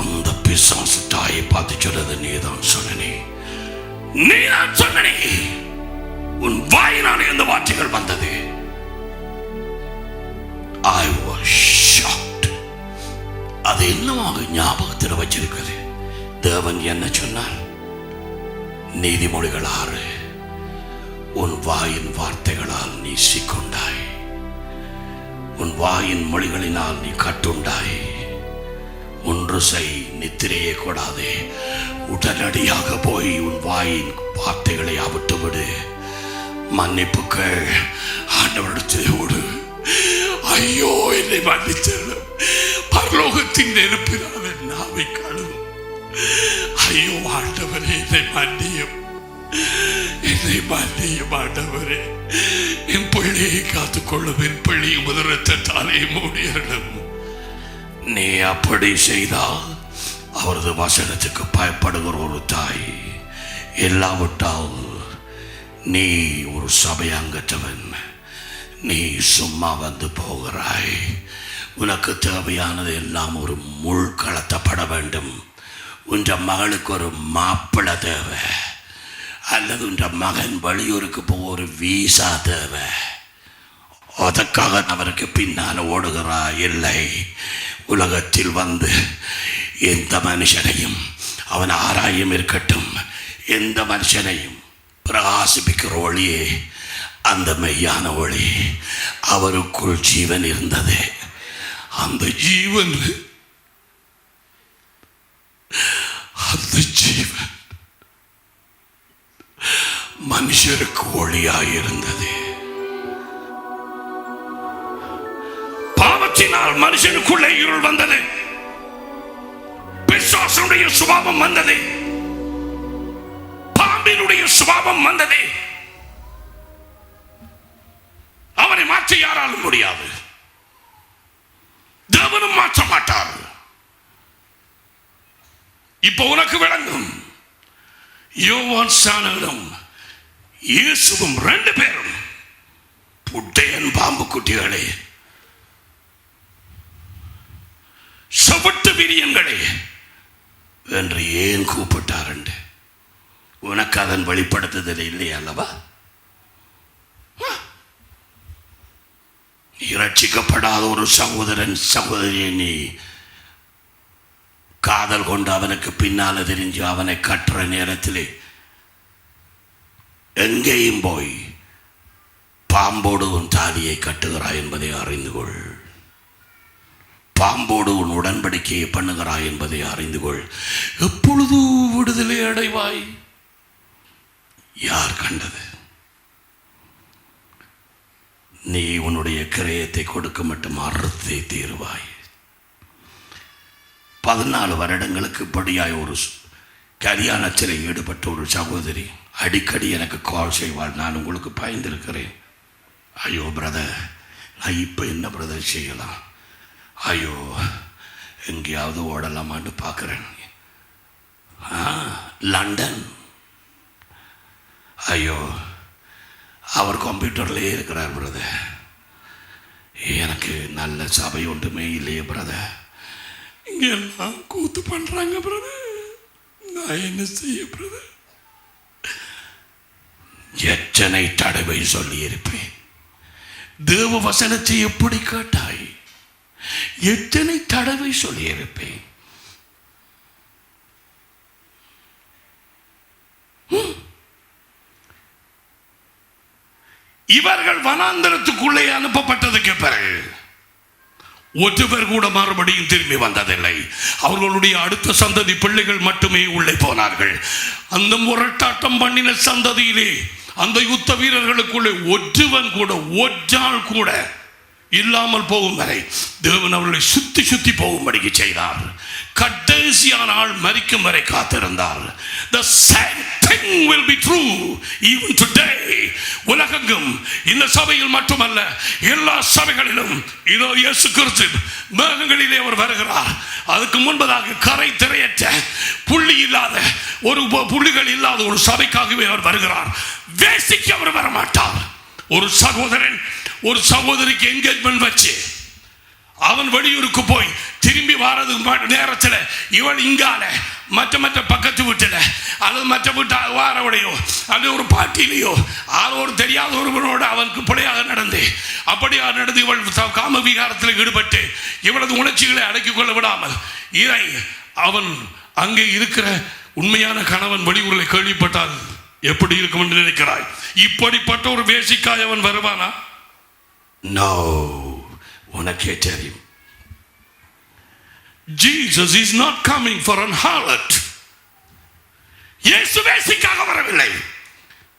அந்த பிசாசு தாயை பார்த்து சொன்னது, நீதான் சொன்னனே, நீதான் சொன்னனே, உன் வாயினாலே இந்த வார்த்தைகள் வந்தது. I was shocked. அது என்னவாக ஞாபகத்தில் வச்சிருக்கிறது. தேவன் என்ன சொன்னார்? நீதிமொழிகள் 6, உன் வாயின் வார்த்தைகளால் நீ சிக்கொண்டாய், உன் வாயின் மொழிகளினால் நீ கட்டுண்டாய். ஒன்று செய், நித்திரையே கூடாதே, உடனடியாக போய் உன் வாயின் வார்த்தைகளை அவிட்டு விடு, மன்னிப்புக்கள் ஆண்டவரிடத்திலே ஓடு. ஐயோ, என்னை மன்னிச்சலும், பரலோகத்தின் நெருப்பினால் என் நாவை கழுவும். ஐயோ ஆண்டவரே, என்னை மன்னியும், என்னை மன்னியும் ஆண்டவரே, என் பிள்ளையை காத்துக்கொள்ளும், என் பிள்ளையும் முதலத்தாலே மூடியர்களும். நீ அப்படி செய்தால் அவரது வசனத்துக்கு பயப்படுகிற ஒரு தாய், இல்லாவிட்டால் நீ ஒரு சபை அங்கத்தவன், நீ சும்மா வந்து போகிறாய். உனக்கு தேவையானது எல்லாம் ஒரு முள் கலத்தப்பட வேண்டும். உன்ற மகளுக்கு ஒரு மாப்பிள்ளை தேவை, அல்லது உன்ற மகன் வெளியூருக்கு போக ஒரு வீசா தேவை. அதற்காக அவருக்கு பின்னால் ஓடுகிறாய். இல்லை, உலகத்தில் வந்து எந்த மனுஷனையும், அவன் ஆராயும் இருக்கட்டும், எந்த மனுஷனையும் பிரகாசிப்பிக்கிற ஒளியே அந்த மெய்யான ஒளி. அவருக்குள் ஜீவன் இருந்தது. அந்த ஜீவன் மனுஷருக்கு ஒளியாயிருந்தது. பாவத்தினால் மனுஷனுக்குள்ளே இருள் வந்தது, பிசாசுடைய சுபாவம் வந்தது, பாம்பினுடைய சுபாவம் வந்தது. அவனை மாற்ற யாராலும் முடியாது, தேவனும் மாற்ற மாட்டார். இப்ப உனக்கு விளங்கும். யோவான் ஸ்நானகரும் இயேசுவும் 2 பேரும் புட்டையன் பாம்பு குட்டிகளே, சவட்டு விரியங்களே என்று ஏன் கூப்பிட்டார் என்று உனக்கு அதன் வெளிப்படுத்துதல் இல்லை அல்லவா? இரட்சிக்கப்படாத ஒரு சகோதரன் சகோதரியை நீ காதல் கொண்டு அவனுக்கு பின்னால தெரிஞ்சு அவனை கட்டுற நேரத்திலே எங்கேயும் போய் பாம்போடு உன் தாலியை கட்டுகிறாய் என்பதை அறிந்து கொள். பாம்போடு உன் உடன்படிக்கையை பண்ணுகிறாய் என்பதை அறிந்து கொள். எப்பொழுது விடுதலை அடைவாய்? யார் கண்டது? நீ உன்னுடைய கிரயத்தை கொடுக்க மட்டும் அறுத்தே தீருவாய். 14 வருடங்களுக்கு படியாய் ஒரு கல்யாணத்தில் ஈடுபட்ட ஒரு சகோதரி அடிக்கடி எனக்கு கால் செய்வாள். நான் உங்களுக்கு பயந்திருக்கிறேன். ஐயோ பிரதர், நான் இப்போ என்ன பிரதர் செய்யலாம்? ஐயோ, எங்கேயாவது ஓடலாமான்னு பார்க்குறேன். லண்டன். ஐயோ, அவர் கம்ப்யூட்டர்லேயே இருக்கிறார் பிரதர். எனக்கு நல்ல சபை ஒன்றுமே இல்லையே பிரதர். இங்கே எல்லாம் கூத்து பண்ணுறாங்க பிரதர். நான் என்ன செய்ய பிரதர்? எத்தனை தடவை சொல்லியிருப்பேன், தேவ வசனத்தை எப்படி கேட்டாய்? எத்தனை தடவை சொல்லியிருப்பேன். இவர்கள் வனாந்தரத்துக்குள்ளே அனுப்பப்பட்டதுக்கு பிறகு ஒருவர் கூட மறுபடியும் திரும்பி வந்ததில்லை. அவர்களுடைய அடுத்த சந்ததி பிள்ளைகள் மட்டுமே உள்ளே போனார்கள். அந்த முரட்டாட்டம் பண்ணின சந்ததியிலே அந்த யுத்த வீரர்களுக்குள்ளே ஒருவன் கூட ஒற்றால் கூட இல்லாமல் போகும் வரை தேவன் அவர்களை சுத்தி சுத்தி போகும்படிக்கு செய்தார். கடைசியான ஆள் மரிக்கும் வரை காத்திருந்தார். The same thing will be true even today. உலகெங்கும் இந்த சபையில் மட்டுமல்ல, எல்லா சபைகளிலும் இதோ இயேசு கிறிஸ்து மேகங்களிலே அவர் வருகிறார். அதுக்கு முன்பதாக கரை திரையற்ற புள்ளி இல்லாத ஒரு புள்ளிகள் இல்லாத ஒரு சபைக்காகவே அவர் வருகிறார். வேசிக்கு அவர் வரமாட்டார். ஒரு சகோதரன் ஒரு சகோதரிக்கு என்கேஜ்மெண்ட் வச்சு அவன் வெளியூருக்கு போய் திரும்பி வாரது நேரத்தில் இவள் இங்கால மற்ற பக்கத்து வீட்டில் அல்லது மற்ற வீட்டு வாரவுடையோ அல்லது ஒரு பாட்டிலேயோ ஒரு தெரியாத ஒருவனோடு அவனுக்கு பிழையாக நடந்து அப்படியாக நடந்து இவள் காம விகாரத்தில் ஈடுபட்டு இவளது உணர்ச்சிகளை அடக்கிக் கொள்ள விடாமல் இதை அவன் அங்கே இருக்கிற உண்மையான கணவன் வெளியூரில் கேள்விப்பட்டால் எப்படி இருக்கும் என்று நினைக்கிறாய்? இப்படிப்பட்ட ஒரு வேசிக்காய் அவன் வருவானா? நோ, உனக்கே தெரியும். Jesus is not coming for an harlot. இயேசு வேசிக்காக வரவில்லை.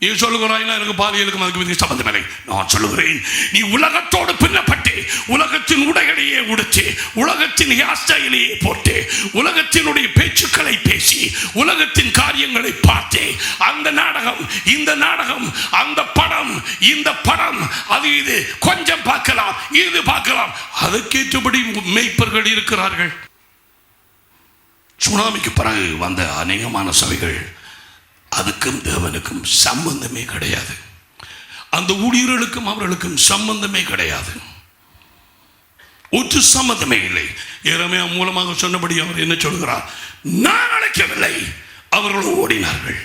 நீ சொல்லுகிறாய் எனக்கு பாலியலுக்கும் அதுக்கு சம்பந்தம் இல்லை. நான் சொல்லுகிறேன், நீ உலகத்தோடு பின்னப்பட்டு உலகத்தின் உடைகளையே உடுத்தி உலகத்தின் ஹேர்ஸ்டைலையே போட்டு உலகத்தினுடைய பேச்சுக்களை பேசி உலகத்தின் காரியங்களை பார்த்து அந்த நாடகம் இந்த நாடகம் அந்த படம் இந்த படம் அது இது கொஞ்சம் பார்க்கலாம் இது பார்க்கலாம், அதற்கேற்றபடி மேய்ப்பர்கள் இருக்கிறார்கள். சுனாமிக்கு பிறகு வந்த அநேகமான சபைகள் அதுக்கும் தேவனுக்கும் சம்பந்தமே கிடையாது. அந்த ஊழியர்களுக்கும் அவர்களுக்கும் சம்பந்தமே கிடையாது. ஒரு சம்பந்தமே இல்லை. எரேமியா மூலமாக சொன்னபடி அவர் என்ன சொல்கிறார்? நான் அழைக்கவில்லை, அவர்கள் ஓடினார்கள்.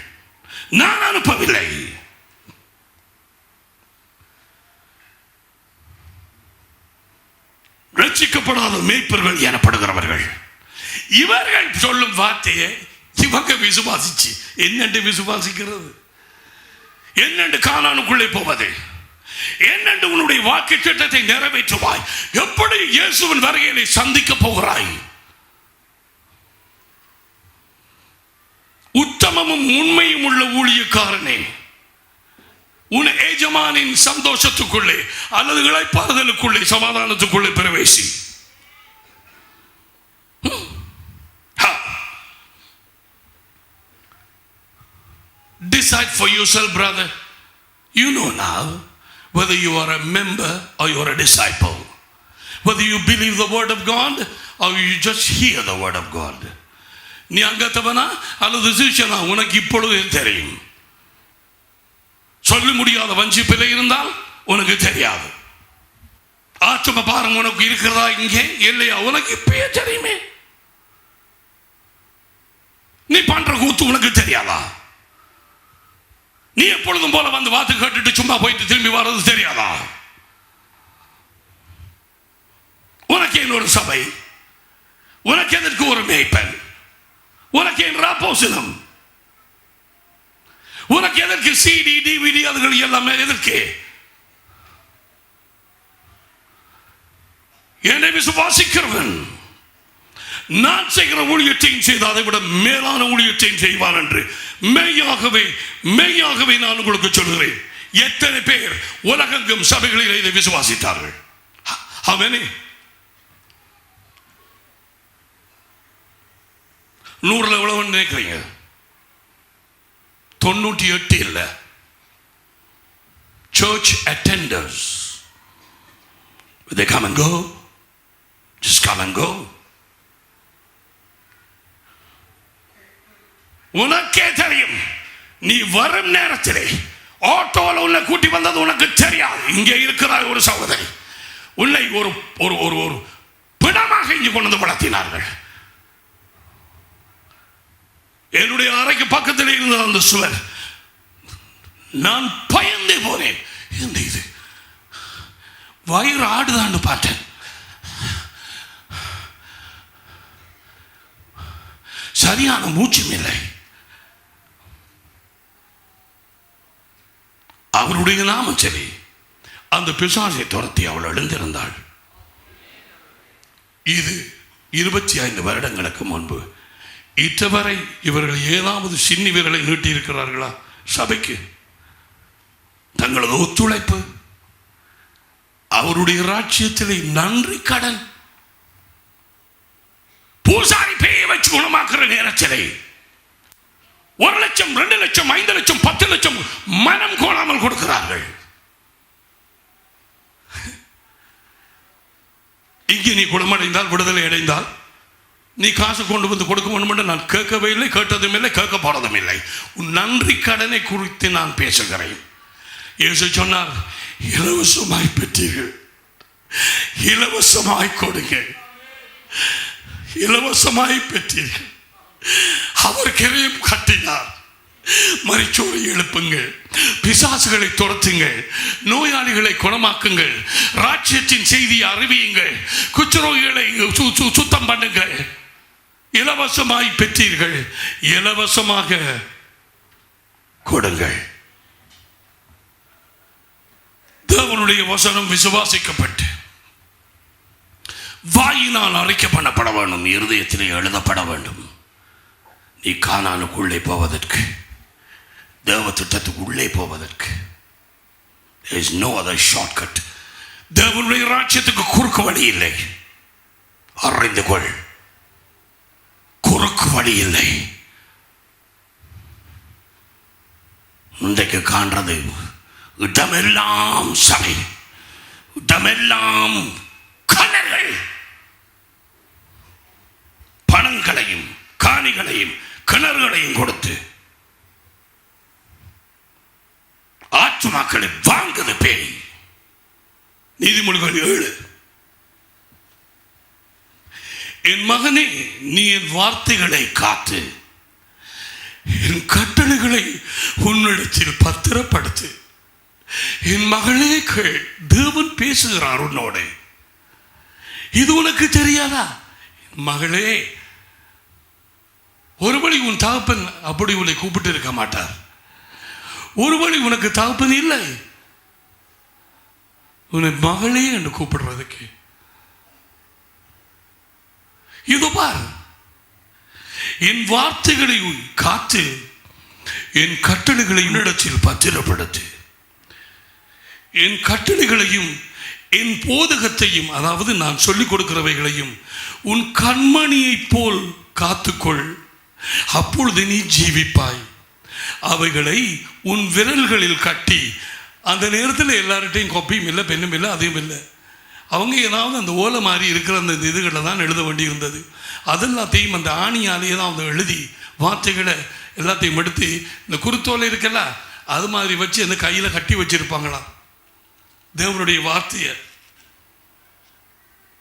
நான் அனுப்பவில்லை. ரட்சிக்கப்படாத மேய்ப்பர்கள் எனப்படுகிறவர்கள் இவர்கள் சொல்லும் வார்த்தையை இவங்க விசுவாசிச்சு என்னென்று விசுவாசிக்கிறது? என்னென்று கானானுக்குள்ளே போவது? என்னென்று உன்னுடைய வாக்கு திட்டத்தை நிறைவேற்றுவாய்? எப்படி இயேசுவின் வருகையை சந்திக்க போகிறாய்? உத்தமமும் உண்மையும் உள்ள ஊழியக்காரனே, உன் எஜமானின் சந்தோஷத்துக்குள்ளே அல்லது இளைப்பாறுதலுக்குள்ளே சமாதானத்துக்குள்ளே பிரவேசி. Decide for yourself, brother. You know now whether you are a member or you are a disciple, whether you believe the word of God or you just hear the word of God. நீ அங்கத்தவனா அல்லது சிஷ்யனா உனக்கு இப்பொழுது தெரியும். சொல்ல முடியாத வஞ்சிப்பில் இருந்தால் உனக்கு தெரியாது. ஆத்ம பாரம் உனக்கு இருக்கிறதா இங்கே இல்லையா உனக்கு இப்பயே தெரியுமே. நீ பண்ற கூத்து உனக்கு தெரியாதா? நீ எப்பொழுதும் போல வந்து வாத்து கேட்டுட்டு சும்மா போயிட்டு திரும்பி வர்றது தெரியாதா? உனக்கு ஒரு சபை, உனக்கு எதற்கு ஒரு மேய்ப்பன், உனக்கு என் ராப்போசனம், உனக்கு எதற்கு சிடி டிவிடி அதுகள் எல்லாமே எதற்கு? என்னை விசுவாசிக்கிறவன் நான் செய்கிற ஊழியத்தையும் செய்து அதை விட மேலான ஊழியத்தையும் செய்வான் என்று மெய்யாகவே மெய்யாகவே நான் உங்களுக்கு சொல்கிறேன். எத்தனை பேர் உலகெங்கும் சபைகளில் இதை விசுவாசித்தார்கள்? How many? 100 எவ்வளவு நினைக்கிறீங்க? 98 இல்ல. Church attenders, they come and go, just come and go. உனக்கே தெரியும். நீ வரும் நேரத்திலே ஆட்டோல உள்ள கூட்டி வந்தது உனக்கு தெரியாது. இங்கே இருக்கிறாய் ஒரு சகோதரி, உன்னை ஒரு ஒரு ஒரு ஒரு பிணமாக இங்கு கொண்டு வந்து வளர்த்தினார்கள். என்னுடைய அறைக்கு பக்கத்தில் இருந்த அந்த சுவர், நான் பயந்தே போனேன். என்ன இது? வயிறு ஆடுதான்னு பார்த்தேன். சரியான மூச்சும் இல்லை. அவருடைய நாமம் சரி. அந்த பிசாசை துரத்தி அவள் எழுந்திருந்தாள். இது 25 வருடங்களுக்கு முன்பு. இதுவரை இவர்கள் ஏதாவது சின்னி விரலை நீட்டி இருக்கிறார்களா சபைக்கு? தங்களது ஒத்துழைப்பு, அவருடைய ராஜ்யத்திலே நன்றி கடன். பூசாரி பேயை வச்சு குணமாக்குற நேரத்திலே 1 லட்சம் 2 லட்சம் 5 லட்சம் 10 லட்சம் மனம் கோணாமல் கொடுக்கிறார்கள். இங்கே நீ குணமடைந்தால், விடுதலை அடைந்தால், நீ காசு கொண்டு வந்து கொடுக்க வேண்டும் என்று நான் கேட்கவே இல்லை, கேட்டதும் இல்லை, கேட்க போறதும் இல்லை. உன் நன்றி கடனை குறித்து நான் பேசுகிறேன். இயேசு சொன்னார், இலவசமாய் பெற்றீர்கள், இலவசமாய் கொடுங்க. இலவசமாய் பெற்றீர்கள். அவர் கிரயம் கட்டினார். மரிச்சோரை எழுப்புங்கள், பிசாசுகளை துரத்துங்கள், நோயாளிகளை குணமாக்குங்கள், ராஜ்யத்தின் செய்தியை அறிவியுங்கள், குற்றரோகிகளை சுத்தம் பண்ணுங்கள். இலவசமாய் பெற்றீர்கள், இலவசமாக கொடுங்கள். தேவனுடைய வசனம் விசுவாசிக்கப்பட்டு வாயினால் அறிக்கை பண்ணப்பட வேண்டும், இருதயத்திலே எழுதப்பட வேண்டும். நீ கானானுக்குள்ளே போவதற்கு, தேவ திட்டத்துக்கு உள்ளே போவதற்கு there is no other shortcut. தேவனுடைய ராஜ்யத்துக்கு குறுக்கு வழி இல்லை. அறிந்து கொள், குறுக்கு வழி இல்லை. இன்றைக்கு காண்றது இடமெல்லாம் சபை, இடமெல்லாம் கணர்கள், பணங்களையும் காணிகளையும் கிணறுகளையும் கொடுத்து ஆத்துமாக்களை வாங்குது பேய். நீதிமொழிகள் 7. என் மகனே, நீ என் வார்த்தைகளை காத்து என் கட்டளைகளை உன்னிடத்தில் பத்திரப்படுத்து. என் மகளே கேள், தேவன் பேசுகிறார் உன்னோடு. இது உனக்கு தெரியாதா? மகளே, ஒருபடி உன் தகப்பன் அப்படி உன்னை கூப்பிட்டு இருக்க மாட்டார். ஒருபடி உனக்கு தகப்பன் இல்லை, உன்னை மகளே என்று கூப்பிடுறதுக்கு. இது பார், என் வார்த்தைகளை காத்து என் கட்டளைகளை உன்னிடத்தில் பத்திரப்படுத்து. என் கட்டளைகளையும் என் போதகத்தையும், அதாவது நான் சொல்லிக் கொடுக்கிறவைகளையும் உன் கண்மணியைப் போல் காத்துக்கொள். அப்பொழுது நீ ஜீவிப்பாய். அவைகளை உன் விரல்களில் கட்டி. அந்த நேரத்தில் எல்லார்ட்டையும் கொப்பியும் இல்லை, பெண்ணும் இல்லை, அதையும் இல்லை. அவங்க ஏதாவது அந்த ஓலை மாதிரி இருக்கிற அந்த இதுகளை தான் எழுத வேண்டி இருந்தது. அதெல்லாத்தையும் அந்த ஆணியாலேயே தான் அவங்க எழுதி வார்த்தைகளை எல்லாத்தையும் எடுத்து இந்த குருத்தோலை இருக்கல அது மாதிரி வச்சு அந்த கையில் கட்டி வச்சிருப்பாங்களாம். தேவனுடைய வார்த்தையை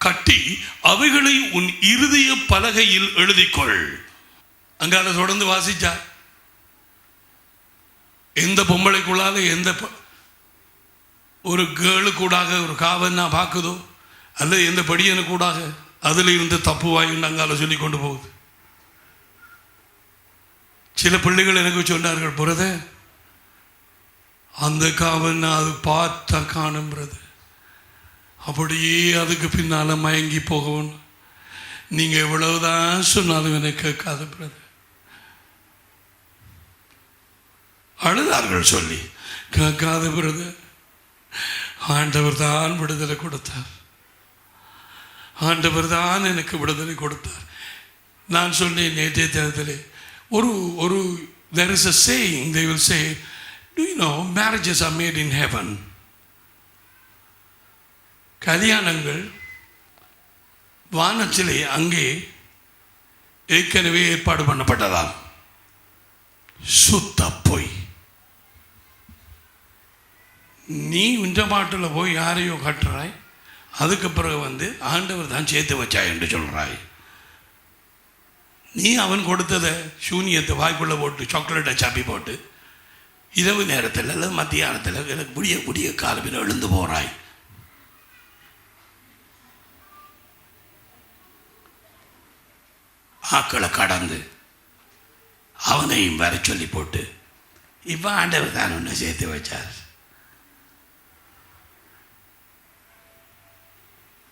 கட்டி அவைகளை உன் இருதய பலகையில் எழுதிக்கொள். அங்கால தொடர்ந்து வாசிச்சா, எந்த பொம்பளைக்குள்ளால எந்த ஒரு கேளுக்கூடாக ஒரு காவன்னா பார்க்குதோ, அல்லது எந்த படியனு கூடாக அதில் இருந்து தப்பு வாயின்னு அங்கால சொல்லி கொண்டு போகுது. சில பிள்ளைகள் எனக்கு சொன்னார்கள், புரத அந்த காவன்னா அது பார்த்தா காணும்ன்றது, அப்படியே அதுக்கு பின்னால மயங்கி போகணும். நீங்க எவ்வளவுதான் சொன்னாலும் எனக்கு கேட்காது பிரதர். அழுதார்கள் சொல்லி, கேட்காத பிரதர். ஆண்டவர் தான் விடுதலை கொடுத்தார், ஆண்டவர் தான் எனக்கு விடுதலை கொடுத்தார். நான் சொன்னேன் நேற்றைய தினத்திலே, ஒரு there is a saying, they will say, do you know marriages are made in heaven. கல்யாணங்கள் வானத்திலே அங்கே ஏற்கனவே ஏற்பாடு பண்ணப்பட்டதாம். சுத்த பொய். நீ இந்த பாட்டில் போய் யாரையோ கட்டுறாய், அதுக்கு பிறகு ஆண்டவர் தான் சேர்த்து வச்சாய் என்று சொல்கிறாய். நீ அவன் கொடுத்ததை சூனியத்தை வாய்க்குள்ளே போட்டு சாக்லேட்டை சாப்பி போட்டு இரவு நேரத்தில் அல்லது மத்தியானத்தில் எனக்கு புடிய காலத்தில் எழுந்து போகிறாய். ஆக்களை கடந்து அவனையும் வர சொல்லி போட்டு இப்போ ஆண்டவர் தான் ஒன்று சேர்த்து வச்சார்.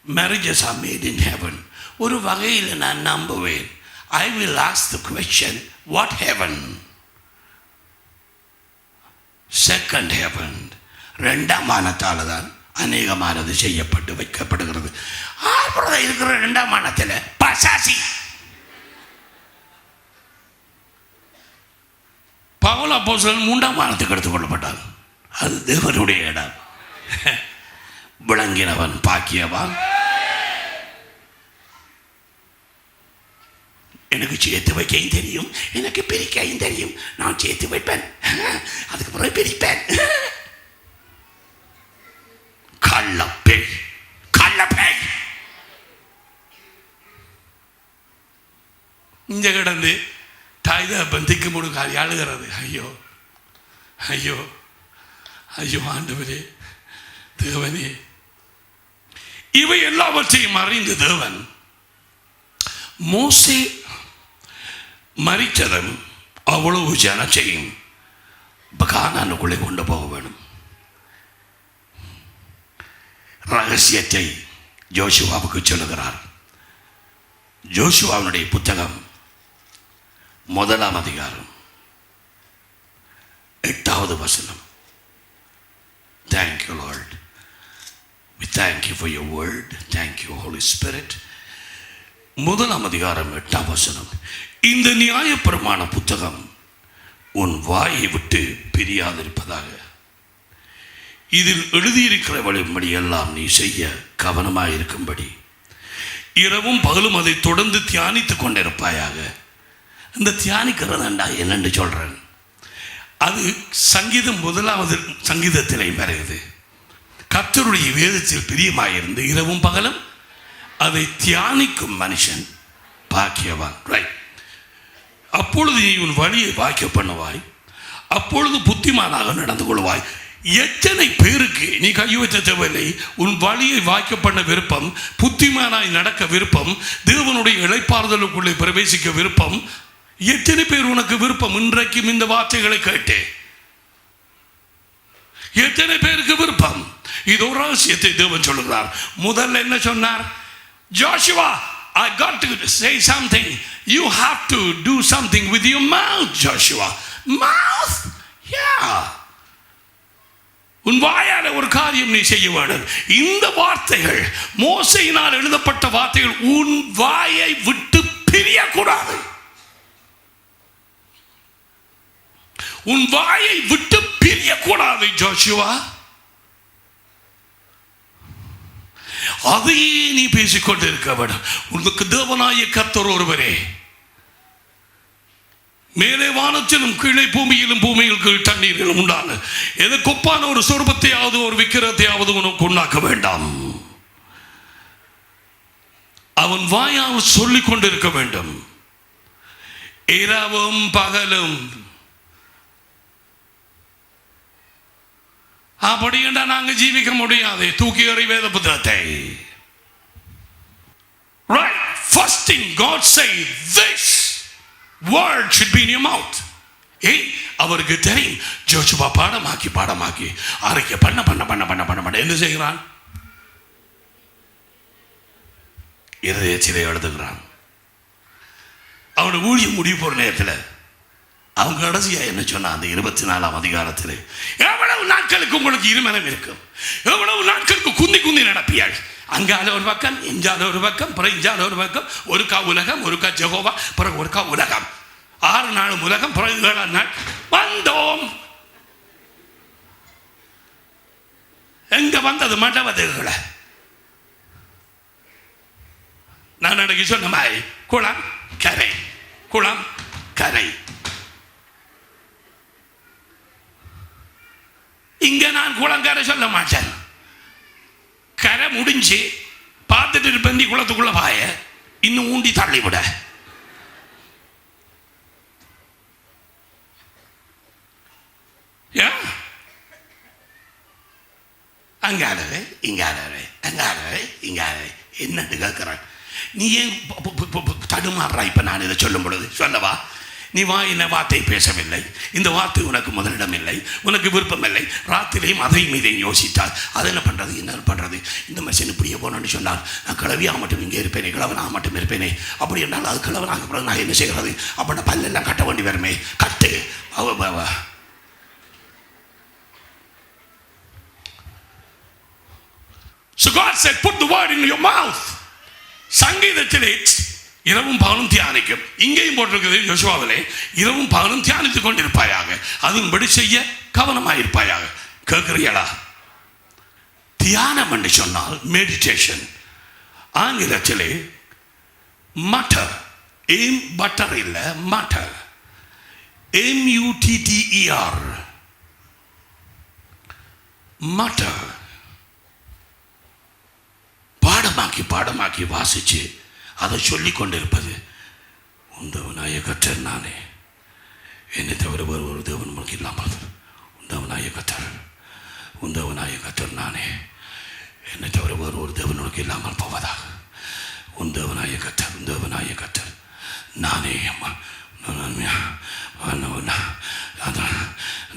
Marriages are made in heaven. ஒரு வகையில் நான் நம்புவேன். I will ask the question, what heaven? Second heaven. ரெண்டாம் வானத்தால் தான் அநேகமானது செய்யப்பட்டு வைக்கப்படுகிறது. ஆறுபுறம் இருக்கிற ரெண்டாம் வானத்தில் பசாசி பவுல் அப்போஸ்தலன் மூன்றாம் வானத்துக்கு எடுத்துக் கொள்ளப்பட்டான். அது தேவனுடைய இடம். விளங்கினவன் பாக்கியவான். எனக்கு சேர்த்து வைக்கவும் தெரியும், எனக்கு பிரிக்கவும் தெரியும். நான் சேர்த்து வைப்பேன், அதுக்கு பிறகு பிரிப்பேன். கள்ளப்பேய் கள்ளப்பேய் இங்க கிடந்து தாய் தகப்பன் திக்கு முடுக்காது அழுகிறது. ஐயோ ஐயோ ஐயோ ஆண்டவரே தேவனே. இவை எல்லாவற்றையும் அறிந்த தேவன் மோசே மரித்ததும் அவ்வளவு ஜனத்தையும் கானானுக்குள்ளே கொண்டு போக வேணும். ரகசியத்தை ஜோஷுவாவுக்கு சொல்லுகிறார். ஜோஷுவாவுடைய புத்தகம் 1ஆம் அதிகாரம் 8வது வசனம். Thank you, Lord. We thank you for your word. Thank you, Holy Spirit. 1ஆம் அதிகாரம் 8ஆம் வசனம். இந்த நியாயப்பிரமாண புத்தகம் உன் வாயை விட்டு பிரியாதிருப்பதாக. இதில் எழுதியிருக்கிறவளின்படி எல்லாம் நீ செய்ய கவனமாயிருக்கும்படி இரவும் பகலும் அதை தொடர்ந்து தியானித்துக் கொண்டிருப்பாயாக. இந்த தியானிக்கிறதா என்னென்று சொல்றேன். அது சங்கீதம் 1வது சங்கீதத்திலே வருகிறது. கர்த்தருடைய வேதத்தில் பிரியமாயிருந்து இரவும் பகலும் அதை தியானிக்கும் மனுஷன் பாக்கியவான். ரைட். அப்பொழுது நீ உன் வழியை வாய்க்க பண்ணுவாய், அப்பொழுது புத்திமானாக நடந்து கொள்வாய். எத்தனை பேருக்கு நீ கை வைத்த தேவையில்லை. உன் வழியை வாய்க்க பண்ண விருப்பம், புத்திமானாய் நடக்க விருப்பம், தேவனுடைய இளைப்பாறுதலுக்குள்ளே பிரவேசிக்க விருப்பம். எத்தனை பேர் உனக்கு விருப்பம்? இன்றைக்கும் இந்த வார்த்தைகளை கேட்டு எத்தனை பேருக்கு விருப்பம்? இது ஒரு ரகசியத்தை தேவன் சொல்லுகிறார். முதல்ல என்ன சொன்னார்? Joshua, I got to say something. You have to do something with your mouth, Joshua. Mouth? Yeah. உன் வாயால ஒரு காரியம் நீ செய்ய வேண்டும். இந்த வார்த்தைகள் மோசையினால் எழுதப்பட்ட வார்த்தைகள் உன் வாயை விட்டு பிரியக்கூடாது. உன் வாயை விட்டு பிரியக்கூடாது ஜோஷுவா. அதையே நீ பேசிக்கொண்டு இருக்க வேண்டும். உனக்கு தேவனாய கர்த்தர் ஒருவரே. மேலே வானத்திலும் கீழே பூமியிலும் பூமியில் கீழ் தண்ணீரிலும் உண்டான எதற்கு ஒப்பான ஒரு சொரூபத்தையாவது ஒரு விக்கிரத்தையாவது உனக்கு உண்டாக்க வேண்டாம். அவன் வாயால் சொல்லிக் கொண்டிருக்க வேண்டும். இரவும் பகலும். அப்படி என்றால் நாங்க ஜீவிக்க முடியாது. தூக்கி எறி வேத புத்தகத்தை. Right. First thing God say, this word should be in your mouth. அவருக்கு தெரியும். ஜோஷுவா பாடமாக்கி அறிக்கை பண்ண என்ன செய்கிறான்? இருதயத்திலே எழுதுகிறான். அவனோட ஊழியம் முடிவு போற நேரத்தில் அவங்க கடைசியா என்ன சொன்னா, அந்த 24ஆம் அதிகாரத்தில், எவ்வளவு நாட்களுக்கு உங்களுக்கு இருமனம் இருக்கும், எவ்வளவு நாட்களுக்கு குந்தி நடப்பியாள். அங்கால ஒரு பக்கம், இஞ்சால ஒரு பக்கம், பிறகு இஞ்சால ஒரு பக்கம், ஒருக்கா உலகம், ஒருக்கா ஜெகோவா, பிறகு ஒருக்கா உலகம். 6 நாள் உலகம், பிறகு 7ஆம் நாள் வந்தோம். எங்க வந்தது? மண்டபத்துகளை நான் அன்றைக்கு சொன்ன மாதிரி குளம் கரை, குளம் கரை. இங்க நான் குளங்கரை சொல்ல மாட்டேன். கரை முடிஞ்சு பார்த்துட்டு இருப்பேன். குளத்துக்குள்ள பாய இன்னும் ஊண்டி தள்ளி விட. அங்காலவே இங்காலவே அங்காலவே இங்காலவே என்னன்னு கேட்கிறேன். நீ ஏன் தடுமாறுறா? இப்போ நான் இதை சொல்லும் பொழுது சொல்லவா? நீ வாயின வார்த்தை பேசவில்லை, இந்த வார்த்தை உனக்கு முதலிடம் இல்லை, உனக்கு விருப்பம் இல்லை. ராத்திரியும் அதையும் இதையும் யோசித்தால் அது என்ன பண்ணுறது, என்ன பண்ணுறது, இந்த மெஷின் இப்படியே போனோன்னு சொன்னால் நான் கிழவியாக மட்டும் இங்கே இருப்பேனே, கிழவனாக மட்டும் இருப்பேனே. அப்படி என்றால் அது கிழவனாக பிறகு நான் என்ன செய்கிறது? அப்படின்னா பல்லெல்லாம் கட்ட வேண்டி வருமே. கட்டு. So God said, put the word in your mouth. சங்கீதத்திலே இரவும் பகலும் தியானிக்கும். இங்கேயும் போட்டிருக்கிறது யோசுவாவிலே, இரவும் பகலும் தியானித்துக் கொண்டிருப்பாயாக, அதன்படி செய்ய கவனமாயிருப்பாயாக. கேட்கிறீங்களா? தியானம் என்று சொன்னால் மெடிடேஷன். ஆங்கிலத்திலே மட்டர், ஏம் பட்டர் இல்லை, மட்டர், MUTTER, மட்டர். பாடமாக்கி பாடமாக்கி வாசிச்சு அதை சொல்லி கொண்டிருப்பது. உந்தவனாய கற்றர் நானே, என்னை தவிர ஒரு தேவன் உங்களுக்கு இல்லாமல். உந்தவனாய கற்றர், உந்தவனாய கற்றர் நானே, என்னை தவிர ஒரு தேவன் உங்களுக்கு இல்லாமல் போவதாக. உந்தவனாய கற்றர், உந்தவனாய கற்றர் நானே.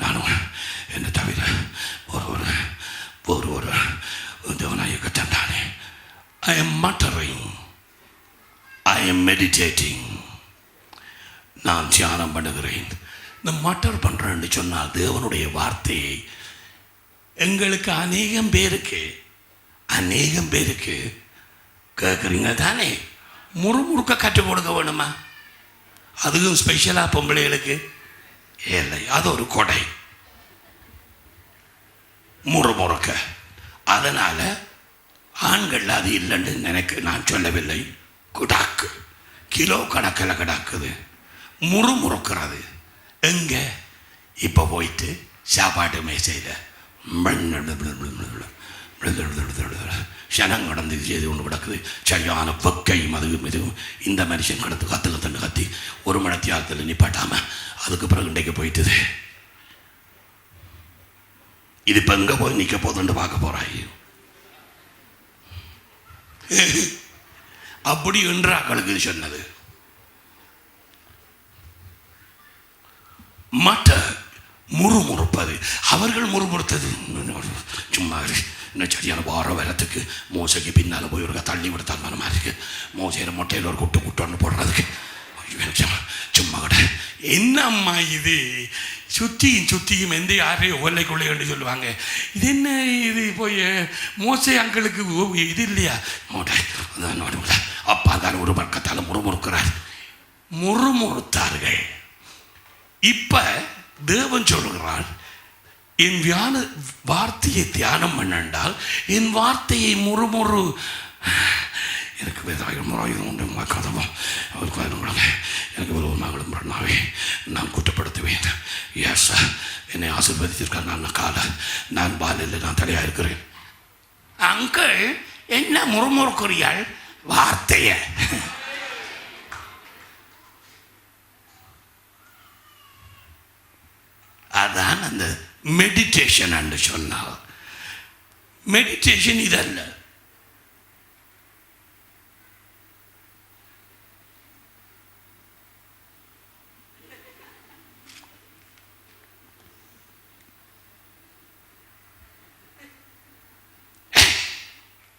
நானும் என்னை தவிர ஒரு தேவனாய கற்றர் நானே. I am muttering, I am meditating. நான் தியானம் பண்ணுகிறேன். இந்த மட்டர் பண்ணுறேன்னு சொன்னால் தேவனுடைய வார்த்தையை எங்களுக்கு அநேகம் பேருக்கு கேட்குறீங்க தானே, முறுமுறுக்க கற்றுக் கொடுக்க வேணுமா? அதுவும் ஸ்பெஷலாக பொம்பளைகளுக்கு இல்லை, அது ஒரு கொடை முறுமுறுக்க. அதனால் ஆண்கள் அது இல்லைன்னு நான் சொல்லவில்லை. குடாக்கு கிலோ கணக்கில் கிடாக்குது முறுமுறுக்கிறது. எங்கே? இப்போ போயிட்டு சாப்பாட்டு மேசையில் சனம் கடந்து செய்து கொண்டு கிடக்குது. சரியான வெக்கையும் அதுவும் இதுவும். இந்த மனுஷன் கடந்து கத்துன்னு கத்தி ஒரு மணி தியாகத்தில் நிப்பாட்டாமல் அதுக்கு பிறகு இன்றைக்கு போயிட்டுது. இது இப்போ எங்கே போய் நிற்க போதுன்னு பார்க்க போகிறாய். அப்படி என்றாக்களுக்கு சொன்னது. மற்ற முறுமுறுப்பது, அவர்கள் முறுமுறுத்தது சும்மா இன்னும் சரியான வார வரத்துக்கு மோசைக்கு பின்னால் போய் ஒரு தள்ளி விடுத்தால் மனமா இருக்கு. மோசையில் மொட்டையில் ஒரு குட்டு போடுறதுக்கு சும்மா கூட என்னம்மா இது சுத்தியும் எந்த யாரையும் ஒல்லைக்குள்ளே என்று சொல்லுவாங்க. இது என்ன இது போய் மோசை அங்களுக்கு இது இல்லையா? அப்பா தான் ஒரு பக்கத்தால் முறுமுறுத்தார்கள். இப்ப தேவன் சொல்லுகிறார், என் வார்த்தையை தியானம் பண்ணால் என் வார்த்தையை முறுமுறு. எனக்கு வேதாயிரம் உண்டு கதவும் அவருக்கு எனக்கு ஒரு மகளும் பண்ணாவே நான் குற்றப்படுத்துவேன். எஸ், என்னை ஆசீர்வதித்திருக்கார். நான் பாலில் நான் தடையாக இருக்கிறேன். அங்கிள் என்ன முறுமுறுக்குறியாள்? வார்த்தைய அதான் அந்த மெடிடேஷன் என்று சொன்னால். மெடிடேஷன் இதல்ல.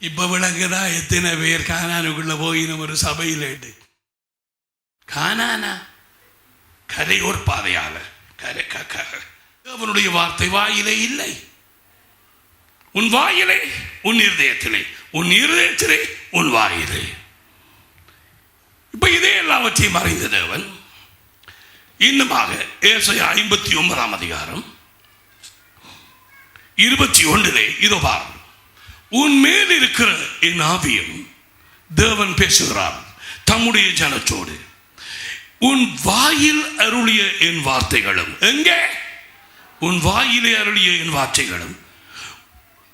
இப்போ விளங்குதா எத்தனை பேர் கானானுக்குள்ள போயின ஒரு சபையில் கானானா கரையோர் பாதையால அவனுடைய வார்த்தை வாயிலே இல்லை. உன் வாயிலே, உன் இருதயத்திலே, உன் இருதயத்திலே, உன் வாயிலே. இப்ப இதே எல்லாவற்றையும் மறைந்த தேவன் இன்னுமாக ஏசாயா 59 அதிகாரம் 21 இதோ பார், உன் மேல் இருக்கிற என் ஆவியும் தேவன் பேசுகிறார் தம்முடைய ஜனத்தோடு. உன் வாயில் அருளிய என் வார்த்தைகளும். எங்கே? உன் வாயிலே அருளிய என் வார்த்தைகளும்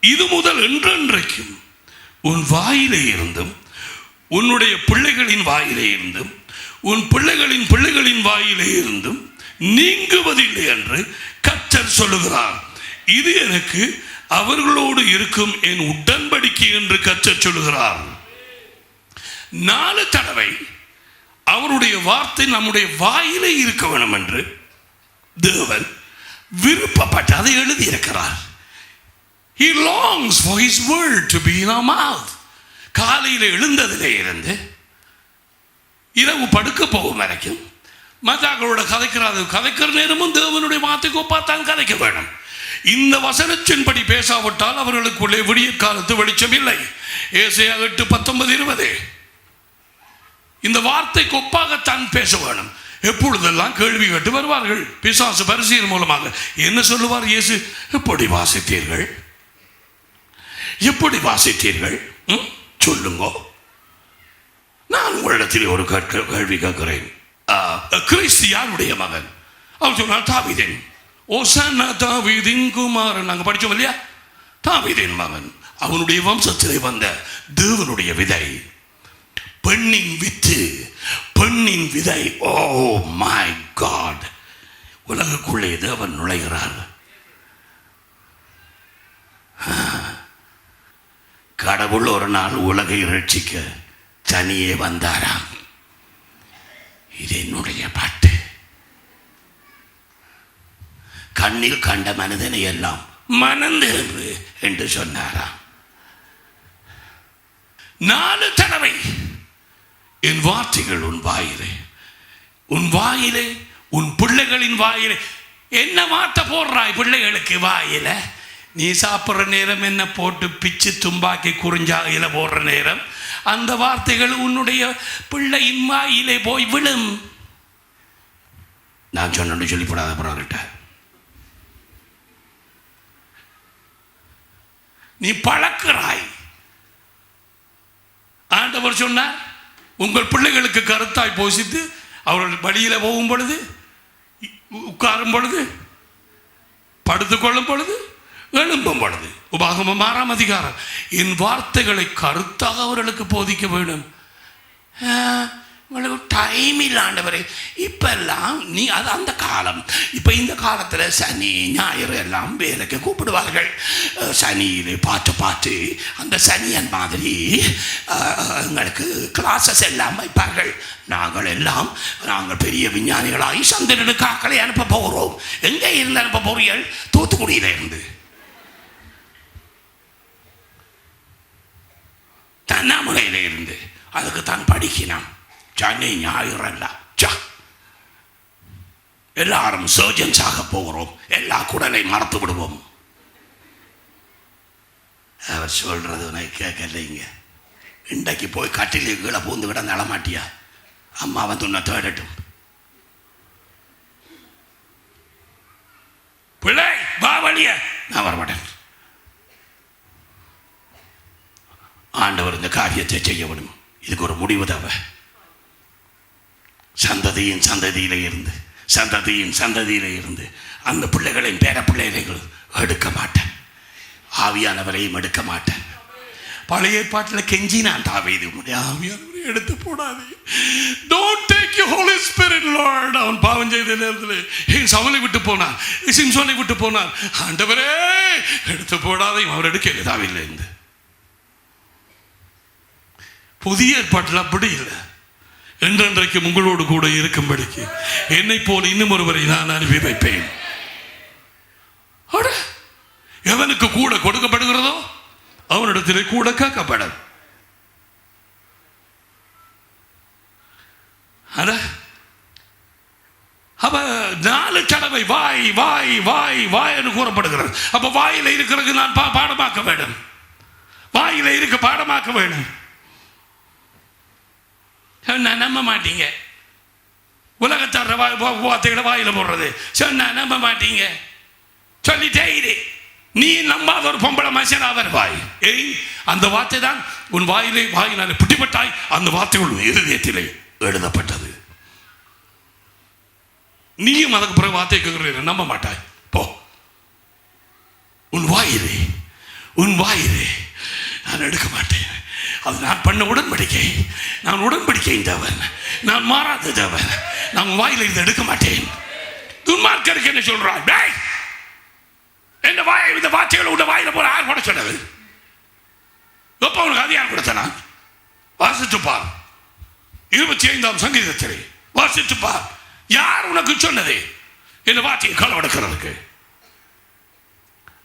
இது முதல் என்றென்றைக்கும் உன் வாயிலே இருந்தும் உன்னுடைய பிள்ளைகளின் வாயிலே இருந்தும் உன் பிள்ளைகளின் பிள்ளைகளின் வாயிலே இருந்தும் நீங்குவதில்லை என்று கர்த்தர் சொல்லுகிறார். இது எனக்கு அவர்களோடு இருக்கும் என் உடன்படிக்கை என்று கர்த்தர் சொல்லுகிறார். 4 தடவை அவருடைய வார்த்தை நம்முடைய வாயிலே இருக்க வேண்டும் என்று தேவன் விருப்பப்பட்டு அதை எழுதியிருக்கிறார். He longs for his word to be in our mouth. காலையில் எழுந்ததிலே இருந்து இரவு படுக்க போகும் வரைக்கும் மற்றவர்களோட கதைக்கிற நேரமும் தேவனுடைய வார்த்தைக்கு ஒப்பாத்தான் கதைக்க வேணும். இந்த வசனத்தின்படி பேசாவிட்டால் அவர்களுக்குள்ளே விடிய காலத்து வெளிச்சம் இல்லை. ஏசாயா 8:19-20. இந்த வார்த்தைக்கு ஒப்பாகத்தான் பேச வேணும். எப்பொழுதெல்லாம் கேள்வி கேட்டு வருவார்கள். பிசாசு பரிசீலன் மூலமாக என்ன சொல்லுவார் இயேசு? எப்படி வாசித்தீர்கள், எப்படி வாசித்தீர்கள் சொல்லுங்க. நான் உங்களிடத்தில் ஒரு கேள்வி கேட்கிறேன். கிறிஸ்து யாருடைய மகன்? அவர் சொன்னார் தாவீதின். ஓசானா தாவீதின் குமாரன். நாங்கள் படித்தோம் இல்லையா? தாவீதின் மகன், அவனுடைய வம்சத்திலே வந்த தேவனுடைய விதை, பெண்ணின் வித்து, பெண்ணின் விதை. ஓ மை காட்! உலகுக்குள்ளே தேவன் நுழைகிறார். கடவுள் ஒரு நாள் உலகை ரட்சிக்க தனியே வந்தாராம். இது என்னுடைய பாட்டு. கண்ணில் கண்ட மனிதனை எல்லாம் மனந்திருந்து என்று சொன்னாராம். 4 தடவை என் வார்த்தைகள் உன் வாயிலே, உன் வாயிலே, உன் பிள்ளைகளின் வாயிலே. என்ன வார்த்தை போடுறாய் பிள்ளைகளுக்கு வாயில? நீ சாப்பிட்ற நேரம் என்ன போட்டு பிச்சு தும்பாக்கி குறிஞ்சாகையில போடுற நேரம் அந்த வார்த்தைகள் உன்னுடைய பிள்ளையின் வாயிலே போய் விழும். நான் சொன்னு சொல்லிப்படாத பிறகிட்ட நீ பழக்கிறாய். ஆண்டவர் சொன்னார், உங்கள் பிள்ளைகளுக்கு கருத்தாய் போசித்து அவர்கள் வழியில போகும் பொழுது, உட்காரும் பொழுது, படுத்துக்கொள்ளும் பொழுது, எழும்பும் பொழுது. உபாகமம் 6ஆம் அதிகாரம். என் வார்த்தைகளை கருத்தாக அவர்களுக்கு போதிக்க வேண்டும். உங்களுக்கு டைம் இல்லை ஆண்டவரே. இப்பெல்லாம் நீ அது அந்த காலம். இப்போ இந்த காலத்தில் சனி ஞாயிறு எல்லாம் வேலைக்கு கூப்பிடுவார்கள். சனியிலே பார்த்து அந்த சனியன் மாதிரி எங்களுக்கு கிளாஸஸ் எல்லாம் வைப்பார்கள். நாங்கள் பெரிய விஞ்ஞானிகளாகி சந்திரனுக்கு ஆக்களை அனுப்ப போகிறோம். எங்கே இருந்து அனுப்ப போறீர்கள்? தூத்துக்குடியில இருந்து, தன்னாமலையில இருந்து. அதுக்கு தான் படிக்கணும். சனி ஞாயிறல்ல, எல்லாரும் சர்ஜன்ஸ் ஆக போகிறோம். எல்லா குடலை மறத்து விடுவோம். அவர் சொல்றது உனக்கு கேட்கலைங்க. இன்றைக்கு போய் கட்டிலே கீழே பூந்து விட நடமாட்டியா? அம்மா வந்து உன்னை தேடட்டும். பிள்ளை வா வழிய. நான் வரமாட்டேன். ஆண்டவர் இந்த காரியத்தை செய்ய வேண்டும். இதுக்கு ஒரு முடிவு தேவை. சந்ததியின் சந்ததியிலே இருந்து அந்த பிள்ளைகளின் பேர பிள்ளைகள் எடுக்க மாட்டேன். ஆவியானவரையும் எடுக்க மாட்டேன். பழைய ஏற்பாட்டில் கெஞ்சி நான் தாவீது, ஆவியானவரை எடுத்து போடாதே. Don't take your Holy Spirit, Lord. அவன் பாவம் செய்த நேரத்தில் சவுலை விட்டு போனான், சிம்சோனை விட்டு போனான். ஆண்டவரே எடுத்து போடாதே. அவர் எடுக்கல தாவீதுல இருந்து. புதிய ஏற்பாட்டில் அப்படி இல்லை. என்றென்றைக்கும் உங்களோடு கூட இருக்கும்படிக்கு என்னை போல இன்னும் ஒருவரை நான் அனுப்பி வைப்பேன். எவனுக்கு கூட கொடுக்கப்படுகிறதோ அவனிடத்திலே கூட காக்கப்படும். அப்ப 4 தடவை வாய் வாய் வாய் வாய் என்று கூறப்படுகிறது. அப்ப வாயில இருக்கிறது நான் பாடமாக்க வேண்டும். வாயில இருக்க பாடமாக்க வேண்டும். நான் நம்ப மாட்டீங்க. உலகத்தார வார்த்தைகளை வாயில போடுறது சொன்னா நம்ப மாட்டீங்க. சொல்லிட்டே இரு. நீ நம்பாத ஒரு பொம்பளை மனுஷன் அவர் வாய். அந்த வார்த்தை தான் உன் வாயினாலே பிடிபட்டாய். அந்த வார்த்தைகள் இருதயத்திலே எழுதப்பட்டது. நீயும் அதுக்கு பிறகு வார்த்தை கேட்கிற நம்ப மாட்டாய். போ. உன் வாயிலே நான் எடுக்க மாட்டேன். அது நான் பண்ண உடன்படிக்கை. நான் உடன்படிக்கை தேவன். நான் மாறாத தேவன். நான் வாயில இருந்து எடுக்க மாட்டேன். துன்மார்க்கருக்கு என்ன சொல்றாய்? என்ன வாயை இந்த வார்த்தைகளை உள்ள வாயில போற யார் கூட சொன்னது? எப்ப உனக்கு அது யார் கொடுத்த? நான் வாசிச்சு பார். 25ஆம் சங்கீதத்திலே வாசித்து பார். யார் உனக்கு சொன்னது இந்த வார்த்தையை களவெடுக்கிறதுக்கு?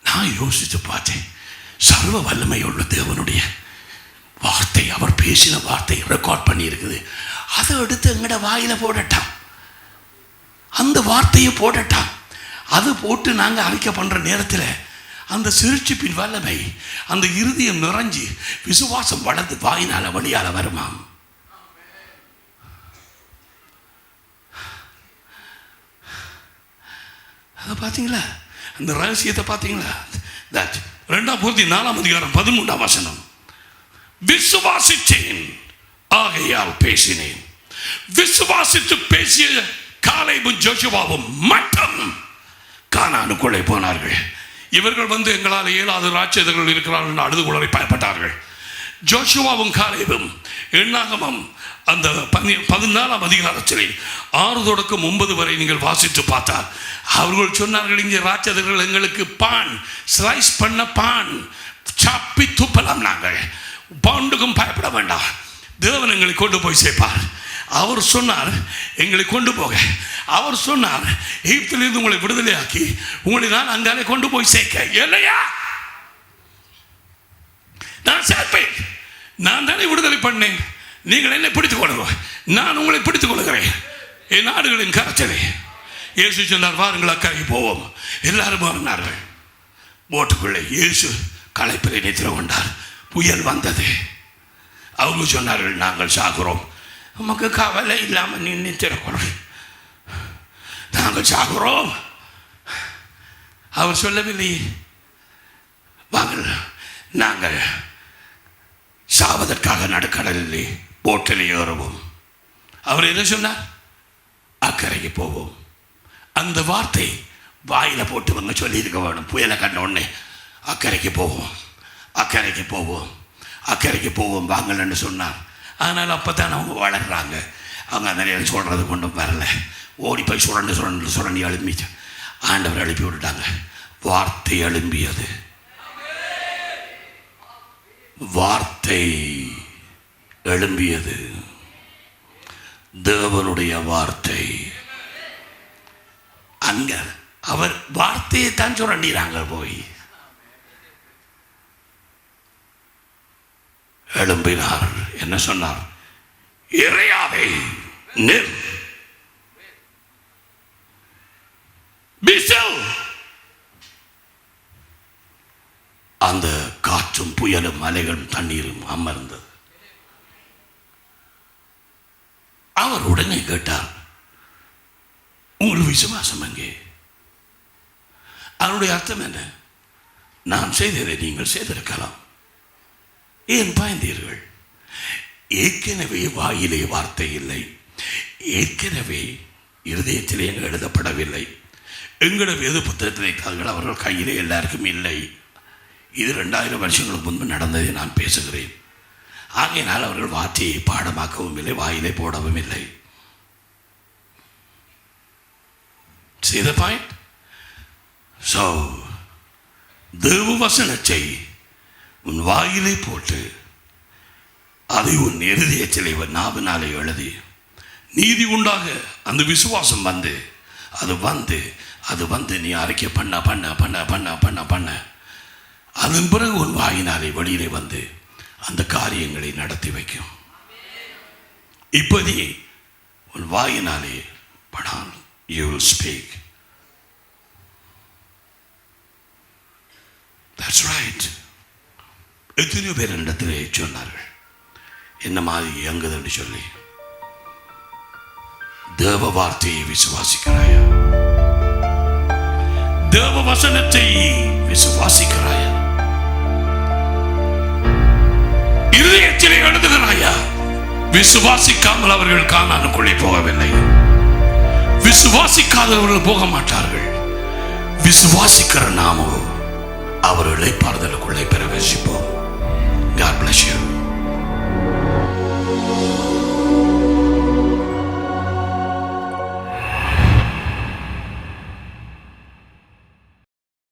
நான் யோசித்து பார்த்தேன். சர்வ வல்லமை உள்ள தேவனுடைய வார்த்தை, அவர் பேசின வார்த்தை ரெக்கார்ட் பண்ணி இருக்குது. அதை எடுத்து எங்கட வாயில போடட்டான், அந்த வார்த்தையை போடட்டான். அது போட்டு நாங்கள் அறிக்கை பண்ற நேரத்தில் அந்த சிரிச்சிப்பின் வல்லமை அந்த இருதயம் நிறைஞ்சி விசுவாசம் வளர்ந்து வாயினால வழியால வருமாம். அதை பார்த்தீங்களா? அந்த ரகசியத்தை பார்த்தீங்களா? 2 Korinத்தியர் 4ஆம் அதிகாரம் 13ஆம் வசனம். விசுவாசித்தேன் ஆகையால் பேசினேன். விசுவாசித்து பேசிய காலேபும் ஜோசுவாவும் மட்டும் கானானுக்குள்ளே போனார்கள். இவர்கள் வந்து எங்களால் இயலாத ராட்சதர்கள் இருக்கிறார்கள் அழுது குளறி பயப்பட்டார்கள். ஜோசுவாவும் காலேபும் எண்ணாகமம் அந்த 14ஆம் அதிகாரத்திலே 6 தொடக்கம் 9 வரை நீங்கள் வாசித்து பார்த்தால் அவர்கள் சொன்னார்கள், இங்கே ராட்சதர்கள் எங்களுக்கு பான் ஸ்லைஸ் பண்ண பான் சாப்பி துப்பலாம், நாங்கள் பாண்டுக்கும் பயப்பட வேண்டாம், தேவன் எங்களை கொண்டு போய் சேர்ப்பார். அவர் சொன்னார் எங்களை கொண்டு போக. அவர் சொன்னார் எகிப்திலிருந்து உங்களை விடுதலையாக்கி உங்களை நான் அங்காலே கொண்டு போய் சேர்க்க. இல்லையா? நான் சேர்ப்பேன். நான் தானே விடுதலை பண்ணேன். நீங்கள் என்னை பிடித்துக் கொள்ளுங்க, நான் உங்களை பிடித்துக் கொள்கிறேன் என் நாடுகளின் கரச்சலை. இயேசு சொன்னார், வாருங்கள் அக்கறைக்கு போவோம். எல்லாரும் வந்தார்கள் போட்டுக்குள்ளே. இயேசு களைப்பில் நித்திர கொண்டார். புயல் வந்தது. அவங்க சொன்னார்கள், நாங்கள் சாகுறோம். நமக்கு கவலை இல்லாமல் நித்திர கொள், நாங்கள் சாகுறோம். அவர் சொல்லவில்லை, வாங்கள் நாங்கள் சாவதற்காக நடுக்கடலில் போட்டில் ஏறுவோம். அவர் என்ன சொன்னார்? அக்கறைக்கு போவோம். அந்த வார்த்தை வாயில போட்டு வந்து சொல்லியிருக்க வேணும். புயலை கண்ட உடனே அக்கறைக்கு போவோம், அக்கறைக்கு போவோம், அக்கறைக்கு போவோம் வாங்கலன்னு சொன்னார். அதனால் அப்போ தான் அவங்க வளர்கிறாங்க. அவங்க அந்த நேரம் சொல்கிறது கொண்டும் வரல. ஓடி போய் சுரண்டி எழும்பிச்சு. ஆண்டவர் எழுப்பி விட்டுட்டாங்க. வார்த்தை எழும்பியது. வார்த்தை எழும்பியது. தேவனுடைய வார்த்தை. அங்க அவர் வார்த்தையை தான் சுரண்டிறாங்க. போய் எழும்பினார். என்ன சொன்னார்? இறையாதே, நில், அந்த காற்றும் புயலும் மலைகளும் தண்ணீரும் அமர்ந்தது. அவர் உடனே கேட்டார், உங்கள் விசுவாசம் எங்கே? அதனுடைய அர்த்தம் என்ன? நான் செய்ததை நீங்கள் செய்திருக்கலாம், ஏன் பாய்ந்தீர்கள்? ஏற்கனவே வாயிலே வார்த்தை இல்லை, ஏற்கனவே இருதயத்திலே எழுதப்படவில்லை. எங்களோட வேத புத்தகத்திலே அவர்கள் கையிலே எல்லாருக்கும் இல்லை. இது 2000 வருஷங்களுக்கு முன்பு நடந்ததை நான் பேசுகிறேன். ஆகையினால் அவர்கள் வார்த்தையை பாடமாக்கவும் இல்லை, வாயிலே போடவும் இல்லை. See the point? So, தேவ வசனத்தை உன் வாயிலே போட்டு அதை உன் இருதயத்திலே நாவினாலே எழுதி நீதி உண்டாக அந்த விசுவாசம் வந்து அது வந்து நீ அறிக்கை பண்ண பண்ண பண்ண பண்ண பண்ண பண்ண அதன் பிறகு உன் வாயினாலே வெளியிலே வந்து அந்த காரியங்களை நடத்தி வைக்கும். இப்போதே உன் வாயினாலே படான். You will speak. That's right. எத்தனையோ பேர் இடத்திலே சொன்னார்கள், என்ன மாதிரி இயங்குதுன்னு சொல்லி. தேவ வார்த்தையை விசுவாசிக்கிறாயா? தேவ வசனத்தை விசுவாசிக்கிறாயா? இருதயத்திலே எழுதுகிறாயா? விசுவாசிக்காமல் அவர்கள் கானானுக்குள்ளே போகவில்லை. விசுவாசிக்காதவர்கள் போக மாட்டார்கள். விசுவாசிக்கிற நாமோ அவர்களை பார்தலுக்குள்ளே பிரவேசிப்போம். God bless you.